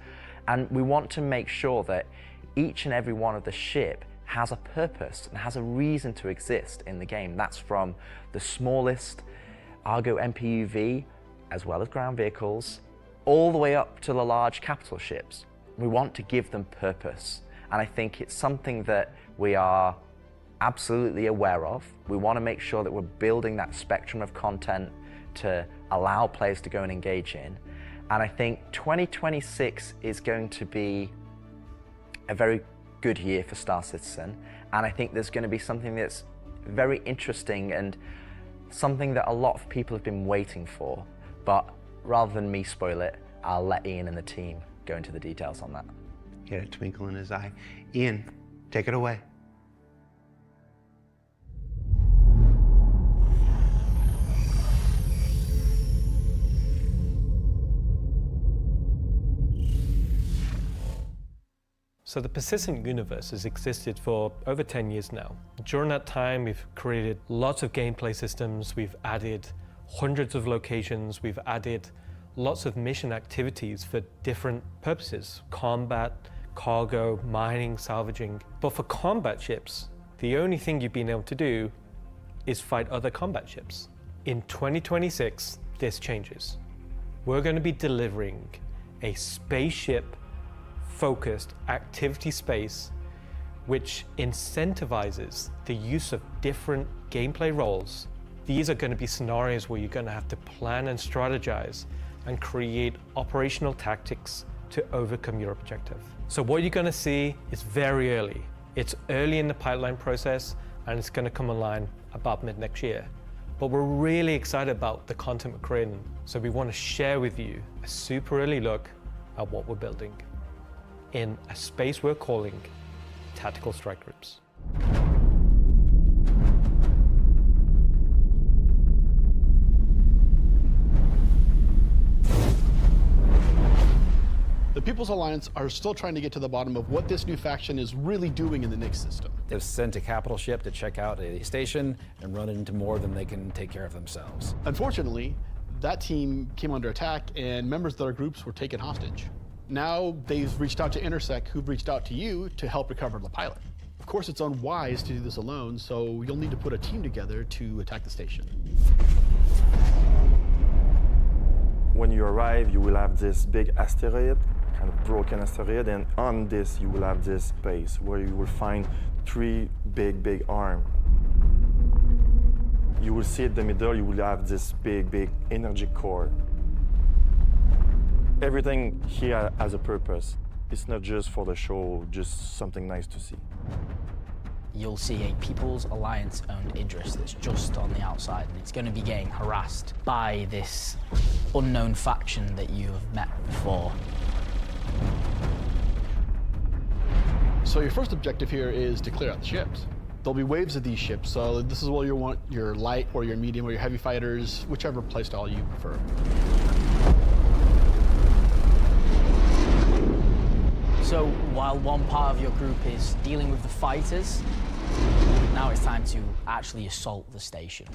And we want to make sure that each and every one of the ship has a purpose and has a reason to exist in the game. That's from the smallest Argo MPUV, as well as ground vehicles, all the way up to the large capital ships. We want to give them purpose, and I think it's something that we are absolutely aware of. We want to make sure that we're building that spectrum of content to allow players to go and engage in. And I think 2026 is going to be a very good year for Star Citizen, and I think there's going to be something that's very interesting and something that a lot of people have been waiting for. But rather than me spoil it, I'll let Ian and the team go into the details on that. He had a twinkle in his eye. Ian, take it away. So the persistent universe has existed for over 10 years now. During that time, we've created lots of gameplay systems, we've added hundreds of locations, we've added lots of mission activities for different purposes: combat, cargo, mining, salvaging. But for combat ships, the only thing you've been able to do is fight other combat ships. In 2026, this changes. We're going to be delivering a spaceship-focused activity space which incentivizes the use of different gameplay roles These are going to be scenarios where you're going to have to plan and strategize and create operational tactics to overcome your objective. So what you're going to see is very early. It's early in the pipeline process, and it's going to come online about mid next year. But we're really excited about the content we're creating, so we want to share with you a super early look at what we're building in a space we're calling Tactical Strike Groups. The People's Alliance are still trying to get to the bottom of what this new faction is really doing in the Nyx system. They've sent a capital ship to check out a station and run into more than they can take care of themselves. Unfortunately, that team came under attack and members of their groups were taken hostage. Now they've reached out to Intersec, who've reached out to you to help recover the pilot. Of course, it's unwise to do this alone, so you'll need to put a team together to attack the station. When you arrive, you will have this big asteroid, kind of broken asteroid, and on this you will have this base where you will find 3 big arms. You will see in the middle, you will have this big energy core. Everything here has a purpose. It's not just for the show, just something nice to see. You'll see a People's Alliance-owned Idris that's just on the outside, and it's going to be getting harassed by this unknown faction that you have met before. So your first objective here is to clear out the ships. There'll be waves of these ships, so this is where you want your light or your medium or your heavy fighters, whichever playstyle you prefer. So while one part of your group is dealing with the fighters, now it's time to actually assault the station.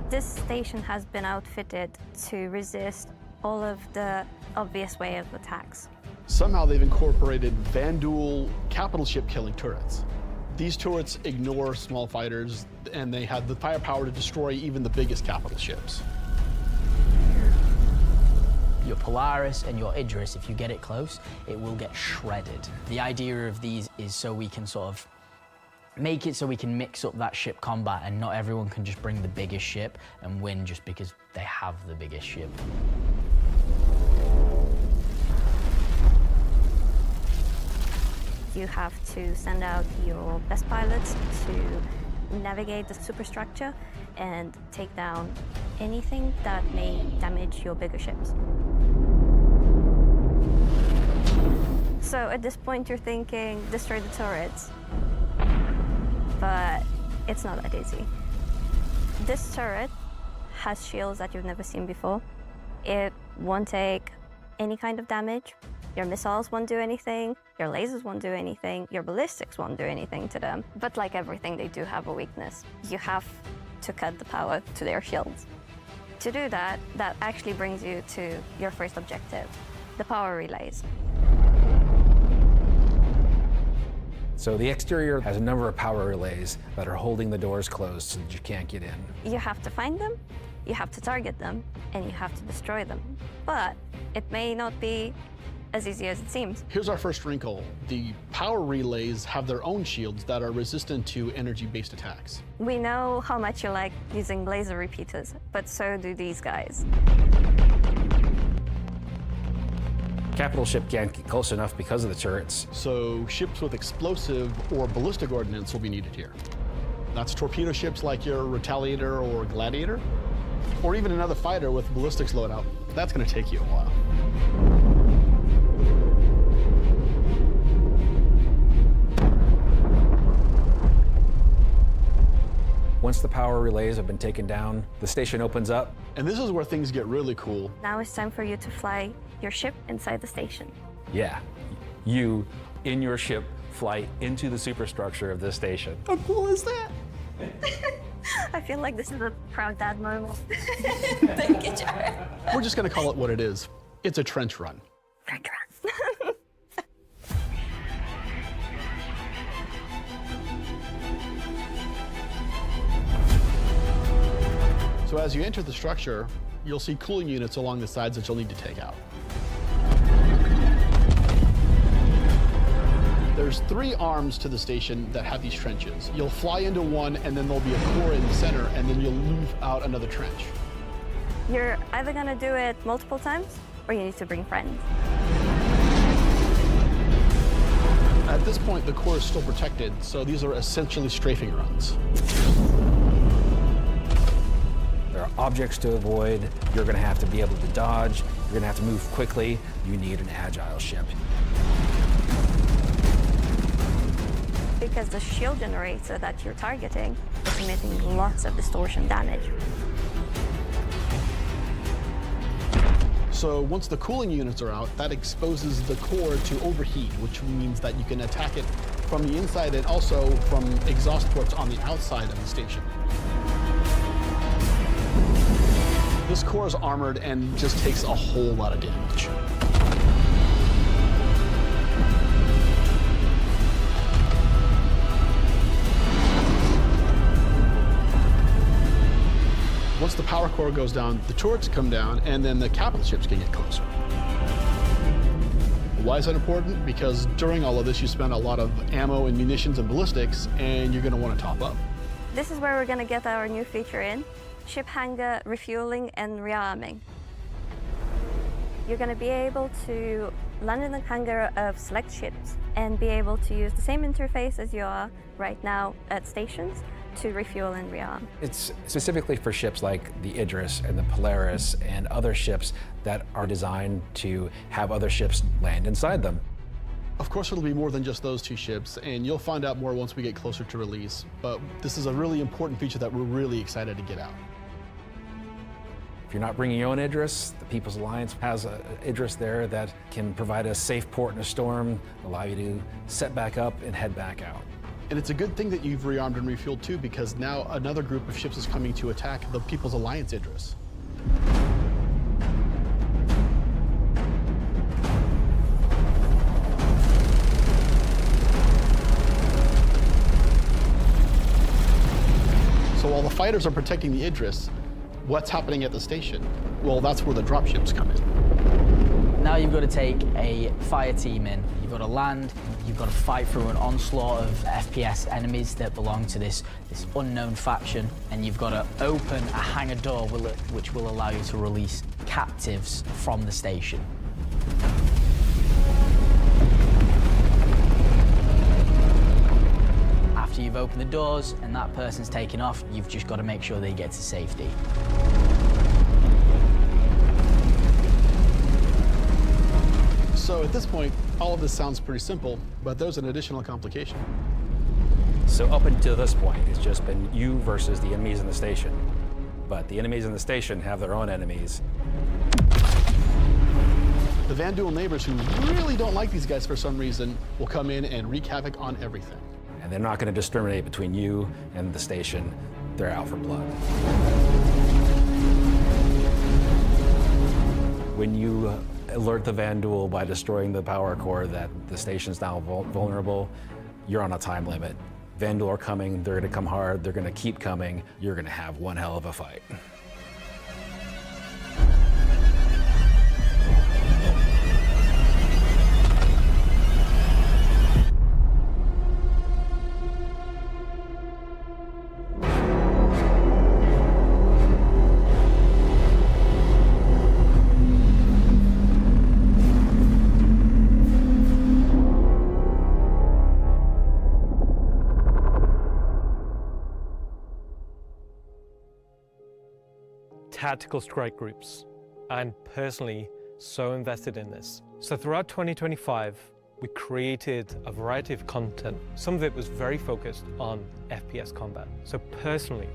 This station has been outfitted to resist all of the obvious way of attacks. Somehow they've incorporated Vanduul capital ship killing turrets. These turrets ignore small fighters, and they have the firepower to destroy even the biggest capital ships. Your Polaris and your Idris, if you get it close, it will get shredded. The idea of these is so we can sort of make it so we can mix up that ship combat, and not everyone can just bring the biggest ship and win just because they have the biggest ship. You have to send out your best pilots to navigate the superstructure and take down anything that may damage your bigger ships. So at this point you're thinking, destroy the turrets. But it's not that easy. This turret has shields that you've never seen before. It won't take any kind of damage. Your missiles won't do anything, your lasers won't do anything, your ballistics won't do anything to them. But like everything, they do have a weakness. You have to cut the power to their shields. To do that, that actually brings you to your first objective, the power relays. So the exterior has a number of power relays that are holding the doors closed so that you can't get in. You have to find them, you have to target them, and you have to destroy them. But it may not be as easy as it seems. Here's our first wrinkle. The power relays have their own shields that are resistant to energy-based attacks. We know how much you like using laser repeaters, but so do these guys. Capital ship can't get close enough because of the turrets. So ships with explosive or ballistic ordnance will be needed here. That's torpedo ships like your Retaliator or Gladiator, or even another fighter with ballistics loadout. That's going to take you a while. Once the power relays have been taken down, the station opens up. And this is where things get really cool. Now it's time for you to fly your ship inside the station. Yeah, you, in your ship, fly into the superstructure of this station. How cool is that? I feel like this is a proud dad moment. Thank you, Jared. We're just going to call it what it is. It's a trench run. Trench run. So as you enter the structure, you'll see cooling units along the sides that you'll need to take out. There's 3 arms to the station that have these trenches. You'll fly into one, and then there'll be a core in the center, and then you'll move out another trench. You're either gonna do it multiple times, or you need to bring friends. At this point, the core is still protected, so these are essentially strafing runs. There are objects to avoid. You're going to have to be able to dodge. You're going to have to move quickly. You need an agile ship. Because the shield generator that you're targeting is emitting lots of distortion damage. So once the cooling units are out, that exposes the core to overheat, which means that you can attack it from the inside and also from exhaust ports on the outside of the station. This core is armored and just takes a whole lot of damage. Once the power core goes down, the turrets come down, and then the capital ships can get closer. Why is that important? Because during all of this, you spend a lot of ammo and munitions and ballistics, and you're going to want to top up. This is where we're going to get our new feature in, ship hangar refueling and rearming. You're going to be able to land in the hangar of select ships and be able to use the same interface as you are right now at stations to refuel and rearm. It's specifically for ships like the Idris and the Polaris and other ships that are designed to have other ships land inside them. Of course, it'll be more than just those 2 ships, and you'll find out more once we get closer to release. But this is a really important feature that we're really excited to get out. If you're not bringing your own Idris, the People's Alliance has an Idris there that can provide a safe port in a storm, allow you to set back up and head back out. And it's a good thing that you've rearmed and refueled too, because now another group of ships is coming to attack the People's Alliance Idris. So while the fighters are protecting the Idris, what's happening at the station? Well, that's where the dropships come in. Now you've got to take a fire team in. You've got to land, you've got to fight through an onslaught of FPS enemies that belong to this unknown faction, and you've got to open a hangar door which will allow you to release captives from the station. After you've opened the doors and that person's taken off, you've just got to make sure they get to safety. So at this point, all of this sounds pretty simple, but there's an additional complication. So up until this point, it's just been you versus the enemies in the station. But the enemies in the station have their own enemies. The Van Duel neighbors who really don't like these guys for some reason will come in and wreak havoc on everything. And they're not going to discriminate between you and the station. They're out for blood. When you alert the Van Duel by destroying the power core that the station's now vulnerable, you're on a time limit. Van Duel are coming, they're going to come hard, they're going to keep coming, you're going to have one hell of a fight. Tactical strike groups. I'm personally so invested in this. So throughout 2025, we created a variety of content. Some of it was very focused on FPS combat. So personally,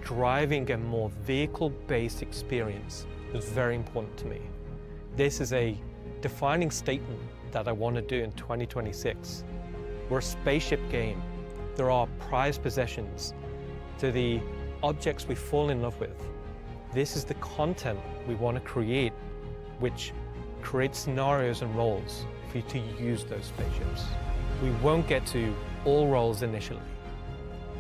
driving a more vehicle-based experience was very important to me. This is a defining statement that I want to do in 2026. We're a spaceship game. There are prized possessions. To the objects we fall in love with. This is the content we want to create, which creates scenarios and roles for you to use those spaceships. We won't get to all roles initially,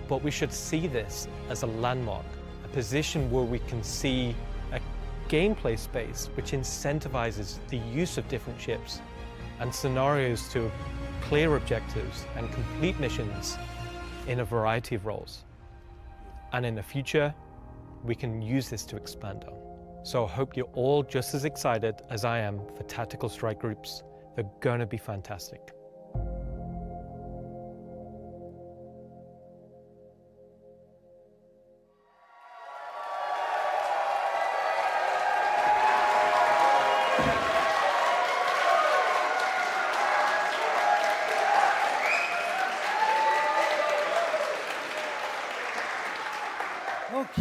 but we should see this as a landmark, a position where we can see a gameplay space which incentivizes the use of different ships and scenarios to clear objectives and complete missions in a variety of roles. And in the future, we can use this to expand on. So I hope you're all just as excited as I am for tactical strike groups. They're gonna be fantastic.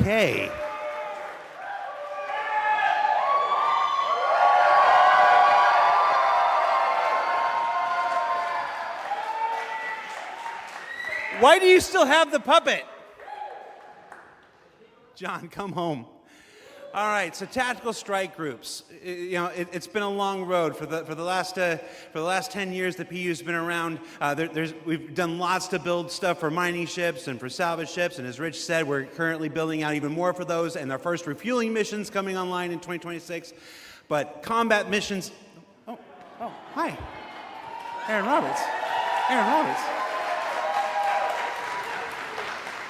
Okay. Why do you still have the puppet? John, come home. All right, so tactical strike groups. You know, it's been a long road for the last 10 years. The PU's been around. We've done lots to build stuff for mining ships and for salvage ships, and as Rich said, we're currently building out even more for those, and our first refueling missions coming online in 2026. But combat missions. Oh, hi, Aaron Roberts. Aaron Roberts.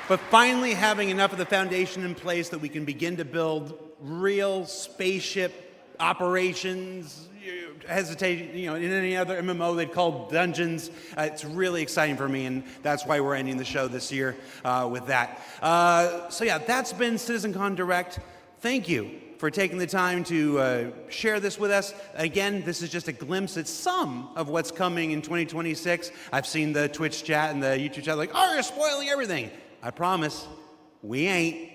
But finally having enough of the foundation in place that we can begin to build real spaceship operations, in any other MMO they'd call dungeons. It's really exciting for me, and that's why we're ending the show this year with that. So yeah, that's been CitizenCon Direct. Thank you for taking the time to share this with us. Again, this is just a glimpse at some of what's coming in 2026. I've seen the Twitch chat and the YouTube chat like, oh, you're spoiling everything. I promise, we ain't.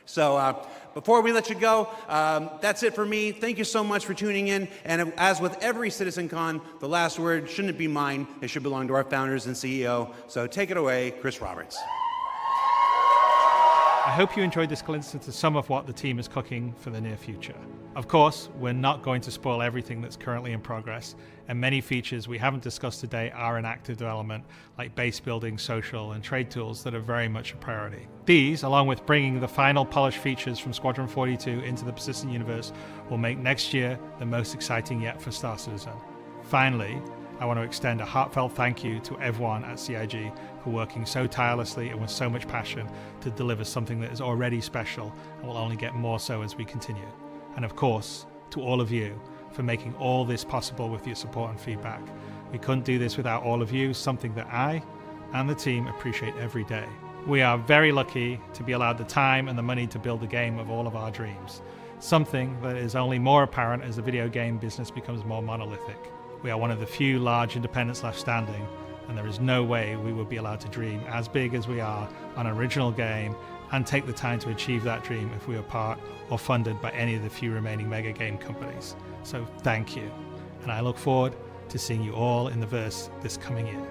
So before we let you go, that's it for me. Thank you so much for tuning in. And as with every CitizenCon, the last word shouldn't be mine. It should belong to our founders and CEO. So take it away, Chris Roberts. I hope you enjoyed this glimpse into some of what the team is cooking for the near future. Of course, we're not going to spoil everything that's currently in progress, and many features we haven't discussed today are in active development, like base building, social, and trade tools that are very much a priority. These, along with bringing the final polished features from Squadron 42 into the persistent universe, will make next year the most exciting yet for Star Citizen. Finally, I want to extend a heartfelt thank you to everyone at CIG for working so tirelessly and with so much passion to deliver something that is already special and will only get more so as we continue. And of course, to all of you for making all this possible with your support and feedback. We couldn't do this without all of you, something that I and the team appreciate every day. We are very lucky to be allowed the time and the money to build a game of all of our dreams, something that is only more apparent as the video game business becomes more monolithic. We are one of the few large independents left standing, and there is no way we would be allowed to dream as big as we are on an original game and take the time to achieve that dream if we were part or funded by any of the few remaining mega game companies. So thank you, and I look forward to seeing you all in the verse this coming year.